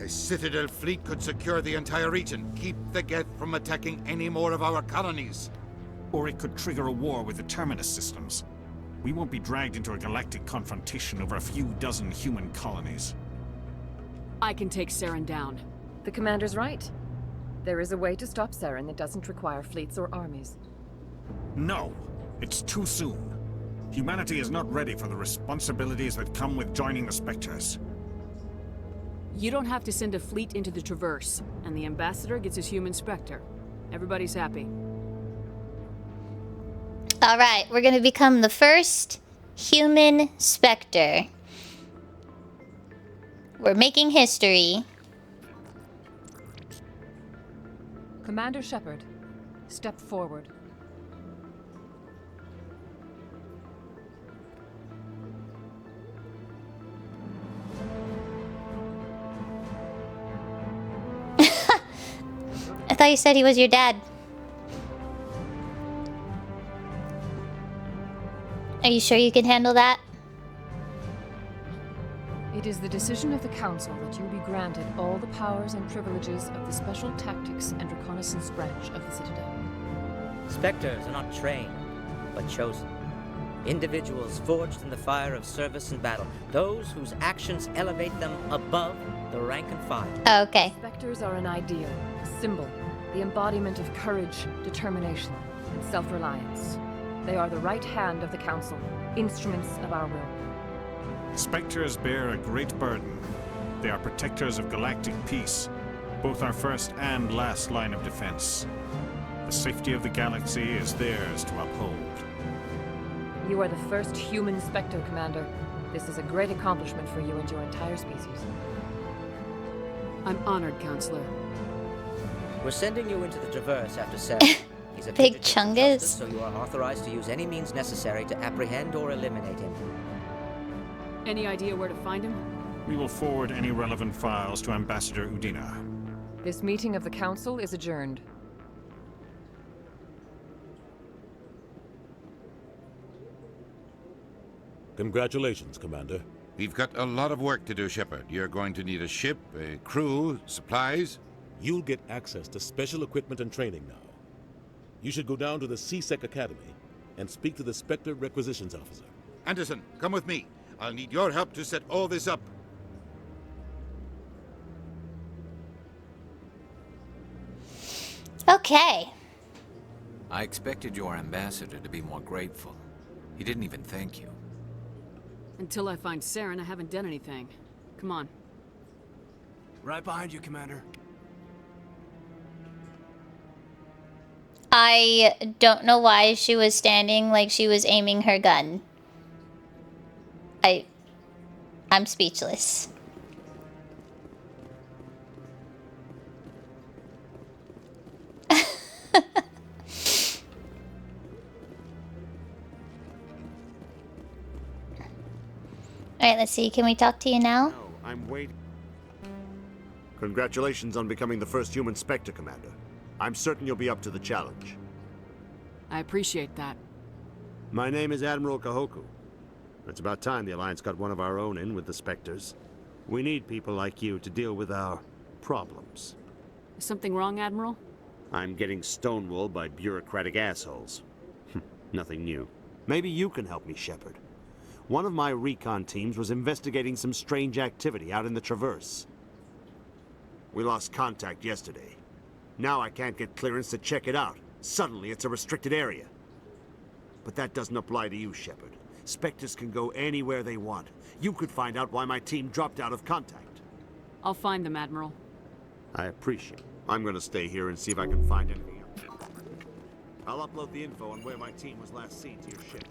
A Citadel fleet could secure the entire region. Keep the Geth from attacking any more of our colonies. Or it could trigger a war with the Terminus systems. We won't be dragged into a galactic confrontation over a few dozen human colonies. I can take Saren down. The commander's right. There is a way to stop Saren that doesn't require fleets or armies. No, it's too soon. Humanity is not ready for the responsibilities that come with joining the Spectres. You don't have to send a fleet into the Traverse, and the Ambassador gets his human Spectre. Everybody's happy. Alright, we're gonna become the first human Spectre. We're making history. Commander Shepard, step forward. I thought you said he was your dad. Are you sure you can handle that? It is the decision of the Council that you be granted all the powers and privileges of the Special Tactics and Reconnaissance branch of the Citadel. Spectres are not trained, but chosen. Individuals forged in the fire of service and battle. Those whose actions elevate them above the rank and file. Okay. Spectres are an ideal, a symbol, the embodiment of courage, determination, and self-reliance. They are the right hand of the Council, instruments of our will. Spectres bear a great burden. They are protectors of galactic peace, both our first and last line of defense. The safety of the galaxy is theirs to uphold. You are the first human Spectre, Commander. This is a great accomplishment for you and your entire species. I'm honored, Counselor. We're sending you into the Traverse after Saren. He's a Big Chungus. So you are authorized to use any means necessary to apprehend or eliminate him. Any idea where to find him? We will forward any relevant files to Ambassador Udina. This meeting of the Council is adjourned. Congratulations, Commander. We've got a lot of work to do, Shepard. You're going to need a ship, a crew, supplies. You'll get access to special equipment and training now. You should go down to the CSEC Academy and speak to the Spectre Requisitions Officer. Anderson, come with me. I'll need your help to set all this up. Okay. I expected your ambassador to be more grateful. He didn't even thank you. Until I find Saren, I haven't done anything. Come on. Right behind you, Commander. I don't know why she was standing like she was aiming her gun. I'm speechless. Alright, let's see. Can we talk to you now? No, I'm waiting. Congratulations on becoming the first human Spectre, Commander. I'm certain you'll be up to the challenge. I appreciate that. My name is Admiral Kahoku. It's about time the Alliance got one of our own in with the Spectres. We need people like you to deal with our problems. Is something wrong, Admiral? I'm getting stonewalled by bureaucratic assholes. Nothing new. Maybe you can help me, Shepard. One of my recon teams was investigating some strange activity out in the Traverse. We lost contact yesterday. Now I can't get clearance to check it out. Suddenly it's a restricted area. But that doesn't apply to you, Shepard. Spectres can go anywhere they want. You could find out why my team dropped out of contact. I'll find them, Admiral. I appreciate it. I'm gonna stay here and see if I can find anything else. I'll upload the info on where my team was last seen to your ship.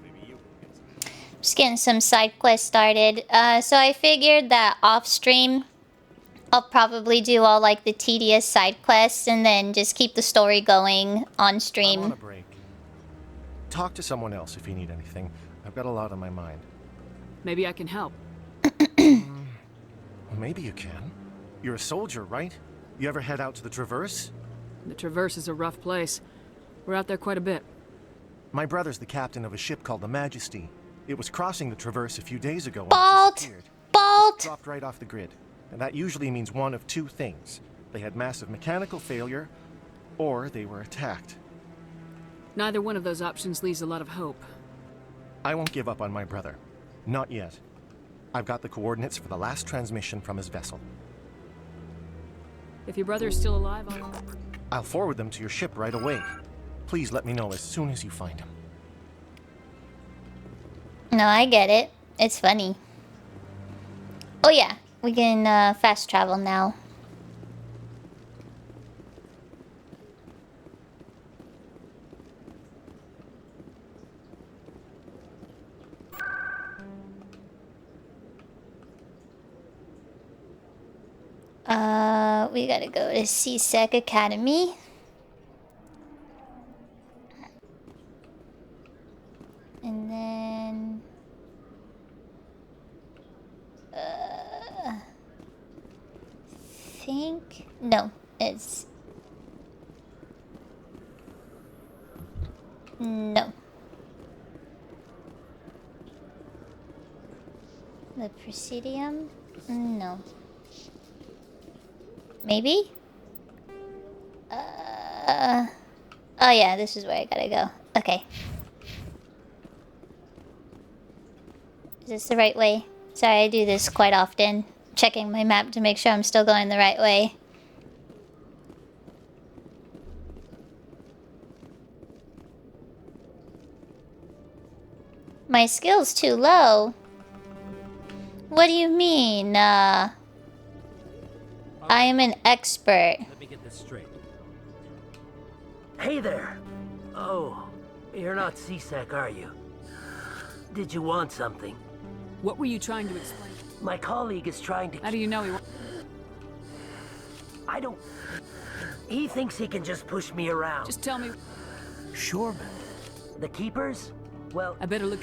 Maybe you can get some. Just getting some side quests started. So I figured that off stream, I'll probably do all like the tedious side quests and then just keep the story going on stream. I'm on a break. Talk to someone else if you need anything. I've got a lot on my mind. Maybe I can help. Maybe you can. You're a soldier, right? You ever head out to the Traverse? The Traverse is a rough place. We're out there quite a bit. My brother's the captain of a ship called the Majesty. It was crossing the Traverse a few days ago. Bald! Bald! Dropped right off the grid. And that usually means one of two things. They had massive mechanical failure, or they were attacked. Neither one of those options leaves a lot of hope. I won't give up on my brother. Not yet. I've got the coordinates for the last transmission from his vessel. If your brother's still alive, I'll forward them to your ship right away. Please let me know as soon as you find him. No, I get it. It's funny. Oh yeah, we can fast travel now. We gotta go to CSEC Academy. And then... think... No, it's... No. The Presidium? No. Maybe? Oh yeah, this is where I gotta go. Okay. Is this the right way? Sorry, I do this quite often. Checking my map to make sure I'm still going the right way. My skill's too low. What do you mean? I am an expert. Let me get this straight. Hey there. Oh, you're not CSEC, are you? Did you want something? What were you trying to explain? My colleague is trying to... How do you know he... I don't... He thinks he can just push me around. Just tell me... Sure, man. The Keepers? Well... I better look...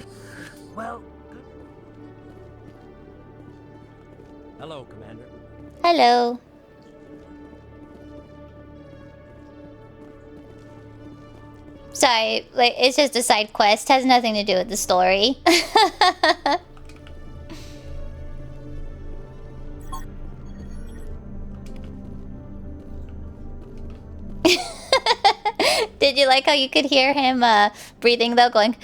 Well... Hello, Commander. Hello. Sorry, like, it's just a side quest. Has nothing to do with the story. Did you like how you could hear him breathing though, going...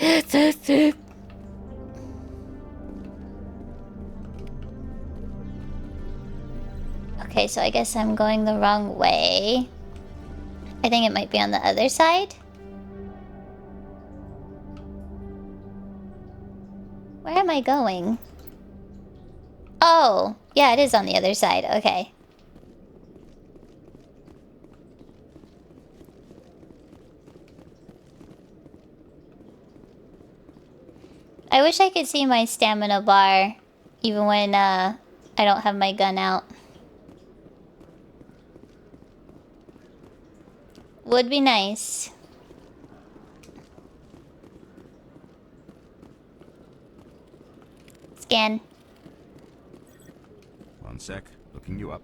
Okay, so I guess I'm going the wrong way. I think it might be on the other side. Where am I going? Oh, yeah, it is on the other side. Okay. I wish I could see my stamina bar even when I don't have my gun out. Would be nice. Scan. One sec, looking you up.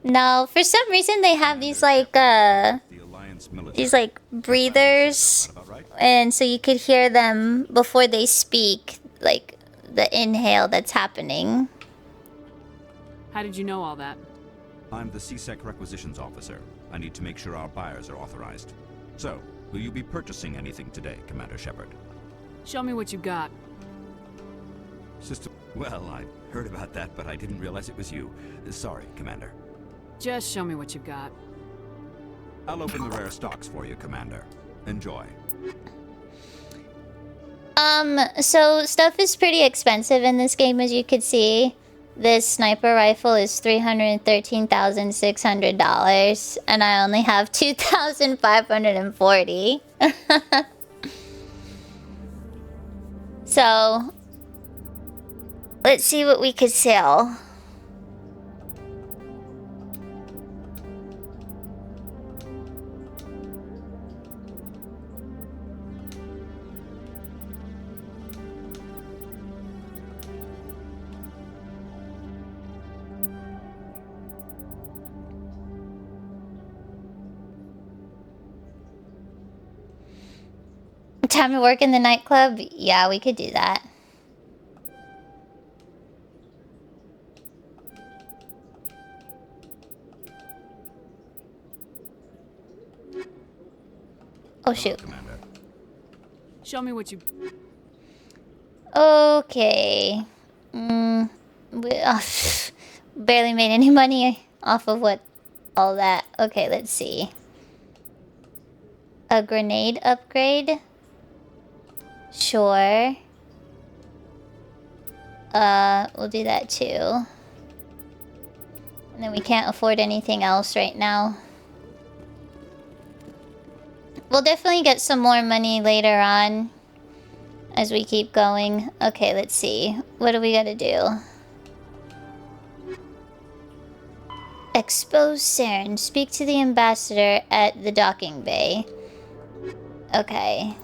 No, for some reason they have these like breathers, and so you could hear them before they speak, like the inhale that's happening. How did you know all that? I'm the CSEC requisitions officer. I need to make sure our buyers are authorized. So, will you be purchasing anything today, Commander Shepard? Show me what you got. System... Well, I heard about that, but I didn't realize it was you. Sorry, Commander. Just show me what you've got. I'll open the rare stocks for you, Commander. Enjoy. So stuff is pretty expensive in this game, as you could see. This sniper rifle is $313,600, and I only have $2,540. So, let's see what we could sell. Time to work in the nightclub? Yeah, we could do that. Oh shoot. Show me what you... Okay. Barely made any money off of all that. Okay, let's see. A grenade upgrade? Sure. We'll do that too. And then we can't afford anything else right now. We'll definitely get some more money later on as we keep going. Okay, let's see. What do we gotta do? Expose Saren. Speak to the ambassador at the docking bay. Okay.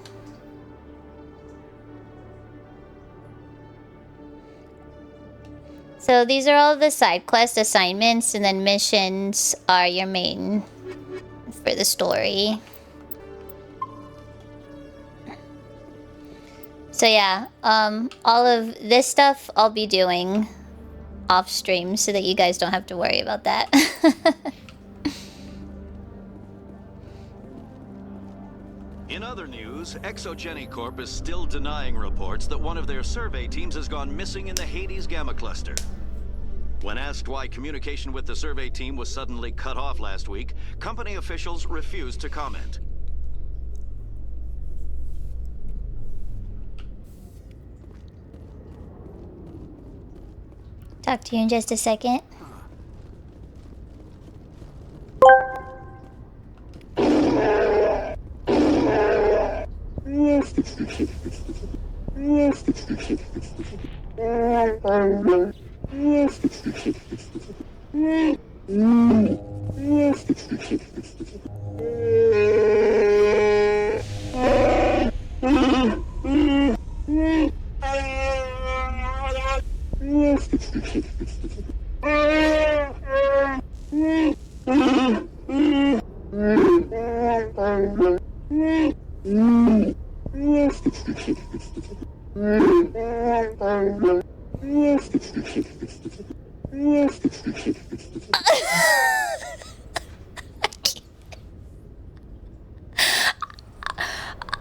So these are all the side quest assignments, and then missions are your main for the story. So yeah, all of this stuff I'll be doing off stream so that you guys don't have to worry about that. In other news, Exogeny Corp is still denying reports that one of their survey teams has gone missing in the Hades Gamma Cluster. When asked why communication with the survey team was suddenly cut off last week, company officials refused to comment. Talk to you in just a second.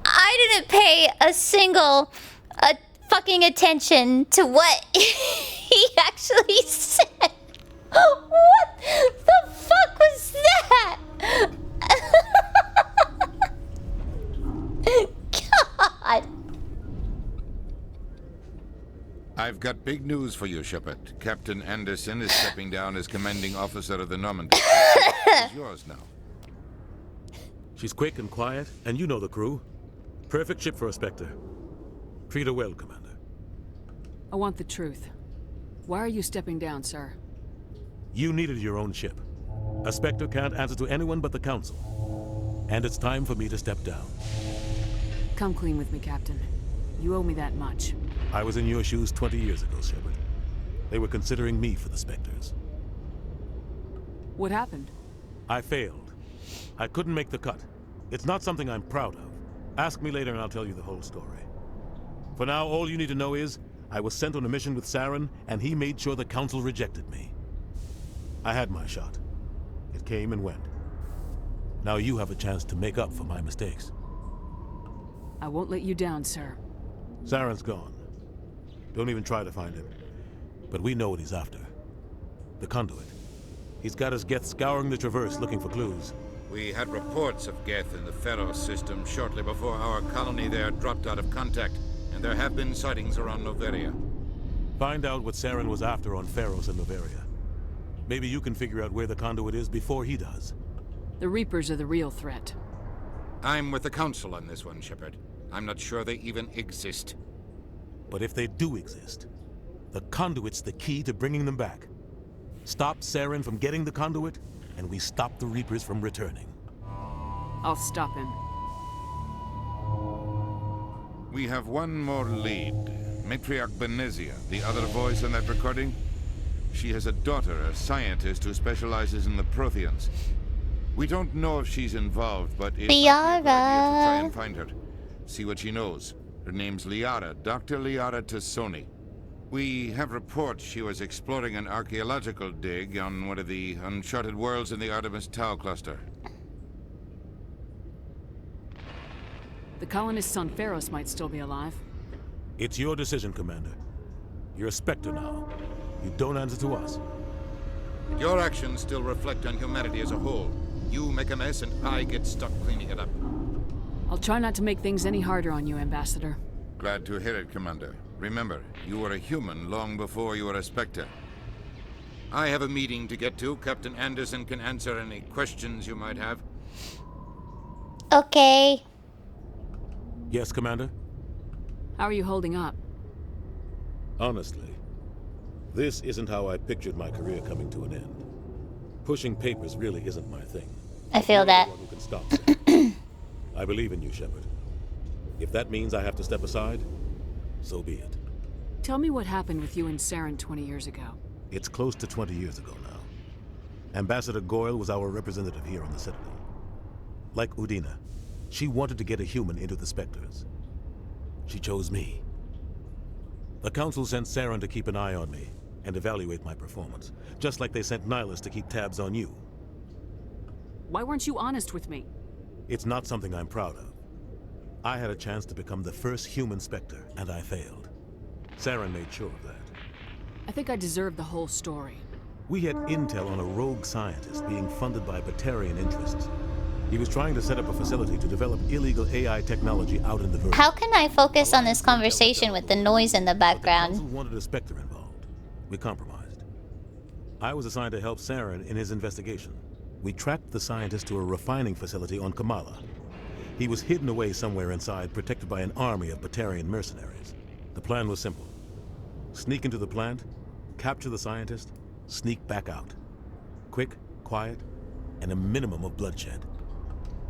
I didn't pay a single fucking attention to what he actually said. What the fuck was that? God. I've got big news for you, Shepard. Captain Anderson is stepping down as commanding officer of the Normandy. It's yours now. She's quick and quiet, and you know the crew. Perfect ship for a Spectre. Treat her well, Commander. I want the truth. Why are you stepping down, sir? You needed your own ship. A Spectre can't answer to anyone but the Council. And it's time for me to step down. Come clean with me, Captain. You owe me that much. I was in your shoes 20 years ago, Shepard. They were considering me for the Spectres. What happened? I failed. I couldn't make the cut. It's not something I'm proud of. Ask me later and I'll tell you the whole story. For now, all you need to know is, I was sent on a mission with Saren, and he made sure the Council rejected me. I had my shot. It came and went. Now you have a chance to make up for my mistakes. I won't let you down, sir. Saren's gone. Don't even try to find him. But we know what he's after. The conduit. He's got his Geth scouring the Traverse looking for clues. We had reports of Geth in the Pharos system shortly before our colony there dropped out of contact, and there have been sightings around Noveria. Find out what Saren was after on Pharos and Noveria. Maybe you can figure out where the conduit is before he does. The Reapers are the real threat. I'm with the Council on this one, Shepard. I'm not sure they even exist. But if they do exist, the conduit's the key to bringing them back. Stop Saren from getting the conduit, and we stop the Reapers from returning. I'll stop him. We have one more lead. Matriarch Benezia, the other voice in that recording. She has a daughter, a scientist who specializes in the Protheans. We don't know if she's involved, but it's a good idea to try and find her. See what she knows. Her name's Liara, Dr. Liara Tassoni. We have reports she was exploring an archaeological dig on one of the uncharted worlds in the Artemis Tau cluster. The colonists on Pharos might still be alive. It's your decision, Commander. You're a Spectre now. You don't answer to us. Your actions still reflect on humanity as a whole. You make a mess and I get stuck cleaning it up. I'll try not to make things any harder on you, Ambassador. Glad to hear it, Commander. Remember, you were a human long before you were a Spectre. I have a meeting to get to. Captain Anderson can answer any questions you might have. Okay. Yes, Commander? How are you holding up? Honestly, this isn't how I pictured my career coming to an end. Pushing papers really isn't my thing. I feel that. Who can stop I believe in you, Shepard. If that means I have to step aside, so be it. Tell me what happened with you and Saren 20 years ago. It's close to 20 years ago now. Ambassador Goyle was our representative here on the Citadel. Like Udina, she wanted to get a human into the Spectres. She chose me. The Council sent Saren to keep an eye on me and evaluate my performance, just like they sent Nihilus to keep tabs on you. Why weren't you honest with me? It's not something I'm proud of. I had a chance to become the first human Spectre, and I failed. Saren made sure of that. I think I deserve the whole story. We had intel on a rogue scientist being funded by Batarian interests. He was trying to set up a facility to develop illegal AI technology out in the verge. How can I focus on this conversation with the noise in the background? The Council wanted a Spectre involved. We compromised. I was assigned to help Saren in his investigation. We tracked the scientist to a refining facility on Kamala. He was hidden away somewhere inside, protected by an army of Batarian mercenaries. The plan was simple. Sneak into the plant, capture the scientist, sneak back out. Quick, quiet, and a minimum of bloodshed.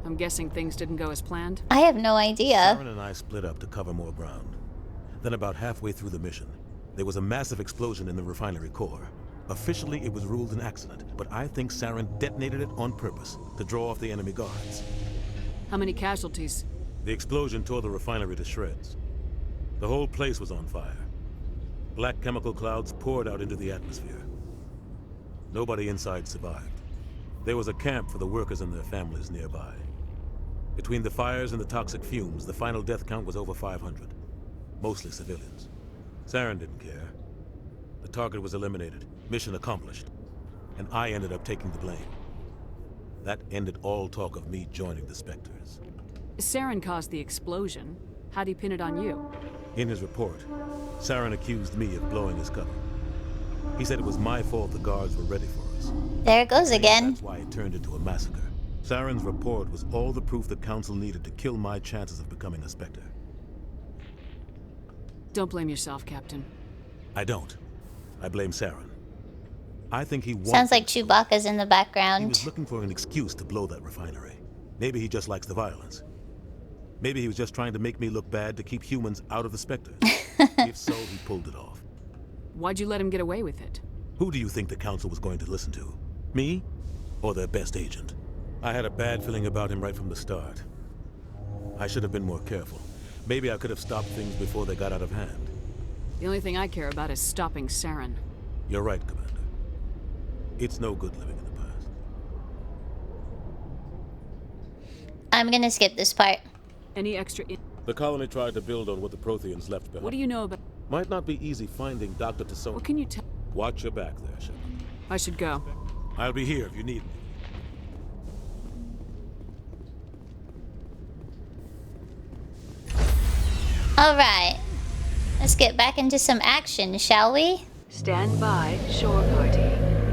I'm guessing things didn't go as planned? I have no idea. Saren and I split up to cover more ground. Then about halfway through the mission, there was a massive explosion in the refinery core. Officially, it was ruled an accident, but I think Saren detonated it on purpose to draw off the enemy guards. How many casualties? The explosion tore the refinery to shreds. The whole place was on fire. Black chemical clouds poured out into the atmosphere. Nobody inside survived. There was a camp for the workers and their families nearby. Between the fires and the toxic fumes, the final death count was over 500. Mostly civilians. Saren didn't care. The target was eliminated, mission accomplished, and I ended up taking the blame. That ended all talk of me joining the Spectres. Saren caused the explosion. How'd he pin it on you? In his report, Saren accused me of blowing his cover. He said it was my fault the guards were ready for us. There it goes again. That's why it turned into a massacre. Saren's report was all the proof the Council needed to kill my chances of becoming a Spectre. Don't blame yourself, Captain. I don't. I blame Saren. I think he Sounds like Chewbacca's in the He background. was looking for an excuse to blow that refinery. Maybe he just likes the violence. Maybe he was just trying to make me look bad to keep humans out of the Spectres. If so, he pulled it off. Why'd you let him get away with it? Who do you think the Council was going to listen to? Me? Or their best agent? I had a bad feeling about him right from the start. I should have been more careful. Maybe I could have stopped things before they got out of hand. The only thing I care about is stopping Saren. You're right, Commander. It's no good living in the past. I'm gonna skip this part. Any extra The colony tried to build on what the Protheans left behind. What do you know about... Might not be easy finding Dr. Tassone. What can you tell... Watch your back there, Shepard. I should go. I'll be here if you need me. Alright. Let's get back into some action, shall we? Stand by, shore party.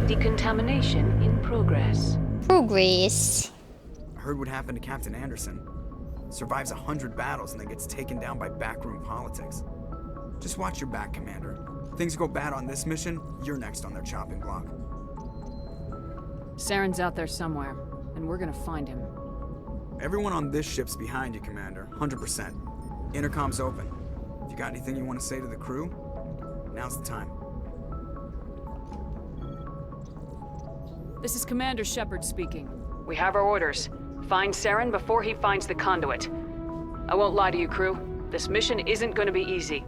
Decontamination in progress. Progress. I heard what happened to Captain Anderson. Survives 100 battles and then gets taken down by backroom politics. Just watch your back, Commander. Things go bad on this mission, you're next on their chopping block. Saren's out there somewhere, and we're gonna find him. Everyone on this ship's behind you, Commander. 100%. Intercom's open. If you got anything you want to say to the crew, now's the time. This is Commander Shepard speaking. We have our orders. Find Saren before he finds the conduit. I won't lie to you, crew. This mission isn't going to be easy.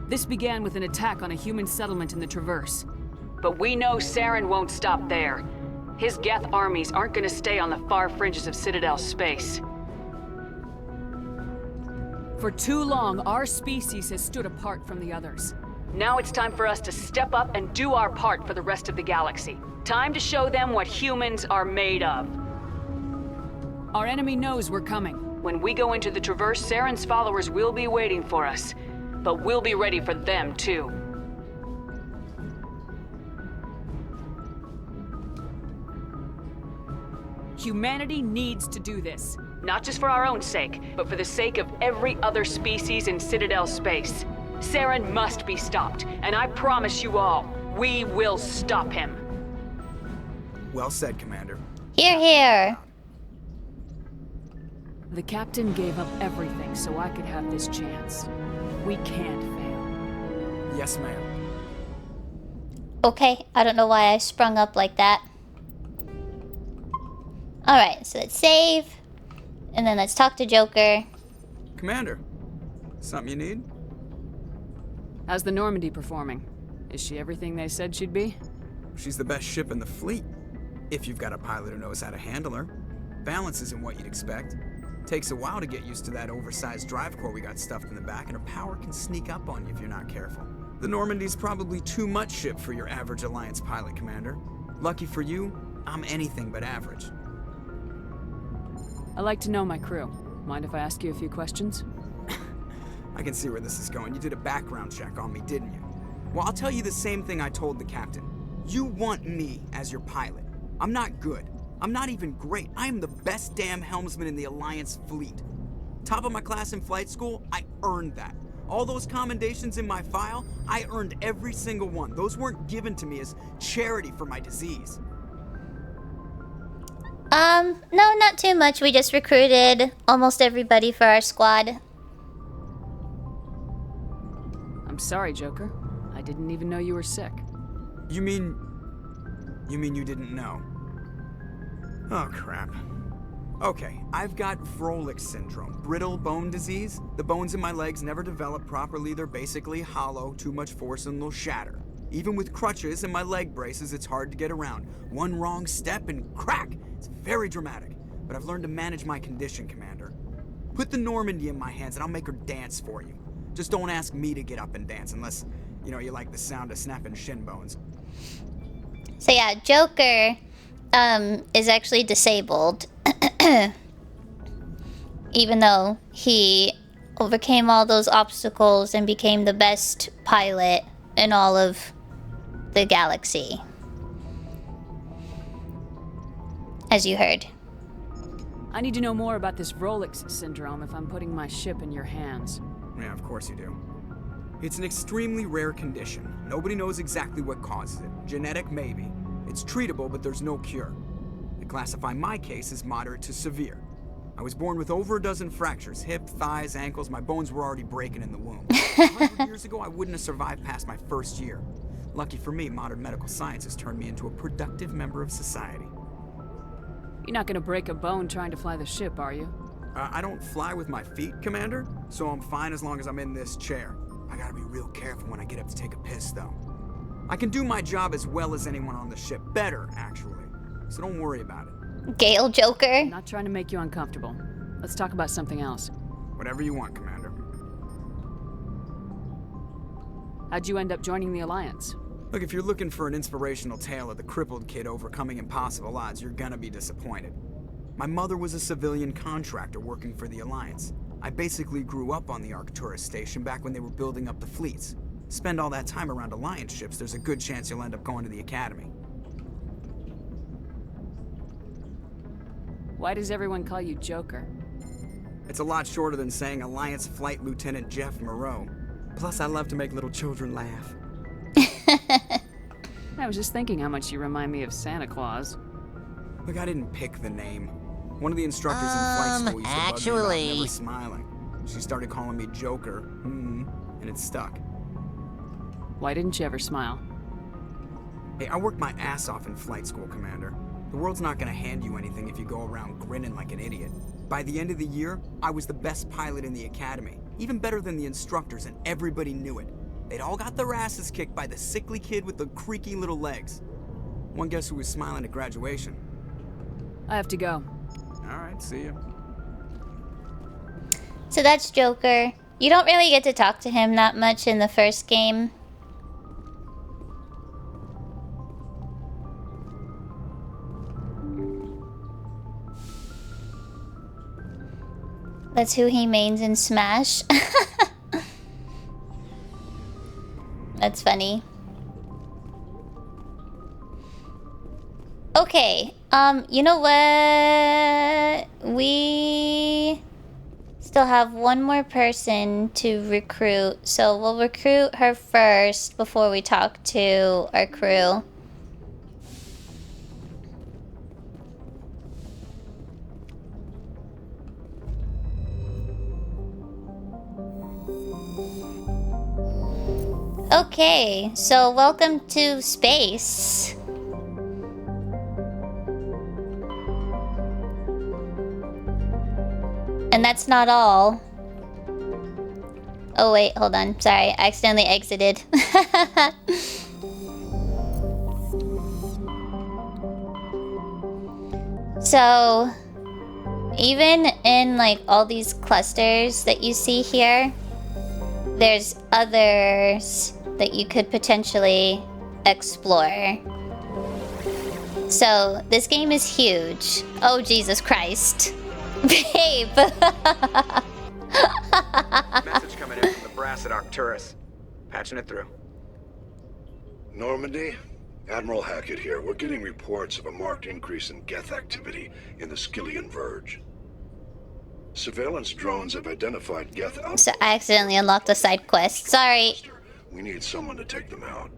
This began with an attack on a human settlement in the Traverse. But we know Saren won't stop there. His Geth armies aren't gonna stay on the far fringes of Citadel space. For too long, our species has stood apart from the others. Now it's time for us to step up and do our part for the rest of the galaxy. Time to show them what humans are made of. Our enemy knows we're coming. When we go into the Traverse, Saren's followers will be waiting for us. But we'll be ready for them, too. Humanity needs to do this. Not just for our own sake, but for the sake of every other species in Citadel space. Saren must be stopped, and I promise you all, we will stop him. Well said, Commander. Hear, hear. The captain gave up everything so I could have this chance. We can't fail. Yes, ma'am. Okay, I don't know why I sprung up like that. Alright, so let's save. And then let's talk to Joker. Commander, something you need? How's the Normandy performing? Is she everything they said she'd be? She's the best ship in the fleet. If you've got a pilot who knows how to handle her. Balance isn't what you'd expect. Takes a while to get used to that oversized drive core we got stuffed in the back, and her power can sneak up on you if you're not careful. The Normandy's probably too much ship for your average Alliance pilot, Commander. Lucky for you, I'm anything but average. I like to know my crew. Mind if I ask you a few questions? I can see where this is going. You did a background check on me, didn't you? Well, I'll tell you the same thing I told the captain. You want me as your pilot. I'm not good. I'm not even great. I am the best damn helmsman in the Alliance fleet. Top of my class in flight school, I earned that. All those commendations in my file, I earned every single one. Those weren't given to me as charity for my disease. No, not too much. We just recruited almost everybody for our squad. I'm sorry, Joker. I didn't even know you were sick. You mean you didn't know? Oh, crap. Okay, I've got Vrolich syndrome, brittle bone disease. The bones in my legs never develop properly. They're basically hollow, too much force and they'll shatter. Even with crutches and my leg braces, it's hard to get around. One wrong step and crack! It's very dramatic, but I've learned to manage my condition, Commander. Put the Normandy in my hands and I'll make her dance for you. Just don't ask me to get up and dance unless, you like the sound of snapping shin bones. So yeah, Joker is actually disabled. Even though he overcame all those obstacles and became the best pilot in all of the galaxy. As you heard. I need to know more about this Vrolich syndrome if I'm putting my ship in your hands. Yeah, of course you do. It's an extremely rare condition. Nobody knows exactly what causes it. Genetic, maybe. It's treatable, but there's no cure. They classify my case as moderate to severe. I was born with over a dozen fractures, hip, thighs, ankles. My bones were already breaking in the womb. 100 years ago, I wouldn't have survived past my first year. Lucky for me, modern medical science has turned me into a productive member of society. You're not gonna break a bone trying to fly the ship, are you? I don't fly with my feet, Commander, so I'm fine as long as I'm in this chair. I gotta be real careful when I get up to take a piss, though. I can do my job as well as anyone on the ship. Better, actually. So don't worry about it. Gale Joker? I'm not trying to make you uncomfortable. Let's talk about something else. Whatever you want, Commander. How'd you end up joining the Alliance? Look, if you're looking for an inspirational tale of the crippled kid overcoming impossible odds, you're gonna be disappointed. My mother was a civilian contractor working for the Alliance. I basically grew up on the Arcturus station back when they were building up the fleets. Spend all that time around Alliance ships, there's a good chance you'll end up going to the Academy. Why does everyone call you Joker? It's a lot shorter than saying Alliance Flight Lieutenant Jeff Moreau. Plus, I love to make little children laugh. I was just thinking how much you remind me of Santa Claus. Look, I didn't pick the name. One of the instructors in flight school used to bug me about never smiling. She started calling me Joker, and it stuck. Why didn't you ever smile? Hey, I worked my ass off in flight school, Commander. The world's not gonna hand you anything if you go around grinning like an idiot. By the end of the year, I was the best pilot in the Academy. Even better than the instructors, and everybody knew it. They'd all got their asses kicked by the sickly kid with the creaky little legs. One guess who was smiling at graduation. I have to go. Alright, see ya. So that's Joker. You don't really get to talk to him that much in the first game. That's who he mains in Smash. That's funny. Okay, you know what? We still have one more person to recruit, so we'll recruit her first before we talk to our crew. Okay, so welcome to space. And that's not all. Oh wait, hold on. Sorry, I accidentally exited. So, even in like all these clusters that you see here, there's others that you could potentially explore. So, this game is huge. Oh, Jesus Christ. Babe! Message coming in from the brass at Arcturus. Patching it through. Normandy? Admiral Hackett here. We're getting reports of a marked increase in Geth activity in the Skillian Verge. Surveillance drones have identified Geth out. So I accidentally unlocked a side quest. Sorry. We need someone to take them out.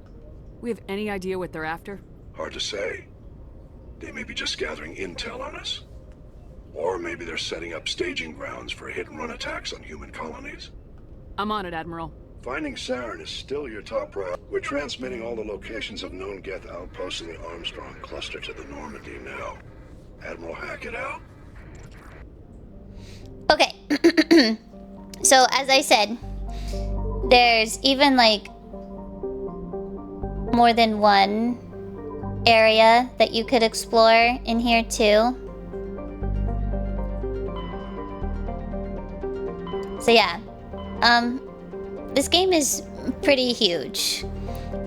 We have any idea what they're after? Hard to say. They may be just gathering intel on us. Or maybe they're setting up staging grounds for hit-and-run attacks on human colonies. I'm on it, Admiral. Finding Saren is still your top priority. We're transmitting all the locations of known Geth outposts in the Armstrong cluster to the Normandy now. Admiral Hackett out. Okay. So, as I said, there's even like more than one area that you could explore in here too. So yeah, this game is pretty huge.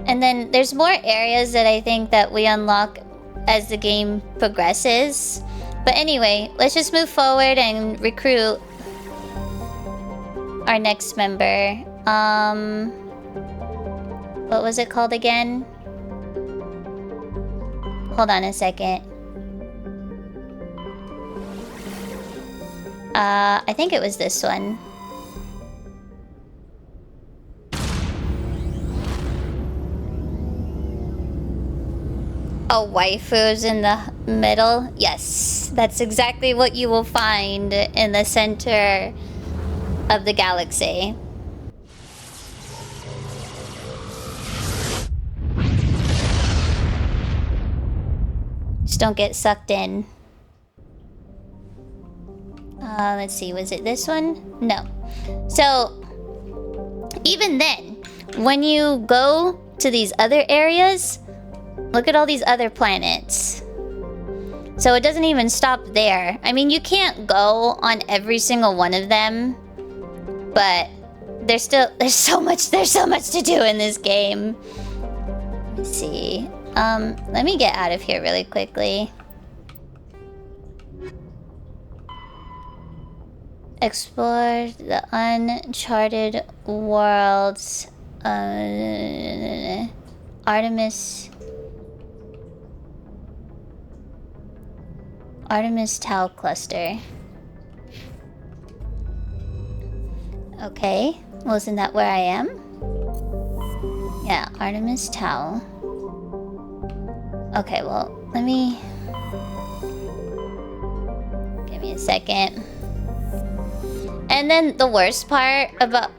And then there's more areas that I think that we unlock as the game progresses. But anyway, let's just move forward and recruit our next member. What was it called again? Hold on a second. I think it was this one. Oh, waifus in the middle? Yes, that's exactly what you will find in the center of the galaxy. Just don't get sucked in. Let's see, was it this one? No. So, even then, when you go to these other areas, look at all these other planets. So it doesn't even stop there. I mean, you can't go on every single one of them, but there's so much to do in this game. Let's see. Let me get out of here really quickly. Explore the uncharted worlds. Artemis Tau cluster. Okay, wasn't that where I am? Yeah, Artemis Tau. Okay, well, let me... Give me a second. And then the worst part about...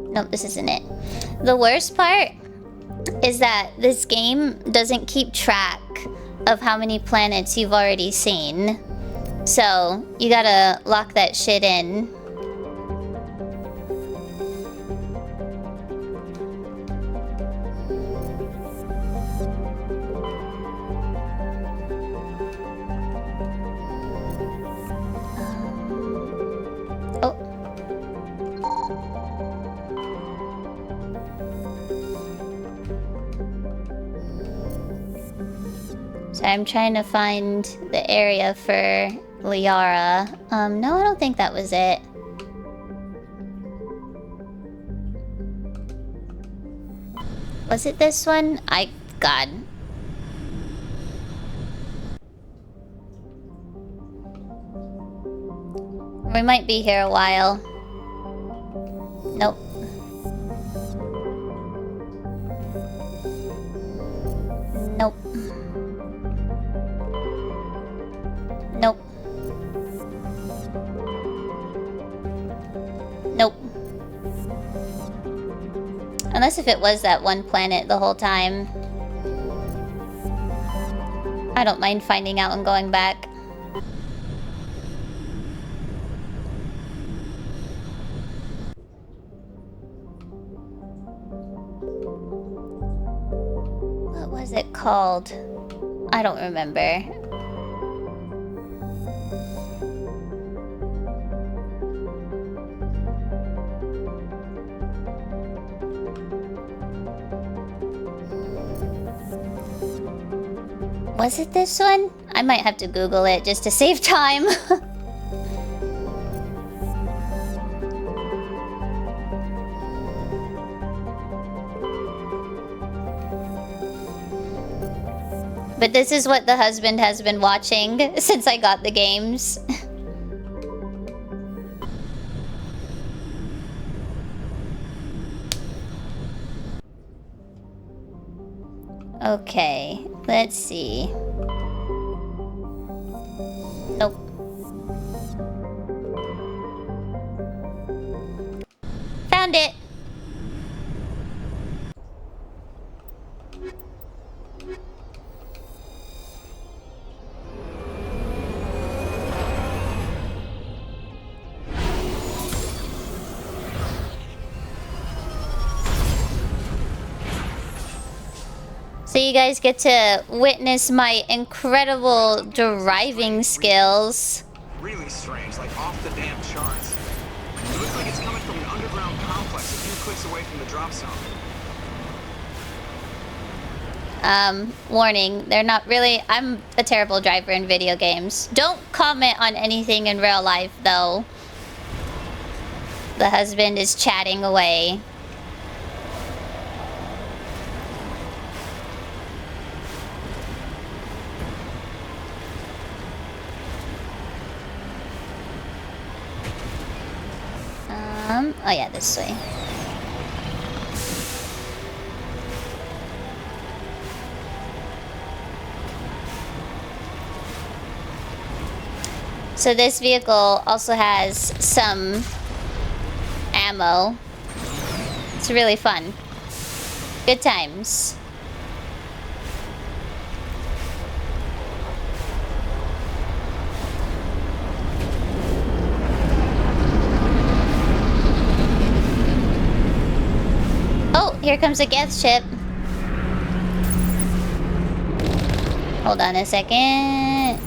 Nope, this isn't it. The worst part is that this game doesn't keep track of how many planets you've already seen. So, you gotta lock that shit in. Oh. So I'm trying to find the area for Liara. No, I don't think that was it. Was it this one? God. We might be here a while. Nope. Nope. Nope. Nope. Unless if it was that one planet the whole time. I don't mind finding out and going back. What was it called? I don't remember. Was it this one? I might have to Google it just to save time. But this is what the husband has been watching since I got the games. Okay, let's see. Nope. Found it. So you guys get to witness my incredible driving skills. Really strange, like off the damn charts. It looks like it's coming from an underground complex a few clicks away from the drop zone. Warning, they're not really... I'm a terrible driver in video games. Don't comment on anything in real life, though. The husband is chatting away. Oh yeah, this way. So this vehicle also has some ammo. It's really fun. Good times. Oh, here comes a gas ship. Hold on a second.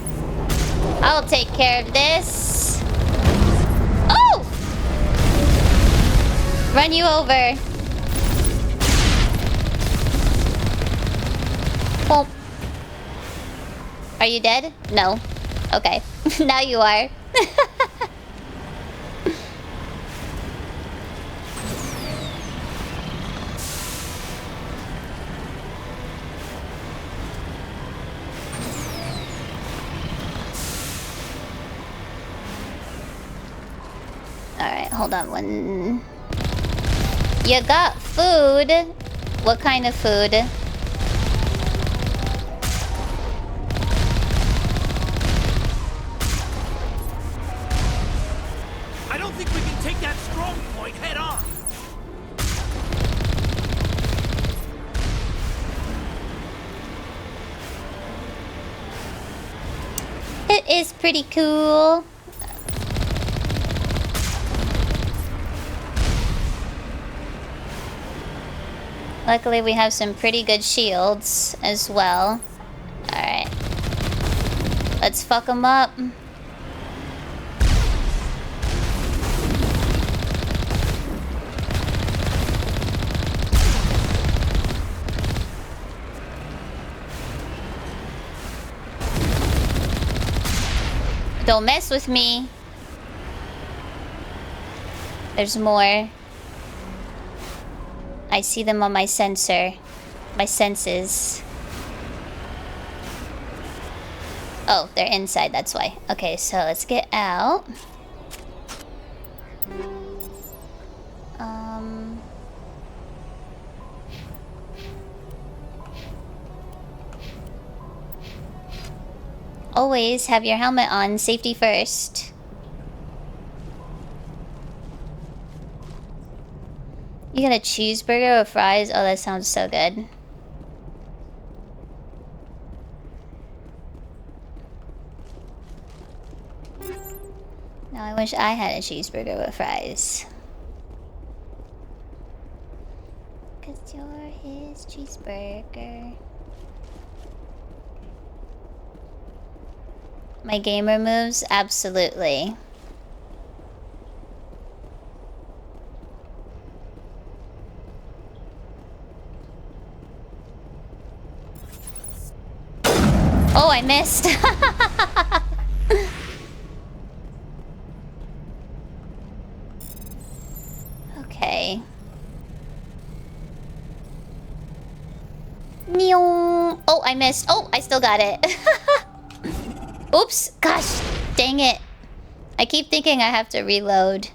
I'll take care of this. Oh! Run you over. Oh. Are you dead? No. Okay. Now you are. Alright, hold on one. You got food. What kind of food? I don't think we can take that strong point head on. is pretty cool. Luckily, we have some pretty good shields as well. Alright. Let's fuck them up. Don't mess with me. There's more. I see them on my sensor. My senses. Oh, they're inside, that's why. Okay, so let's get out. Always have your helmet on. Safety first. You got a cheeseburger with fries? Oh, that sounds so good. Now I wish I had a cheeseburger with fries. 'Cause you're his cheeseburger. My gamer moves? Absolutely. Oh, I missed. Okay. Oh, I missed. Oh, I still got it. Oops. Gosh, dang it. I keep thinking I have to reload.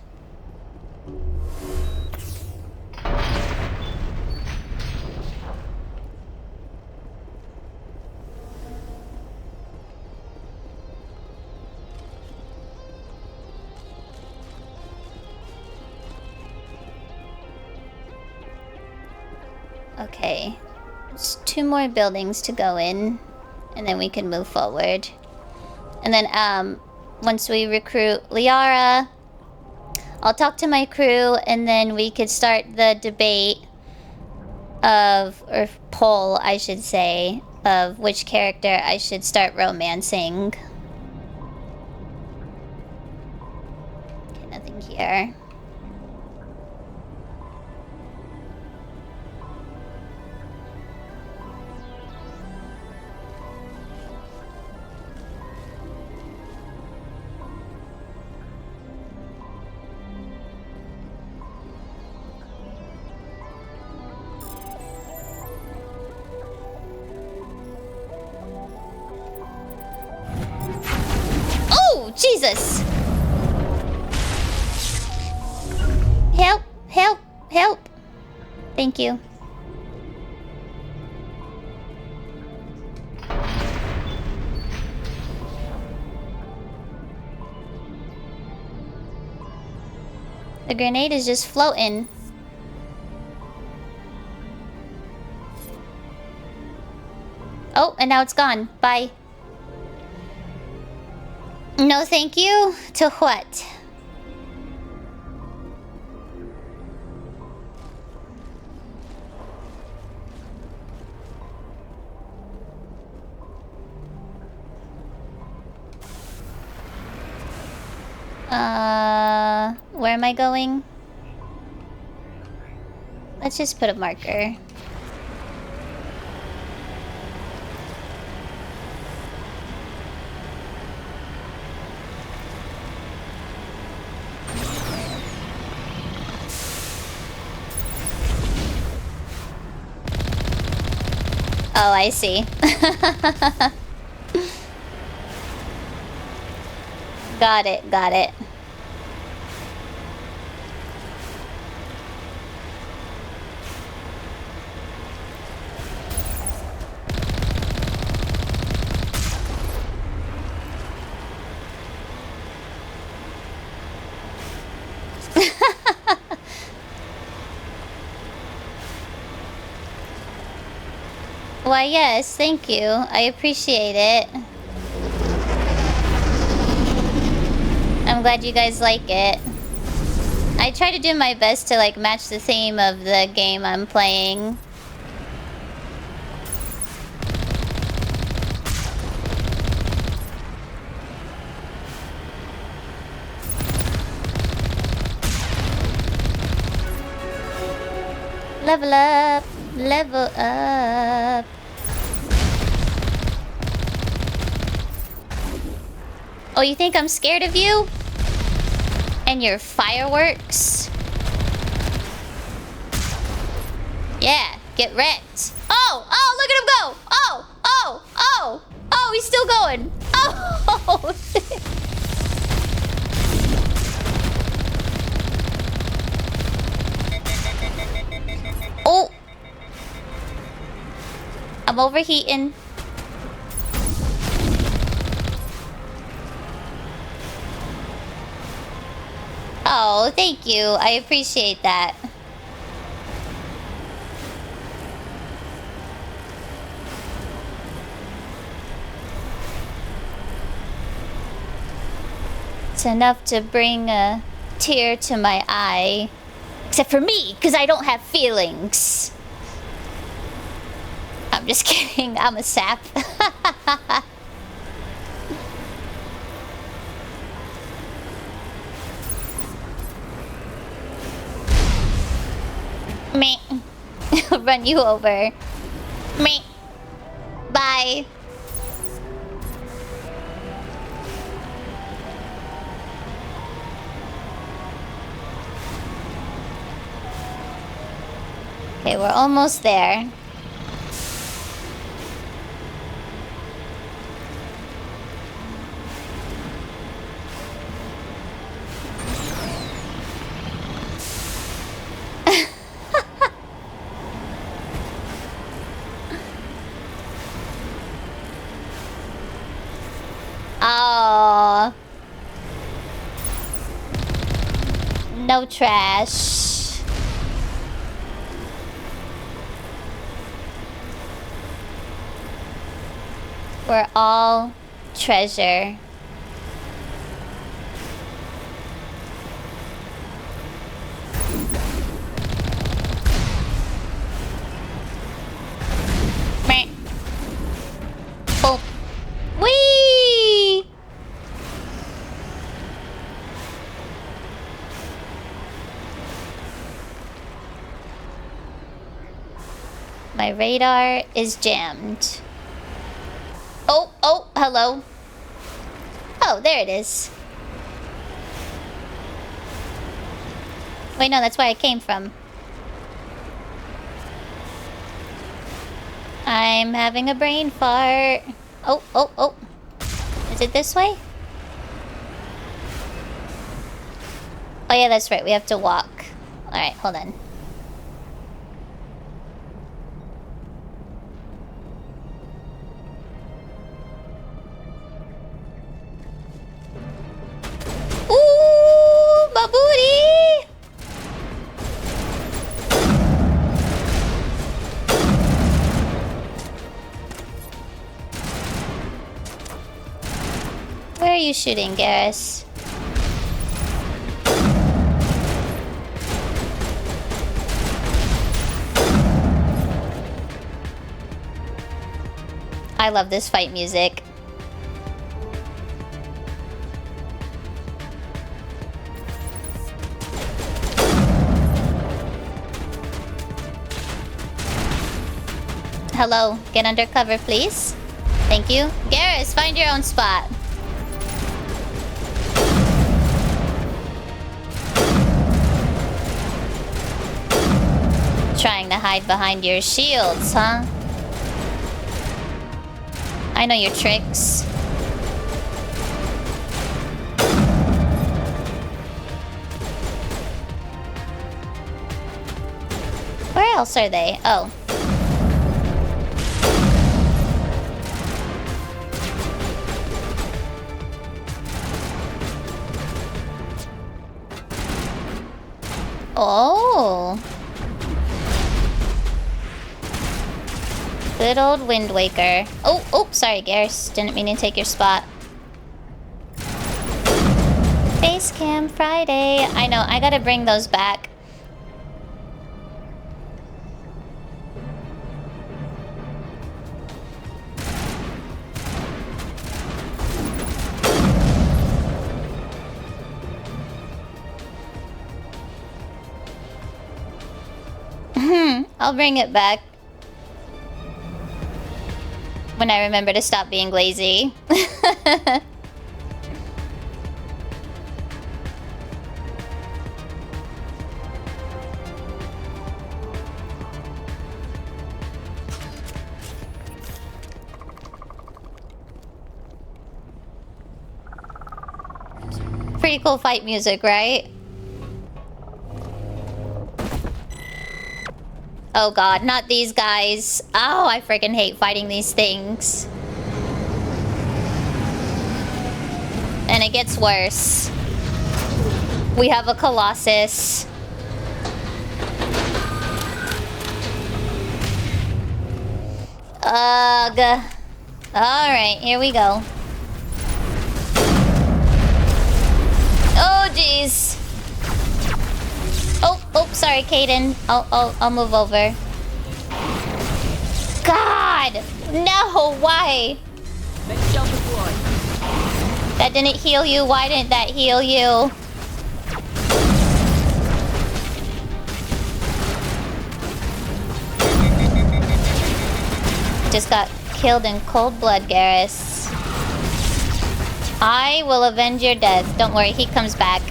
Okay. There's 2 more buildings to go in, and then we can move forward. And then, once we recruit Liara, I'll talk to my crew, and then we could start the debate of, or poll, I should say, of which character I should start romancing. Okay, nothing here. Jesus! Help! Help! Help! Thank you. The grenade is just floating. Oh, and now it's gone. Bye. No, thank you. To what? Where am I going? Let's just put a marker. Oh, I see. Got it, got it. Why, yes, thank you. I appreciate it. glad you guys like it. I try to do my best to like match the theme of the game I'm playing. Level up, level up. Oh, you think I'm scared of you? And your fireworks? Yeah, get wrecked. Oh, oh, look at him go! Oh, oh, oh, oh, he's still going. Oh! Oh! I'm overheating. Oh, thank you. I appreciate that. It's enough to bring a tear to my eye. Except for me, because I don't have feelings. I'm just kidding. I'm a sap. Me. I'll run you over. Me. Bye. Okay, we're almost there. Oh. No trash. We're all treasure. Meh. Boom. Whee! My radar is jammed. Oh, oh, hello. Oh, there it is. Wait, no, that's where I came from. I'm having a brain fart. Oh, oh, oh. Is it this way? Oh, yeah, that's right. We have to walk. Alright, hold on. Ooh, my booty! Where are you shooting, Garrus? I love this fight music. Hello, get under cover, please. Thank you. Garrus, find your own spot. Trying to hide behind your shields, huh? I know your tricks. Where else are they? Oh. Oh. Good old Wind Waker. Oh, oh, sorry, Garrus. Didn't mean to take your spot. Face Cam Friday. I know, I gotta bring those back. I'll bring it back. When I remember to stop being lazy. Pretty cool fight music, right? Oh god, not these guys. Oh, I freaking hate fighting these things. And it gets worse. We have a Colossus. Ugh. Alright, here we go. Oh, jeez. Oh, sorry, Kaden. I'll move over. God! No, why? That didn't heal you. Why didn't that heal you? Just got killed in cold blood, Garrus. I will avenge your death. Don't worry, he comes back.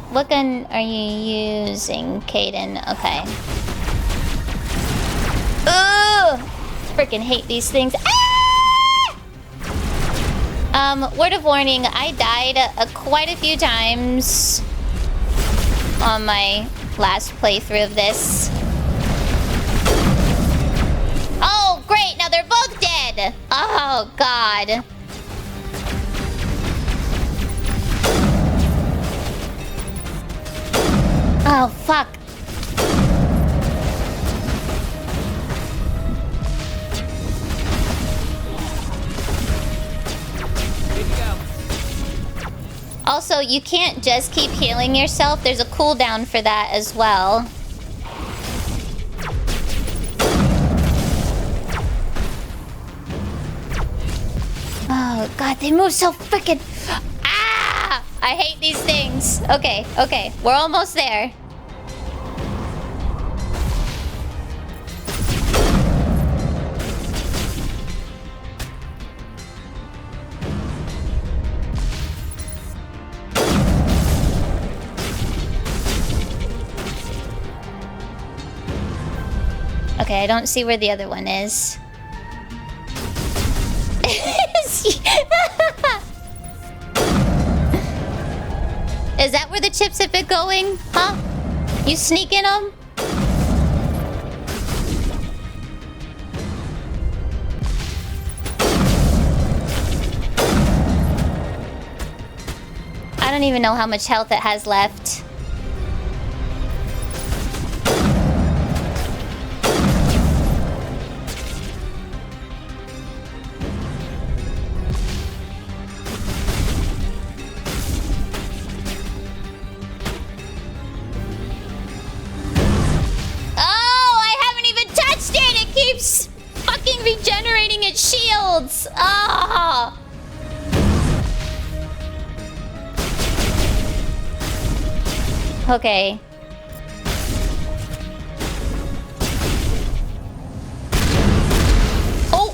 What gun are you using, Kaden? Okay. Ugh! Freaking hate these things. Ah! Word of warning, I died quite a few times on my last playthrough of this. Oh, great! Now they're both dead! Oh, God. Oh, fuck. Also, you can't just keep healing yourself. There's a cooldown for that as well. Oh, God, they move so freaking... Ah! I hate these things. Okay, okay. We're almost there. Okay, I don't see where the other one is. Is that where the chips have been going? Huh? You sneaking them? I don't even know how much health it has left. Regenerating its shields. Ah. Okay. Oh.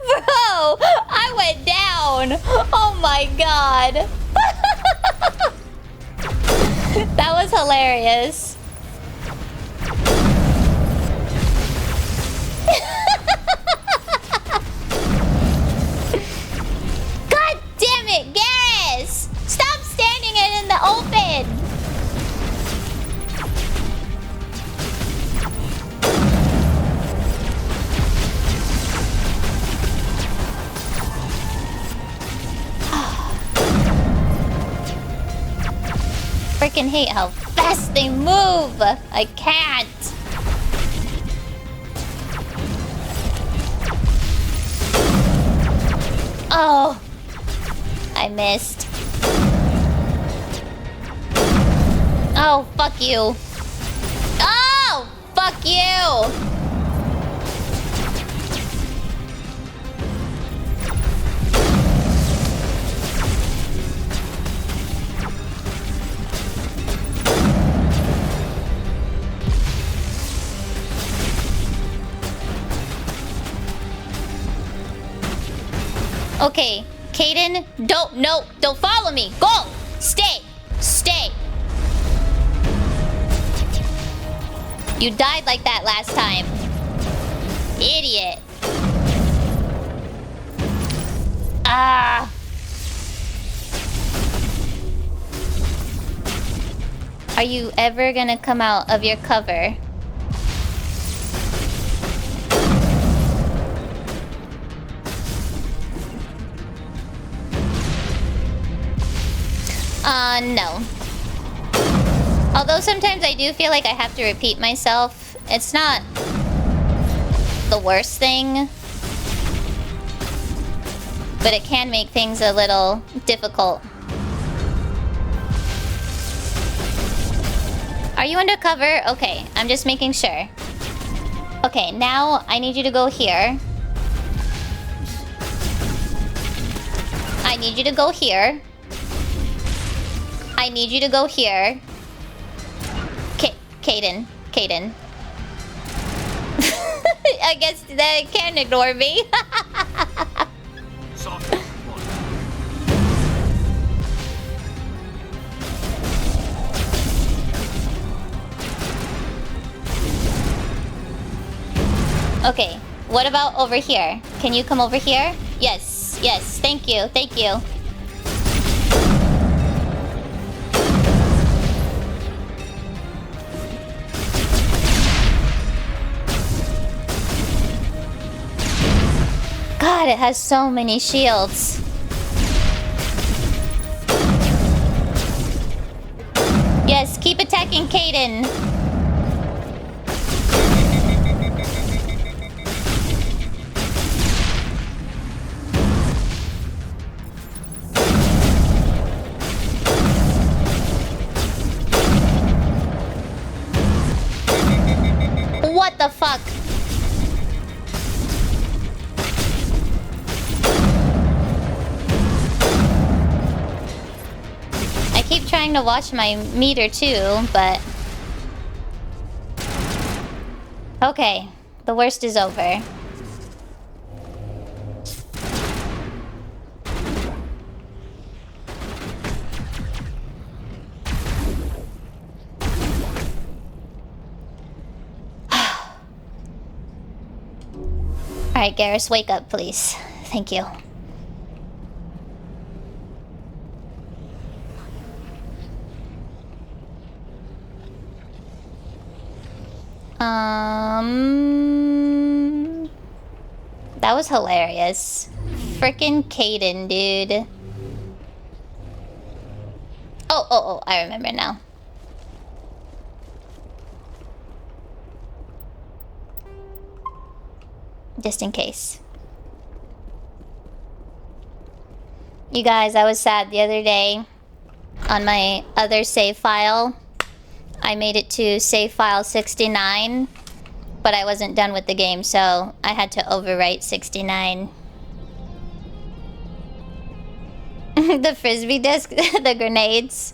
Bro, I went down. Oh my God. That was hilarious. God damn it, Garrus! Stop standing it in the open! freaking hate how fast they move. I can't. Oh, I missed. Oh, fuck you. Oh, fuck you. Okay, Kaden, don't follow me. Go! Stay! Stay! You died like that last time. Idiot. Ah. Are you ever gonna come out of your cover? No. Although sometimes I do feel like I have to repeat myself. It's not the worst thing, but it can make things a little difficult. Are you undercover? Okay, I'm just making sure. Okay, now I need you to go here. I need you to go here. I need you to go here. Kaden. I guess they can't ignore me. Okay, what about over here? Can you come over here? Yes, thank you. God, it has so many shields. Yes, keep attacking Kaden. What the fuck? I keep trying to watch my meter too, but... Okay, the worst is over. Alright, Garrus, wake up, please. Thank you. That was hilarious. Frickin' Kaden, dude. Oh, I remember now. Just in case. You guys, I was sad the other day. On my other save file, I made it to save file 69, but I wasn't done with the game, so I had to overwrite 69. The frisbee disc, the grenades.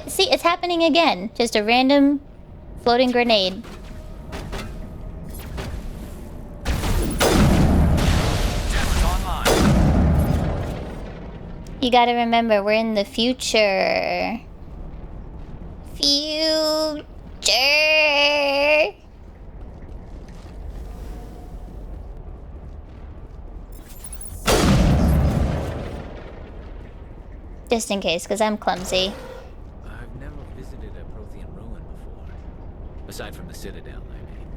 See, it's happening again. Just a random floating grenade. You gotta remember, we're in the future. future. Just in case, because I'm clumsy. I've never visited a Prothean ruin before. Aside from the Citadel, I mean.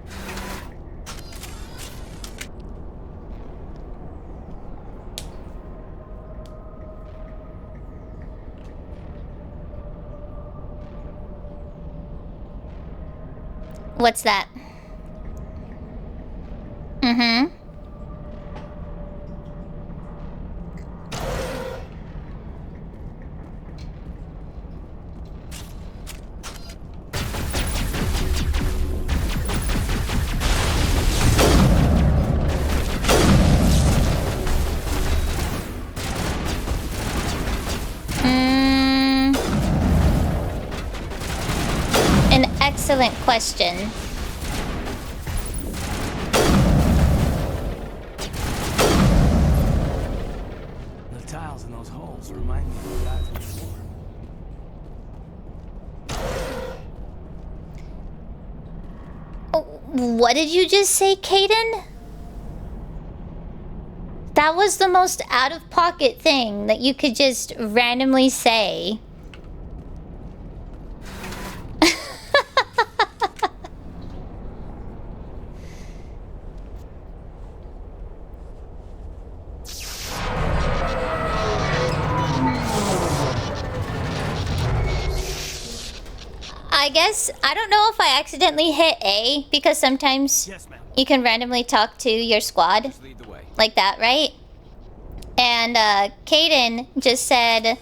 What's that? Mm-hmm. An excellent question. The tiles in those holes remind me of the bathroom floor. What did you just say, Caden? That was the most out-of-pocket thing that you could just randomly say. I guess, I don't know if I accidentally hit A, because sometimes you can randomly talk to your squad. Like that, right? And Caden just said,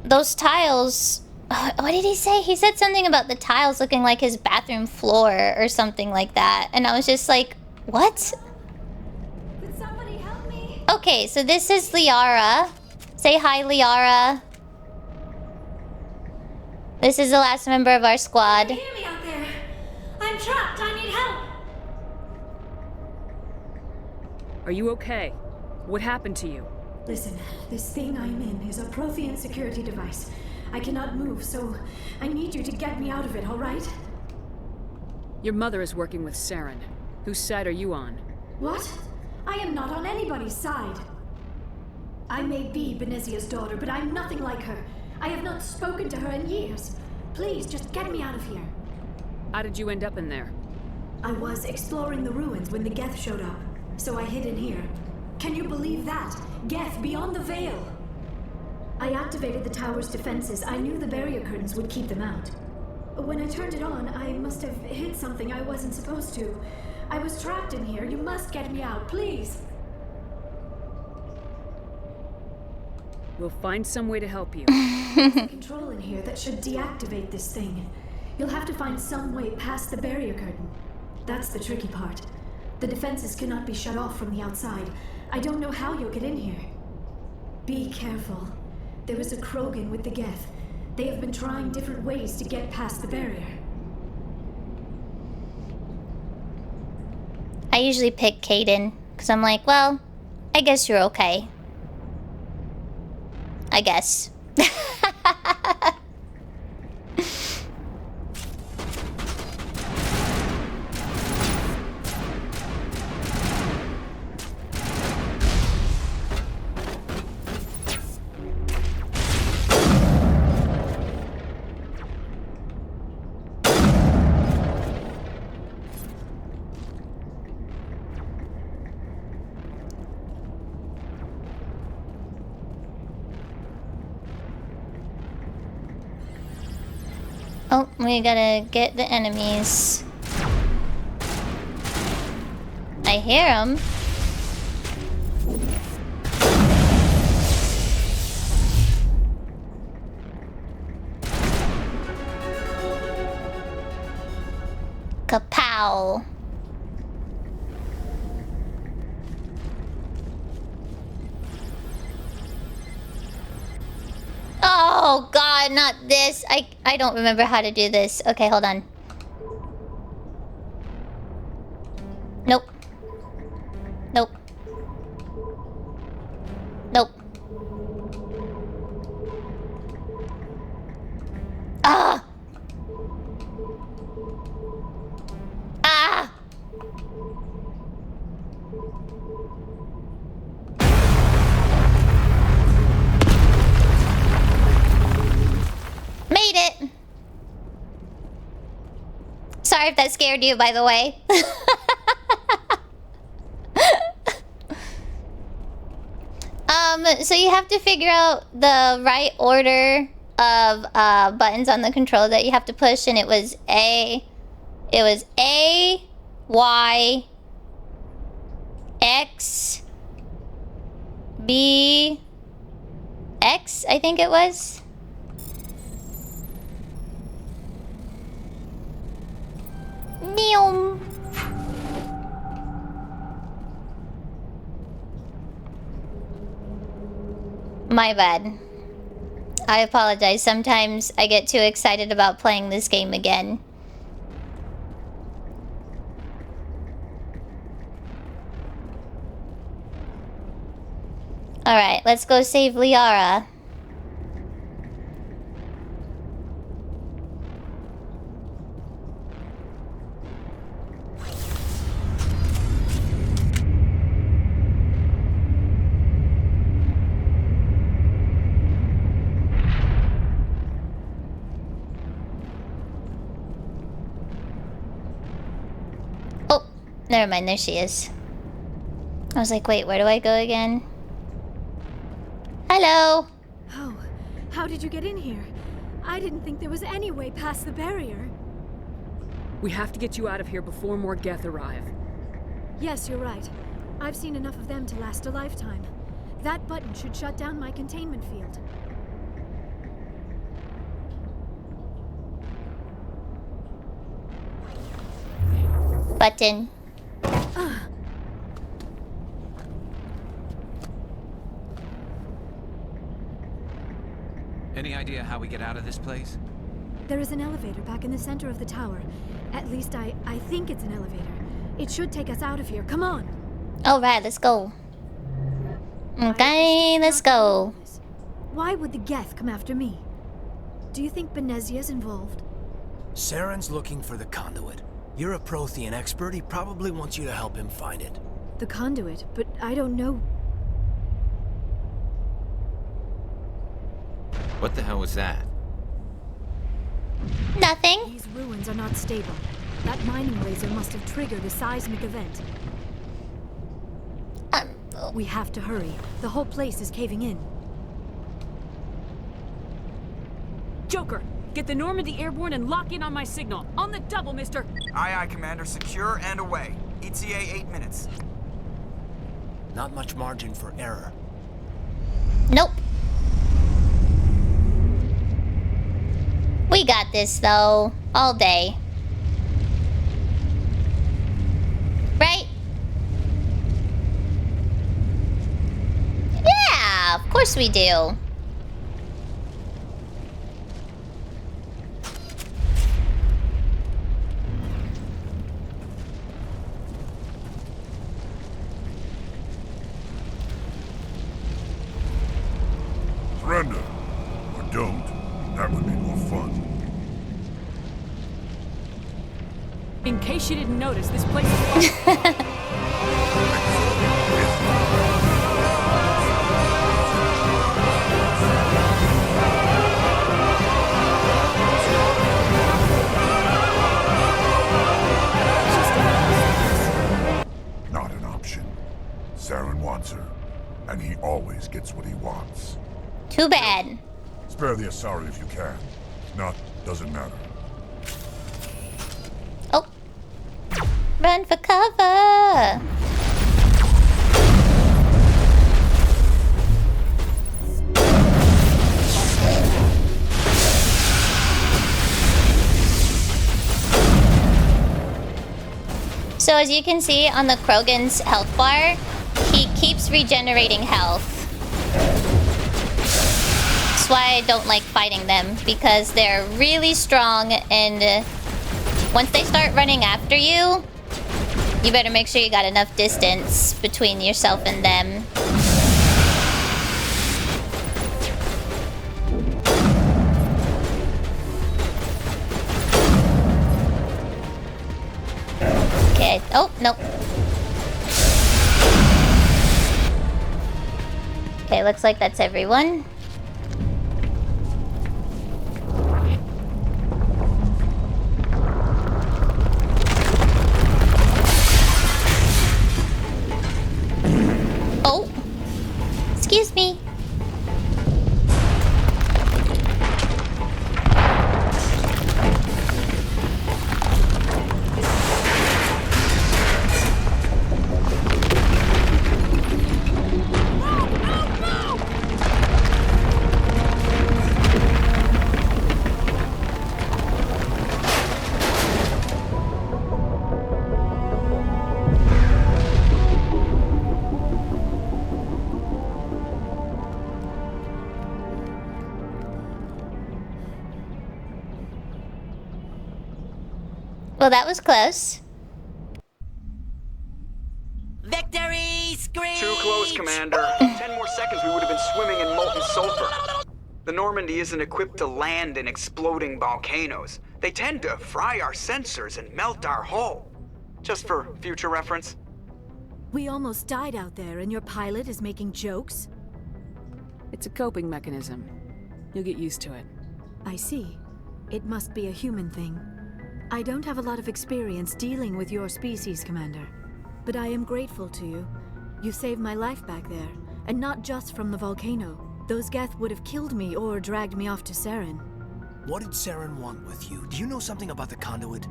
those tiles, what did he say? He said something about the tiles looking like his bathroom floor or something like that. And I was just like, what? Could somebody help me? Okay, so this is Liara. Say hi, Liara. This is the last member of our squad. Hear me out there. I'm trapped. I need help. Are you okay? What happened to you? Listen, this thing I'm in is a Prothean security device. I cannot move, so I need you to get me out of it, all right? Your mother is working with Saren. Whose side are you on? What? I am not on anybody's side. I may be Benezia's daughter, but I'm nothing like her. I have not spoken to her in years. Please, just get me out of here. How did you end up in there? I was exploring the ruins when the Geth showed up, so I hid in here. Can you believe that? Geth beyond the veil! I activated the tower's defenses. I knew the barrier curtains would keep them out. When I turned it on, I must have hit something I wasn't supposed to. I was trapped in here. You must get me out, please! We'll find some way to help you. There's a control in here that should deactivate this thing. You'll have to find some way past the barrier curtain. That's the tricky part. The defenses cannot be shut off from the outside. I don't know how you'll get in here. Be careful. There is a Krogan with the Geth. They have been trying different ways to get past the barrier. I usually pick Caden, because I'm like, well, I guess you're okay. I guess. Oh, we gotta get the enemies. I hear them. Kapow. Oh god, not this. I don't remember how to do this. Okay, hold on. Nope. Nope. Nope. Ah! sorry if that scared you, by the way. So you have to figure out the right order of buttons on the controller that you have to push, and it was A, Y, X, B, X, I think it was. Neom. My bad. I apologize. Sometimes I get too excited about playing this game again. Alright, let's go save Liara. Never mind, there she is. I was like, wait, where do I go again? Hello! Oh, how did you get in here? I didn't think there was any way past the barrier. We have to get you out of here before more Geth arrive. Yes, you're right. I've seen enough of them to last a lifetime. That button should shut down my containment field. Button. Any idea how we get out of this place? There is an elevator back in the center of the tower. At least I think it's an elevator. It should take us out of here. Come on. Alright, let's go. Okay, let's go. Why would the Geth come after me? Do you think Benezia's involved? Saren's looking for the conduit. You're a Prothean expert. He probably wants you to help him find it. The conduit, but I don't know. What the hell was that? Nothing. These ruins are not stable. That mining laser must have triggered a seismic event. We have to hurry. The whole place is caving in. Joker, get the Normandy airborne and lock in on my signal. On the double, mister. Aye, aye, Commander. Secure and away. ETA 8 minutes. Not much margin for error. Nope. We got this, though. All day. Right? Yeah, of course we do. Surrender. Or don't. That would be more fun. In case you didn't notice, this place is Not an option. Saren wants her, and he always gets what he wants. Too bad. Spare the Asari if you can. If not, doesn't matter. Oh. Run for cover. So as you can see on the Krogan's health bar, he keeps regenerating health. That's why I don't like fighting them, because they're really strong, and once they start running after you, you better make sure you got enough distance between yourself and them. Okay, oh, nope. Okay, looks like that's everyone. Well, that was close. Victory screech! Too close, Commander. 10 more seconds, we would have been swimming in molten sulfur. The Normandy isn't equipped to land in exploding volcanoes. They tend to fry our sensors and melt our hull. Just for future reference. We almost died out there, and your pilot is making jokes? It's a coping mechanism. You'll get used to it. I see. It must be a human thing. I don't have a lot of experience dealing with your species, Commander. But I am grateful to you. You saved my life back there, and not just from the volcano. Those Geth would have killed me or dragged me off to Saren. What did Saren want with you? Do you know something about the conduit?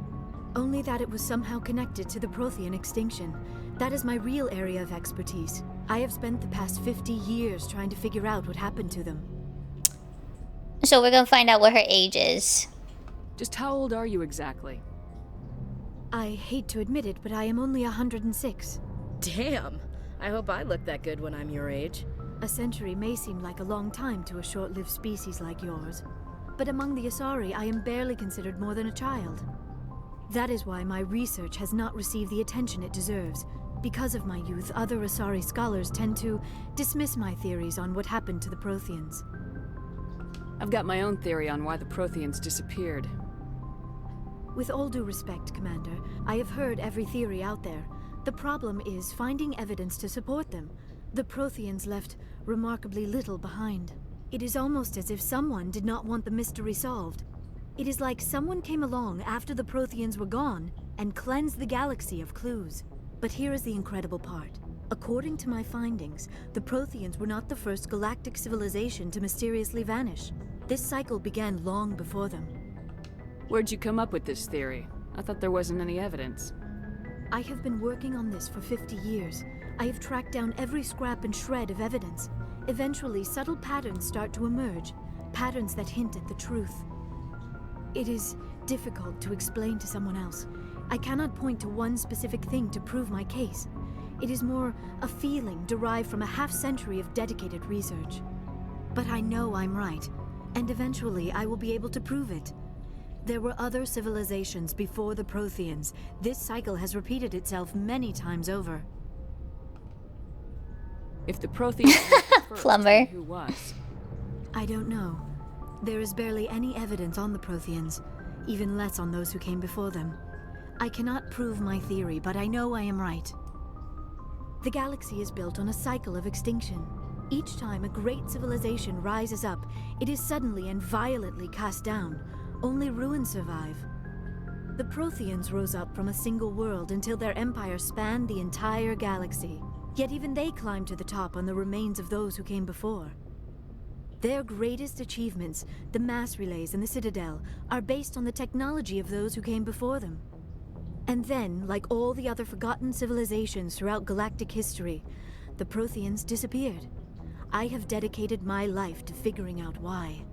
Only that it was somehow connected to the Prothean extinction. That is my real area of expertise. I have spent the past 50 years trying to figure out what happened to them. So we're gonna find out what her age is. Just how old are you exactly? I hate to admit it, but I am only 106. Damn! I hope I look that good when I'm your age. A century may seem like a long time to a short-lived species like yours. But among the Asari, I am barely considered more than a child. That is why my research has not received the attention it deserves. Because of my youth, other Asari scholars tend to dismiss my theories on what happened to the Protheans. I've got my own theory on why the Protheans disappeared. With all due respect, Commander, I have heard every theory out there. The problem is finding evidence to support them. The Protheans left remarkably little behind. It is almost as if someone did not want the mystery solved. It is like someone came along after the Protheans were gone and cleansed the galaxy of clues. But here is the incredible part. According to my findings, the Protheans were not the first galactic civilization to mysteriously vanish. This cycle began long before them. Where'd you come up with this theory? I thought there wasn't any evidence. I have been working on this for 50 years. I have tracked down every scrap and shred of evidence. Eventually, subtle patterns start to emerge, patterns that hint at the truth. It is difficult to explain to someone else. I cannot point to one specific thing to prove my case. It is more a feeling derived from a half-century of dedicated research. But I know I'm right, and eventually I will be able to prove it. There were other civilizations before the Protheans. This cycle has repeated itself many times over. If the Protheans were first, Plumber. who was? I don't know. There is barely any evidence on the Protheans, even less on those who came before them. I cannot prove my theory, but I know I am right. The galaxy is built on a cycle of extinction. Each time a great civilization rises up, it is suddenly and violently cast down. Only ruins survive. The Protheans rose up from a single world until their empire spanned the entire galaxy. Yet even they climbed to the top on the remains of those who came before. Their greatest achievements, the mass relays and the Citadel, are based on the technology of those who came before them. And then, like all the other forgotten civilizations throughout galactic history, the Protheans disappeared. I have dedicated my life to figuring out why.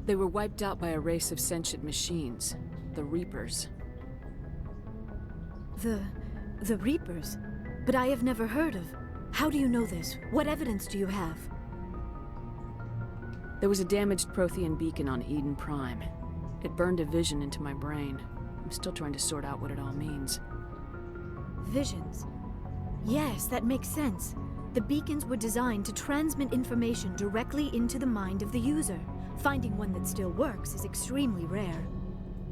They were wiped out by a race of sentient machines, the Reapers. The Reapers? But I have never heard of. How do you know this? What evidence do you have? There was a damaged Prothean beacon on Eden Prime. It burned a vision into my brain. I'm still trying to sort out what it all means. Visions? Yes, that makes sense. The beacons were designed to transmit information directly into the mind of the user. Finding one that still works is extremely rare.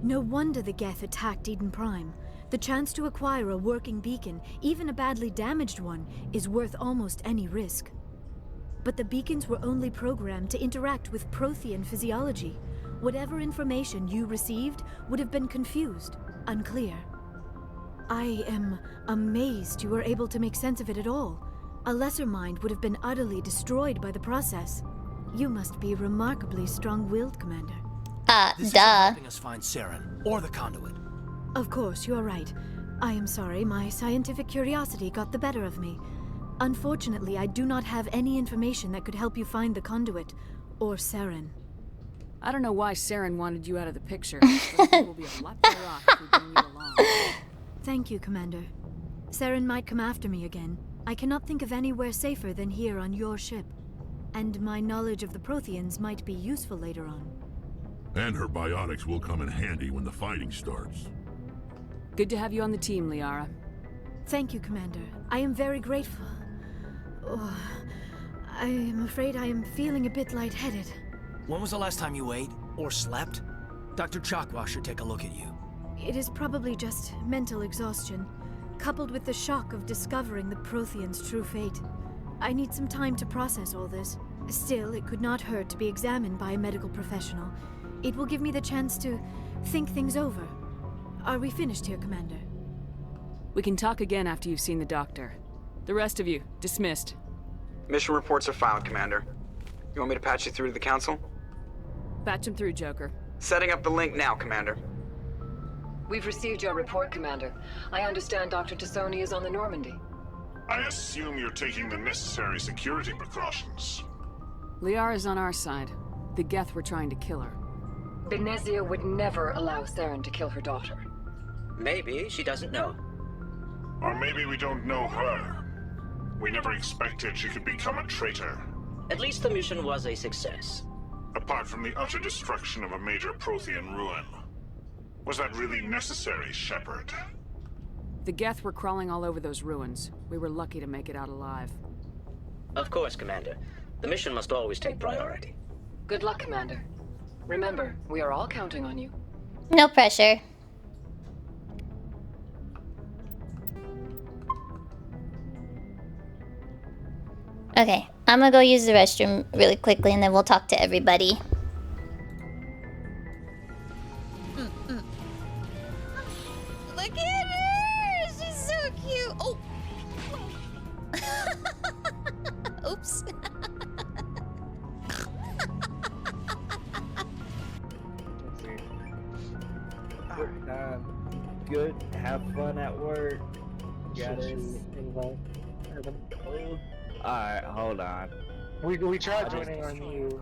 No wonder the Geth attacked Eden Prime. The chance to acquire a working beacon, even a badly damaged one, is worth almost any risk. But the beacons were only programmed to interact with Prothean physiology. Whatever information you received would have been confused, unclear. I am amazed you were able to make sense of it at all. A lesser mind would have been utterly destroyed by the process. You must be remarkably strong-willed, Commander. This isn't helping us find Saren, or the conduit. Of course, you are right. I am sorry, my scientific curiosity got the better of me. Unfortunately, I do not have any information that could help you find the conduit, or Saren. I don't know why Saren wanted you out of the picture, but it will be a lot better off if we bring you along. Thank you, Commander. Saren might come after me again. I cannot think of anywhere safer than here on your ship. And my knowledge of the Protheans might be useful later on. And her biotics will come in handy when the fighting starts. Good to have you on the team, Liara. Thank you, Commander. I am very grateful. Oh, I am afraid I am feeling a bit lightheaded. When was the last time you ate or slept? Dr. Chakwa should take a look at you. It is probably just mental exhaustion, coupled with the shock of discovering the Prothean's true fate. I need some time to process all this. Still, it could not hurt to be examined by a medical professional. It will give me the chance to think things over. Are we finished here, Commander? We can talk again after you've seen the doctor. The rest of you, dismissed. Mission reports are filed, Commander. You want me to patch you through to the Council? Patch him through, Joker. Setting up the link now, Commander. We've received your report, Commander. I understand Dr. Tassoni is on the Normandy. I assume you're taking the necessary security precautions. Liara's on our side. The Geth were trying to kill her. Benezia would never allow Saren to kill her daughter. Maybe she doesn't know. Or maybe we don't know her. We never expected she could become a traitor. At least the mission was a success. Apart from the utter destruction of a major Prothean ruin. Was that really necessary, Shepard? The Geth were crawling all over those ruins. We were lucky to make it out alive. Of course, Commander. The mission must always take priority. Good luck, Commander. Remember, we are all counting on you. No pressure. Okay, I'm gonna go use the restroom really quickly and then we'll talk to everybody. Look at her! She's so cute! Oh! Oops. Good. Have fun at work. Got it. Alright, hold on. We tried joining on you.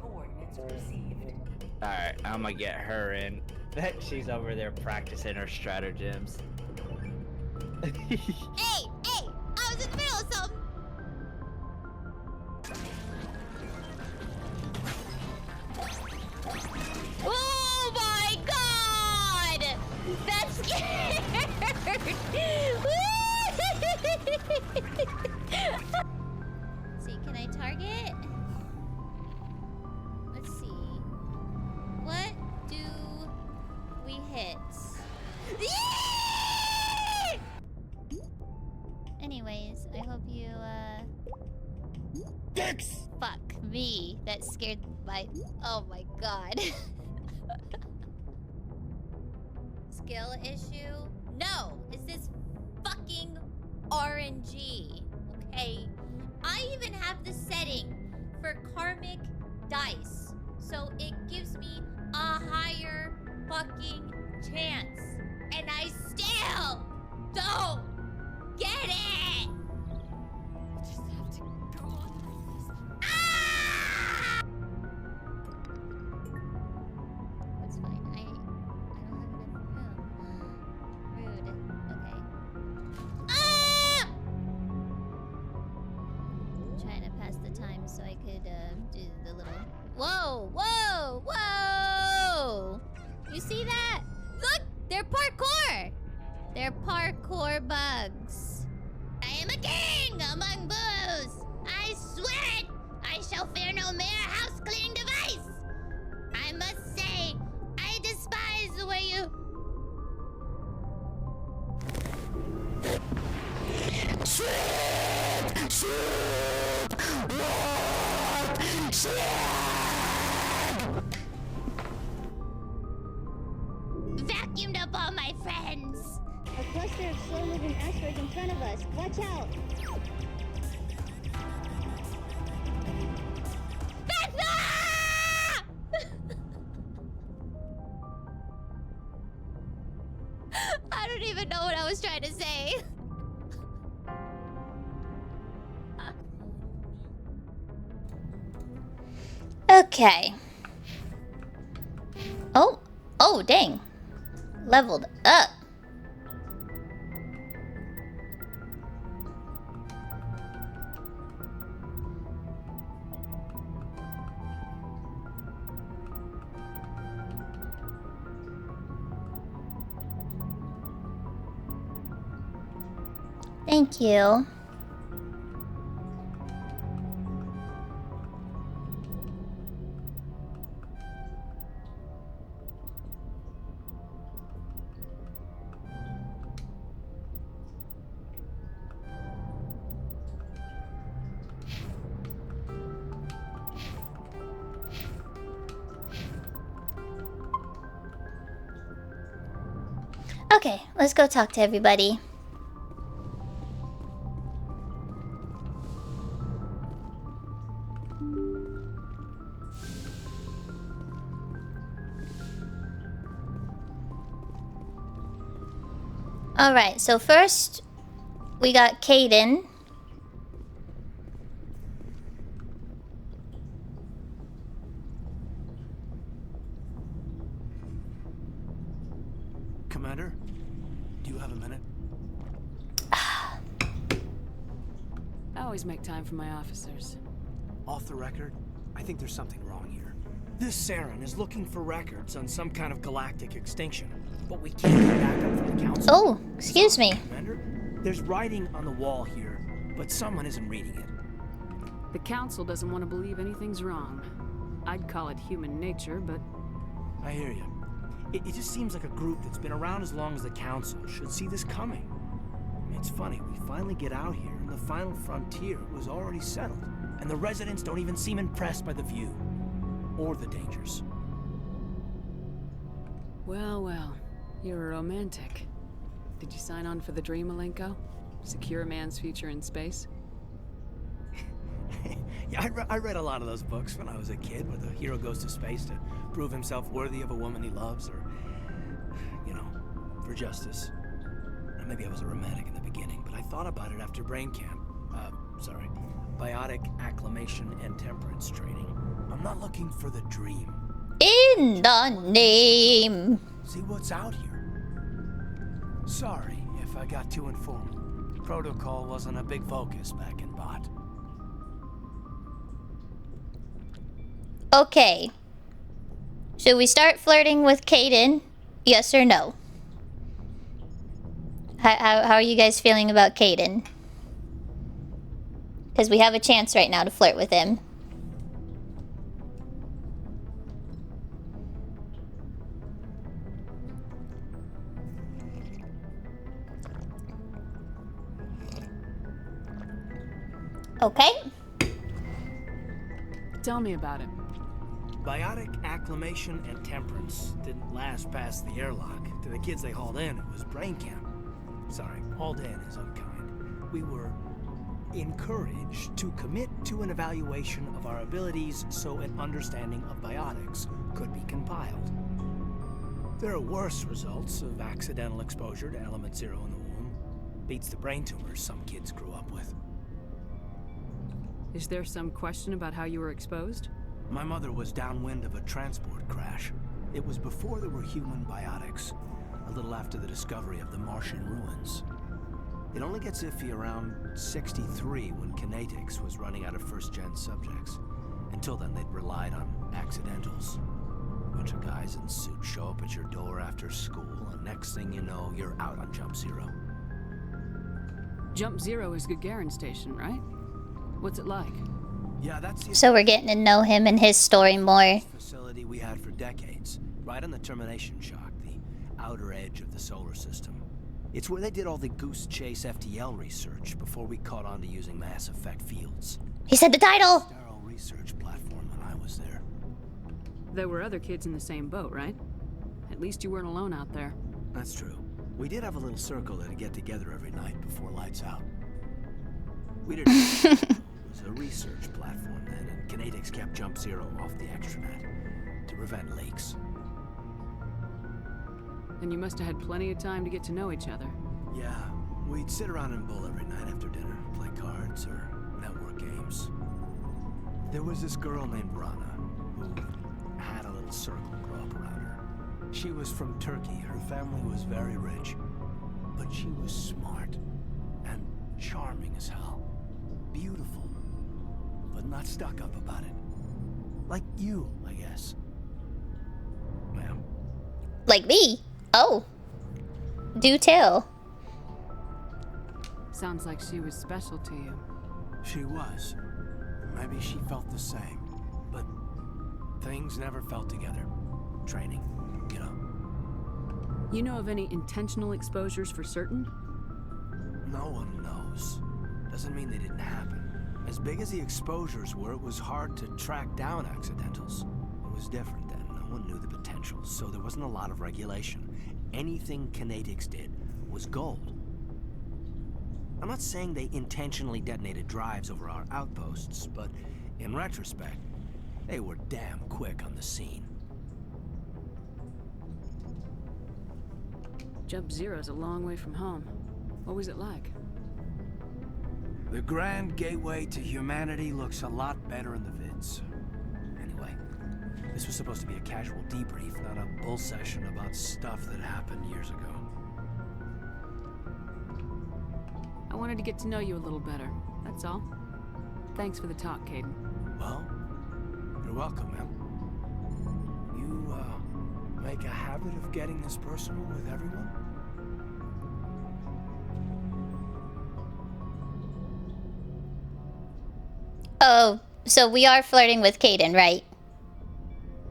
Alright, I'm gonna get her in. She's over there practicing her stratagems. Hey! I was in the middle of something! Oh my god! That's scared! See, can I target? Let's see. What do we hit? Anyways, I hope you, Dicks! Fuck me. That scared my... Oh my god. Skill issue? No! It's this fucking RNG. Okay? I even have the setting for karmic dice. So it gives me a higher fucking chance. And I still don't get it! Just have to go on like this. Ah! That's fine. I don't have enough room. Rude. Okay. Ah! I'm trying to pass the time so I could do the little... Whoa! Whoa! Whoa! You see that? Look! They're parkour! They're parkour bugs. I am a king among bulls! I swear it! I shall fear no mere house-cleaning device! I must say, I despise the way you... Vacuumed up all my friends! A cluster of slow-moving asteroids in front of us. Watch out! I don't even know what I was trying to say. Okay. Oh, dang. Leveled up. Thank you. Okay, let's go talk to everybody. Alright, so first we got Caden. Commander, do you have a minute? I always make time for my officers. Off the record, I think there's something wrong here. This Saren is looking for records on some kind of galactic extinction, but we can't get backup from the council. Oh, excuse me. Commander, there's writing on the wall here, but someone isn't reading it. The council doesn't want to believe anything's wrong. I'd call it human nature, but... I hear you. It just seems like a group that's been around as long as the council should see this coming. I mean, it's funny, we finally get out here, and the final frontier was already settled. And the residents don't even seem impressed by the view. Or the dangers. Well, well. You're a romantic. Did you sign on for the dream, Malenko? Secure a man's future in space? Yeah, I read a lot of those books when I was a kid, where the hero goes to space to prove himself worthy of a woman he loves, or, you know, for justice. Maybe I was a romantic in the beginning, but I thought about it after brain camp. Biotic acclimation and temperance training. I'm not looking for the dream. In the name. See what's out here. Sorry if I got too informal. Protocol wasn't a big focus back in Bot. Okay. Should we start flirting with Caden? Yes or no? How are you guys feeling about Caden? Because we have a chance right now to flirt with him. Okay. Tell me about him. Biotic acclimation and temperance didn't last past the airlock. To the kids they hauled in, it was brain camp. Sorry, hauled in is unkind. We were encouraged to commit to an evaluation of our abilities so an understanding of biotics could be compiled. There are worse results of accidental exposure to element 0 in the womb. Beats the brain tumors some kids grew up with. Is there some question about how you were exposed? My mother was downwind of a transport crash. It was before there were human biotics, a little after the discovery of the Martian ruins. It only gets iffy around 63 when kinetics was running out of first-gen subjects. Until then, they'd relied on accidentals. A bunch of guys in suits show up at your door after school, and next thing you know, you're out on Jump Zero. Jump Zero is Gagarin Station, right? What's it like? Yeah, that's So we're getting to know him and his story more. Facility we had for decades, right on the termination shock, the outer edge of the solar system. It's where they did all the Goose Chase FTL research before we caught on to using mass effect fields. He said the title! Sterile research platform when I was there. There were other kids in the same boat, right? At least you weren't alone out there. That's true. We did have a little circle that'd get together every night before lights out. We didn't. It was a research platform then, and kinetics kept Jump Zero off the extranet to prevent leaks. And you must have had plenty of time to get to know each other. Yeah, we'd sit around and bull every night after dinner, play cards or network games. There was this girl named Rana who had a little circle grow up around her. She was from Turkey. Her family was very rich, but she was smart and charming as hell. Beautiful, but not stuck up about it. Like you, I guess. Ma'am? Like me? Oh. Do tell. Sounds like she was special to you. She was. Maybe she felt the same. But things never felt together. Training, you know. You know of any intentional exposures for certain? No one knows. Doesn't mean they didn't happen. As big as the exposures were, it was hard to track down accidentals. It was different then. No one knew the potential, so there wasn't a lot of regulation. Anything Kinetics did was gold. I'm not saying they intentionally detonated drives over our outposts, but in retrospect, they were damn quick on the scene. Jump Zero's a long way from home. What was it like? The grand gateway to humanity looks a lot better in the vids. Anyway, this was supposed to be a casual debrief, not a bull session about stuff that happened years ago. I wanted to get to know you a little better, that's all. Thanks for the talk, Caden. Well, you're welcome, ma'am. You, make a habit of getting this personal with everyone? Oh, so we are flirting with Caden, right?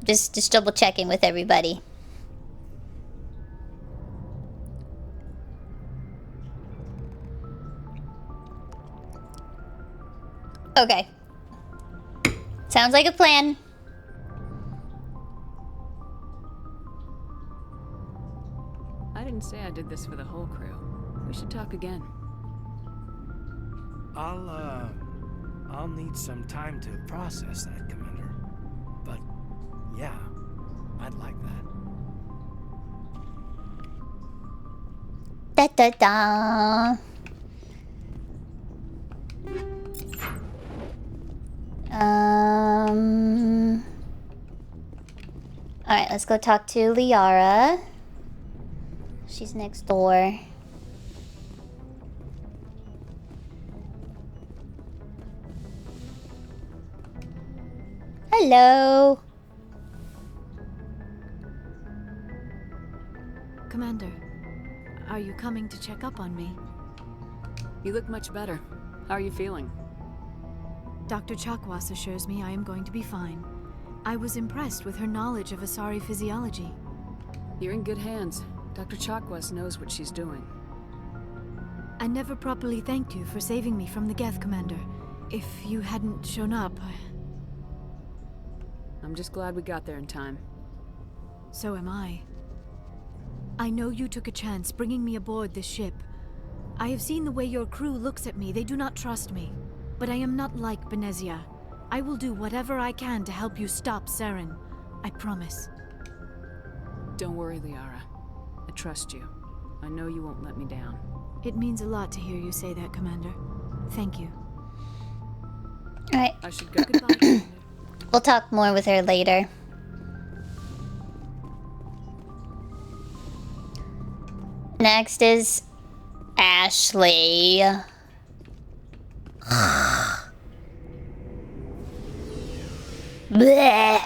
Just double checking with everybody. Okay. Sounds like a plan. I didn't say I did this for the whole crew. We should talk again. I'll need some time to process that, Commander. But, yeah, I'd like that. Da da da. Alright, let's go talk to Liara. She's next door. Hello. Commander, are you coming to check up on me? You look much better. How are you feeling? Dr. Chakwas assures me I am going to be fine. I was impressed with her knowledge of Asari physiology. You're in good hands. Dr. Chakwas knows what she's doing. I never properly thanked you for saving me from the Geth, Commander. If you hadn't shown up, I'm just glad we got there in time. So am I. I know you took a chance bringing me aboard this ship. I have seen the way your crew looks at me. They do not trust me. But I am not like Benezia. I will do whatever I can to help you stop Saren. I promise. Don't worry, Liara. I trust you. I know you won't let me down. It means a lot to hear you say that, Commander. Thank you. Alright. I should go. Goodbye, Commander. We'll talk more with her later. Next is Ashley. Bleh.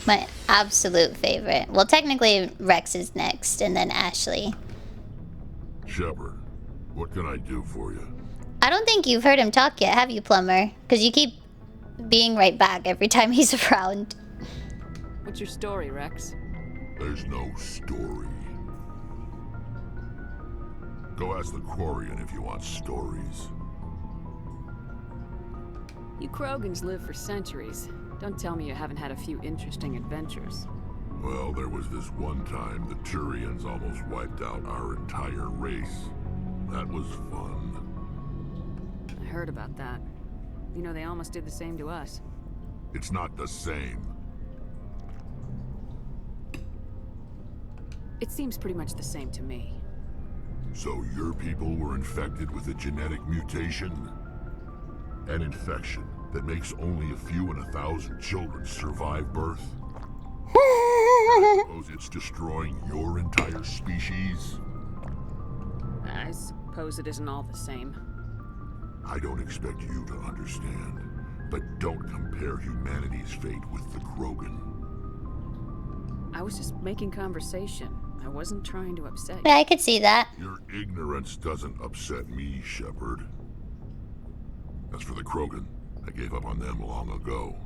My absolute favorite. Well, technically Rex is next, and then Ashley. Shepard, what can I do for you? I don't think you've heard him talk yet, have you, Plumber? Because you keep being right back every time he's around. What's your story, Rex? There's no story. Go ask the Quarian if you want stories. You Krogans live for centuries. Don't tell me you haven't had a few interesting adventures. Well, there was this one time the Turians almost wiped out our entire race. That was fun. I heard about that. You know, they almost did the same to us. It's not the same. It seems pretty much the same to me. So your people were infected with a genetic mutation? An infection that makes only a few in 1,000 children survive birth? I suppose it's destroying your entire species? I suppose it isn't all the same. I don't expect you to understand, but don't compare humanity's fate with the Krogan. I was just making conversation. I wasn't trying to upset you. Yeah, I could see that. Your ignorance doesn't upset me, Shepard. As for the Krogan, I gave up on them long ago.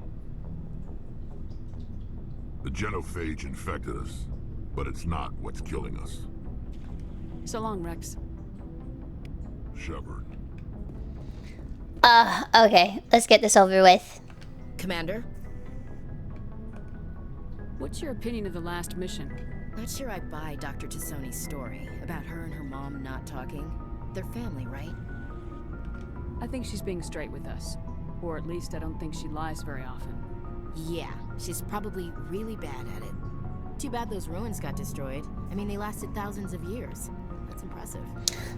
The genophage infected us, but it's not what's killing us. So long, Rex. Shepard. Okay. Let's get this over with. Commander? What's your opinion of the last mission? Not sure I buy Dr. Tassoni's story about her and her mom not talking. They're family, right? I think she's being straight with us. Or at least I don't think she lies very often. Yeah, she's probably really bad at it. Too bad those ruins got destroyed. I mean, they lasted thousands of years. That's impressive.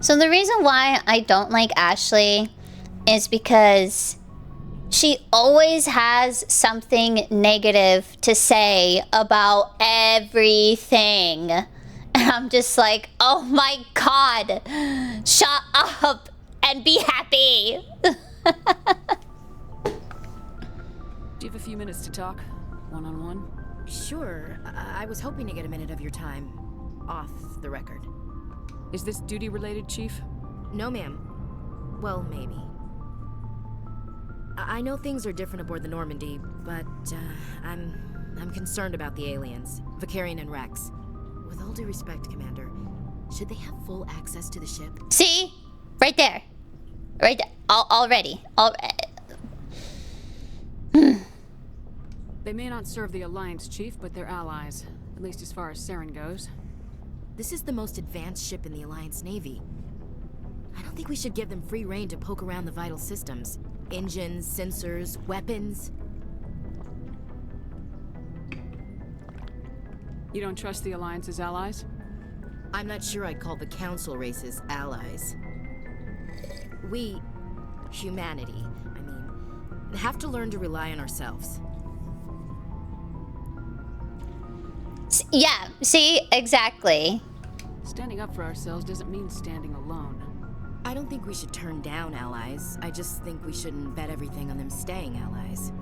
So the reason why I don't like Ashley is because she always has something negative to say about everything. And I'm just like, oh my god, shut up and be happy. Do you have a few minutes to talk? One-on-one? Sure. I was hoping to get a minute of your time. Off the record. Is this duty-related, Chief? No, ma'am. Well, maybe. I know things are different aboard the Normandy, but I'm concerned about the aliens, Vicarian and Rex. With all due respect, Commander, should they have full access to the ship? See? Right there. Right there. Already. They may not serve the Alliance, Chief, but they're allies. At least as far as Saren goes. This is the most advanced ship in the Alliance Navy. I don't think we should give them free rein to poke around the vital systems. Engines, sensors, weapons. You don't trust the Alliance's allies? I'm not sure I'd call the Council races allies. We, humanity, I mean, have to learn to rely on ourselves. Yeah, see? Exactly. Standing up for ourselves doesn't mean standing alone. I don't think we should turn down allies. I just think we shouldn't bet everything on them staying allies.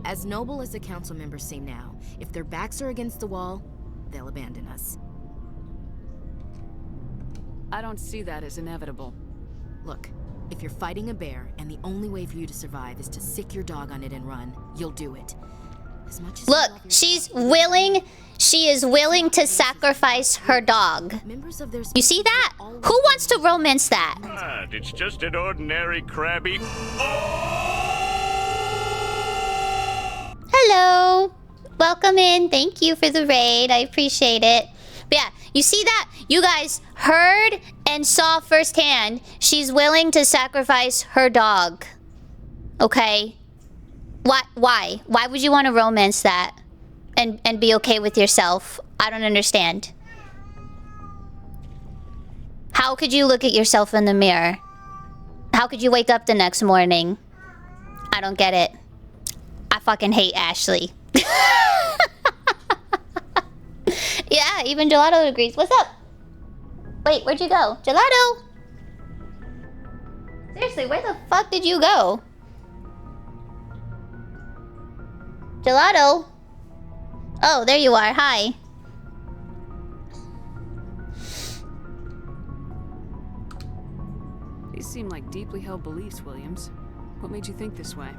As noble as the council members seem now, if their backs are against the wall, they'll abandon us. I don't see that as inevitable. Look, if you're fighting a bear and the only way for you to survive is to sick your dog on it and run, you'll do it. As much as look, she is willing to sacrifice her dog. You see that? Who wants to romance that? It's just an ordinary crabby. Hello. Welcome in. Thank you for the raid. I appreciate it. But yeah, you see that? You guys heard and saw firsthand. She's willing to sacrifice her dog. Okay? Why? Why would you want to romance that? And be okay with yourself? I don't understand. How could you look at yourself in the mirror? How could you wake up the next morning? I don't get it. I fucking hate Ashley. Yeah, even Gelato agrees. What's up? Wait, where'd you go? Gelato! Seriously, where the fuck did you go? Gelato? Oh, there you are. Hi. These seem like deeply held beliefs, Williams. What made you think this way?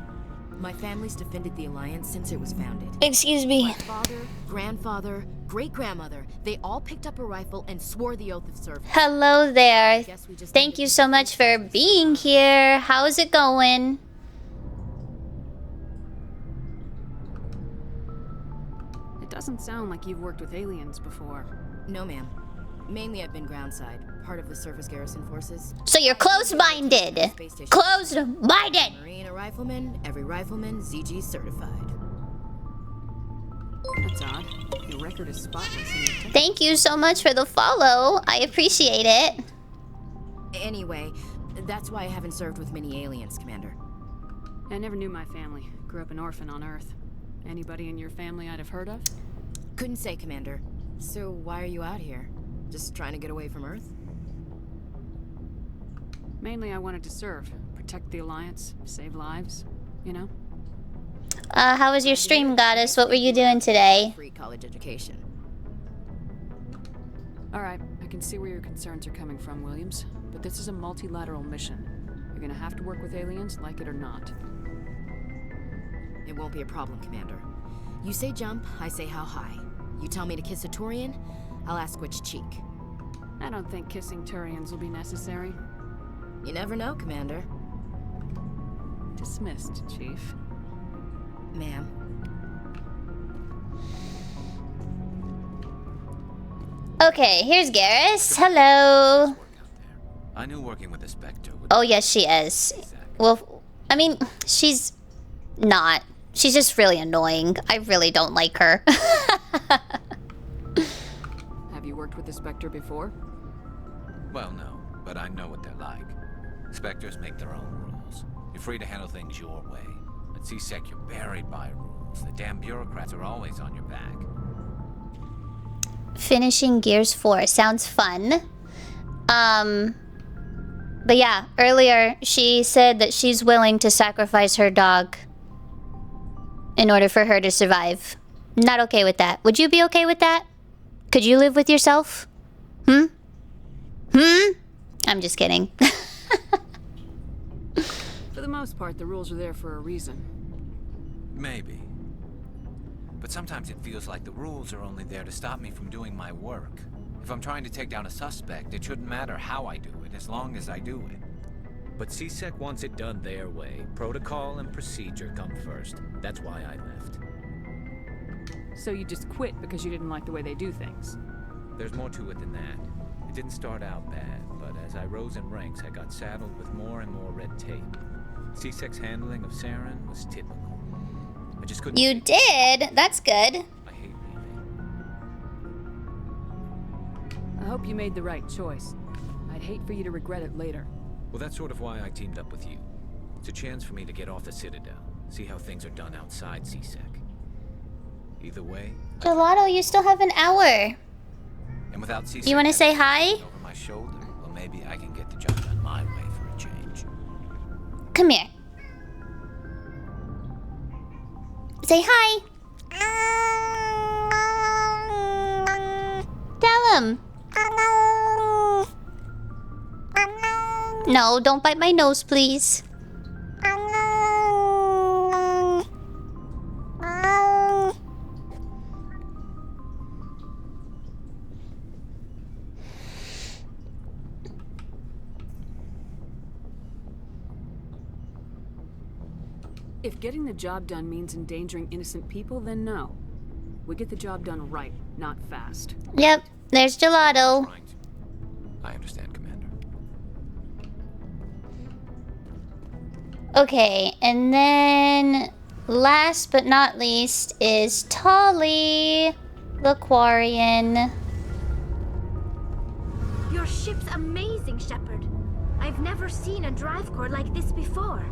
My family's defended the Alliance since it was founded. Excuse me. My father, grandfather, great-grandmother, they all picked up a rifle and swore the oath of service. Hello there. Thank you so much for being here. How's it going? It doesn't sound like you've worked with aliens before. No, ma'am. Mainly I've been groundside, part of the surface garrison forces. So you're closed-minded. Closed-minded. Marine, a rifleman, every rifleman ZG certified. That's odd. Your record is spotless. Thank you so much for the follow. I appreciate it. Anyway, that's why I haven't served with many aliens, Commander. I never knew my family. Grew up an orphan on Earth. Anybody in your family I'd have heard of? Couldn't say, Commander. So why are you out here? Just trying to get away from Earth? Mainly I wanted to serve. Protect the Alliance. Save lives. You know? How was your stream, Goddess? What were you doing today? Free college education. Alright, I can see where your concerns are coming from, Williams. But this is a multilateral mission. You're gonna have to work with aliens, like it or not. It won't be a problem, Commander. You say jump, I say how high. You tell me to kiss a Turian, I'll ask which cheek. I don't think kissing Turians will be necessary. You never know, Commander. Dismissed, Chief. Ma'am. Okay, here's Garrus. Hello. I knew working with the Spectre would... Oh, yes, she is. Well, I mean, she's not. She's just really annoying. I really don't like her. Have you worked with the Spectre before? Well, no, but I know what they're like. Spectres make their own rules. You're free to handle things your way. At C-Sec, you're buried by rules. The damn bureaucrats are always on your back. Finishing Gears 4 sounds fun. But yeah, earlier she said that she's willing to sacrifice her dog in order for her to survive. Not okay with that. Would you be okay with that? Could you live with yourself? I'm just kidding. For the most part, the rules are there for a reason. Maybe. But sometimes it feels like the rules are only there to stop me from doing my work. If I'm trying to take down a suspect, it shouldn't matter how I do it, as long as I do it. But C-Sec wants it done their way. Protocol and procedure come first. That's why I left. So you just quit because you didn't like the way they do things? There's more to it than that. It didn't start out bad, but as I rose in ranks, I got saddled with more and more red tape. C-Sec's handling of Saren was typical. I just couldn't... You did? That's good. I hate leaving. I hope you made the right choice. I'd hate for you to regret it later. Well, that's sort of why I teamed up with you. It's a chance for me to get off the Citadel, see how things are done outside C-Sec. Either way... Gelato, you still have an hour. And without C-Sec... You want to say hi? ...over my shoulder, well, maybe I can get the job done my way for a change. Come here. Say hi. Tell him. No, don't bite my nose, please. If getting the job done means endangering innocent people, then no. We get the job done right, not fast. Yep, there's Gelato. I understand, Commander. Okay, and then last but not least is Tolly, the Quarian. Your ship's amazing, Shepard. I've never seen a drive core like this before.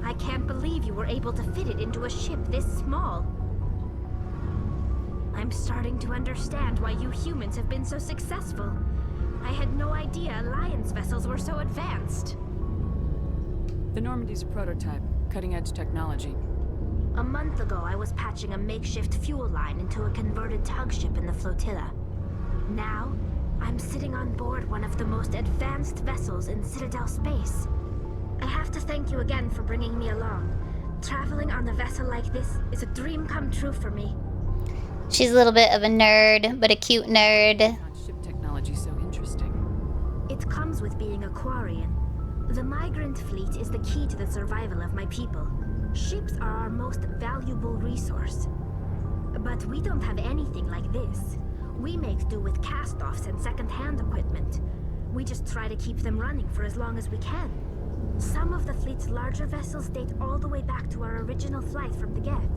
I can't believe you were able to fit it into a ship this small. I'm starting to understand why you humans have been so successful. I had no idea Alliance vessels were so advanced. The Normandy's a prototype, cutting-edge technology. A month ago, I was patching a makeshift fuel line into a converted tug ship in the flotilla. Now, I'm sitting on board one of the most advanced vessels in Citadel space. I have to thank you again for bringing me along. Traveling on a vessel like this is a dream come true for me. She's a little bit of a nerd, but a cute nerd. Ship technology so interesting. It comes with being a Quarian. The migrant fleet is the key to the survival of my people. Ships are our most valuable resource. But we don't have anything like this. We make do with cast-offs and second-hand equipment. We just try to keep them running for as long as we can. Some of the fleet's larger vessels date all the way back to our original flight from the Geth.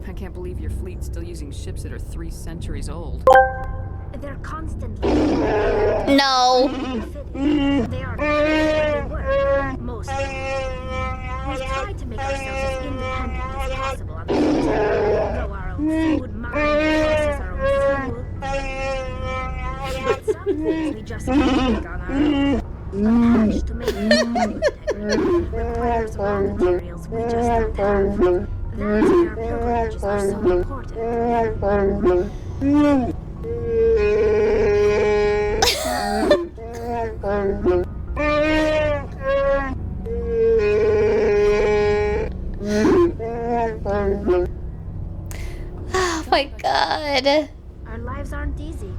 I can't believe your fleet's still using ships that are 3 centuries old. They're constantly... No. They are they work, mostly. We've tried to make ourselves as independent as possible on the fleet. Grow our own food, mine, process our own fuel. But some things we just can't make on our own. A patch to make it requires raw materials we just don't have. That's why our pilgrimages are so important. Oh my god. Our lives aren't easy.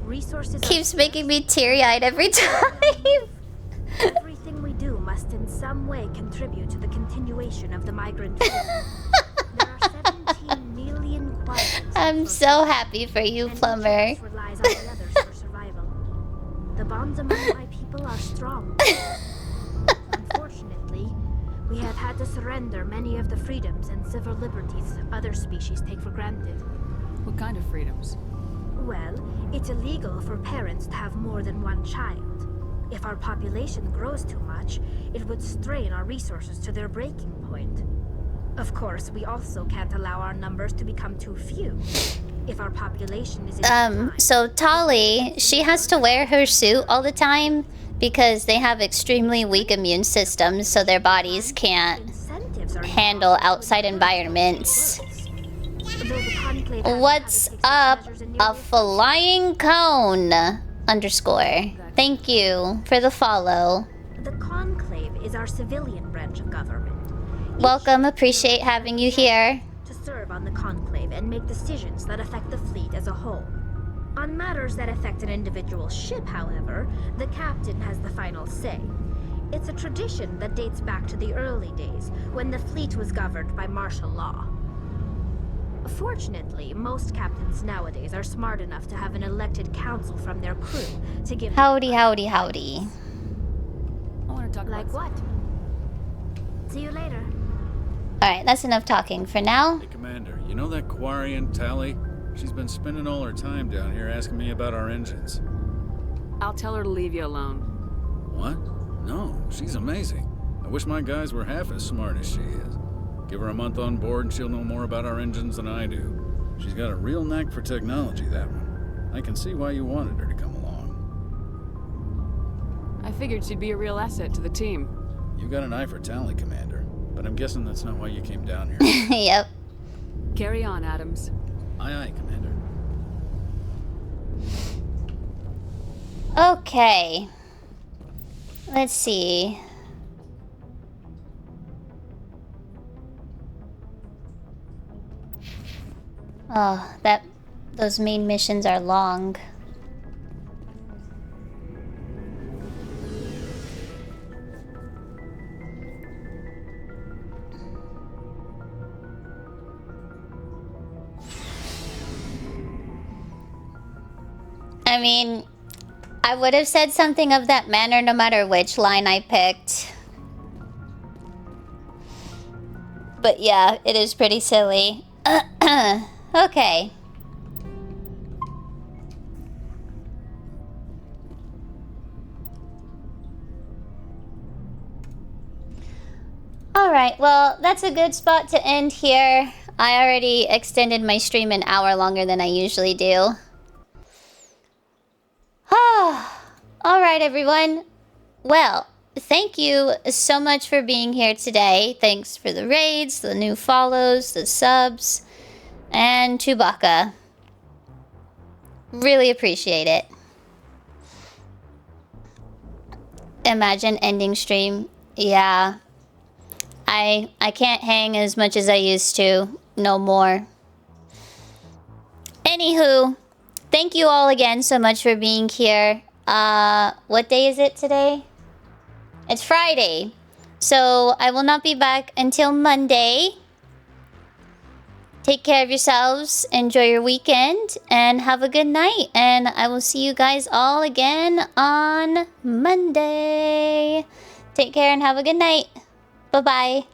Resources Keeps making me teary-eyed every time. Everything we do must in some way contribute to the continuation of the migrant flow. There are 17 million quiet. I'm so happy for you, Plumber. Relies on the others for survival. The bonds among my people are strong. Unfortunately, we have had to surrender many of the freedoms and civil liberties other species take for granted. What kind of freedoms? Well, it's illegal for parents to have more than one child. If our population grows too much, it would strain our resources to their breaking point. Of course, we also can't allow our numbers to become too few. If our population is So Tali, she has to wear her suit all the time because they have extremely weak immune systems, so their bodies can't handle outside environments. What's up? A flying cone _. Thank you for the follow. The Conclave is our civilian branch of government. Welcome, appreciate having you here. To serve on the Conclave and make decisions that affect the fleet as a whole. On matters that affect an individual ship, however, the captain has the final say. It's a tradition that dates back to the early days, when the fleet was governed by martial law. Fortunately, most captains nowadays are smart enough to have an elected council from their crew to give... Howdy, howdy, howdy. I want to talk like what? See you later. Alright, that's enough talking for now. Hey, Commander, you know that Quarian, Tali? She's been spending all her time down here asking me about our engines. I'll tell her to leave you alone. What? No, she's amazing. I wish my guys were half as smart as she is. Give her a month on board and she'll know more about our engines than I do. She's got a real knack for technology, that one. I can see why you wanted her to come along. I figured she'd be a real asset to the team. You got an eye for talent, Commander. But I'm guessing that's not why you came down here. Yep. Carry on, Adams. Aye, aye, Commander. Okay. Let's see. Oh, those main missions are long. I mean, I would have said something of that manner no matter which line I picked. But yeah, it is pretty silly. Okay. Alright, well, that's a good spot to end here. I already extended my stream an hour longer than I usually do. Alright, everyone. Well, thank you so much for being here today. Thanks for the raids, the new follows, the subs, and Chewbacca. Really appreciate it. Imagine ending stream. Yeah. I can't hang as much as I used to. No more. Anywho, thank you all again so much for being here. What day is it today? It's Friday. So I will not be back until Monday. Take care of yourselves, enjoy your weekend, and have a good night. And I will see you guys all again on Monday. Take care and have a good night. Bye-bye.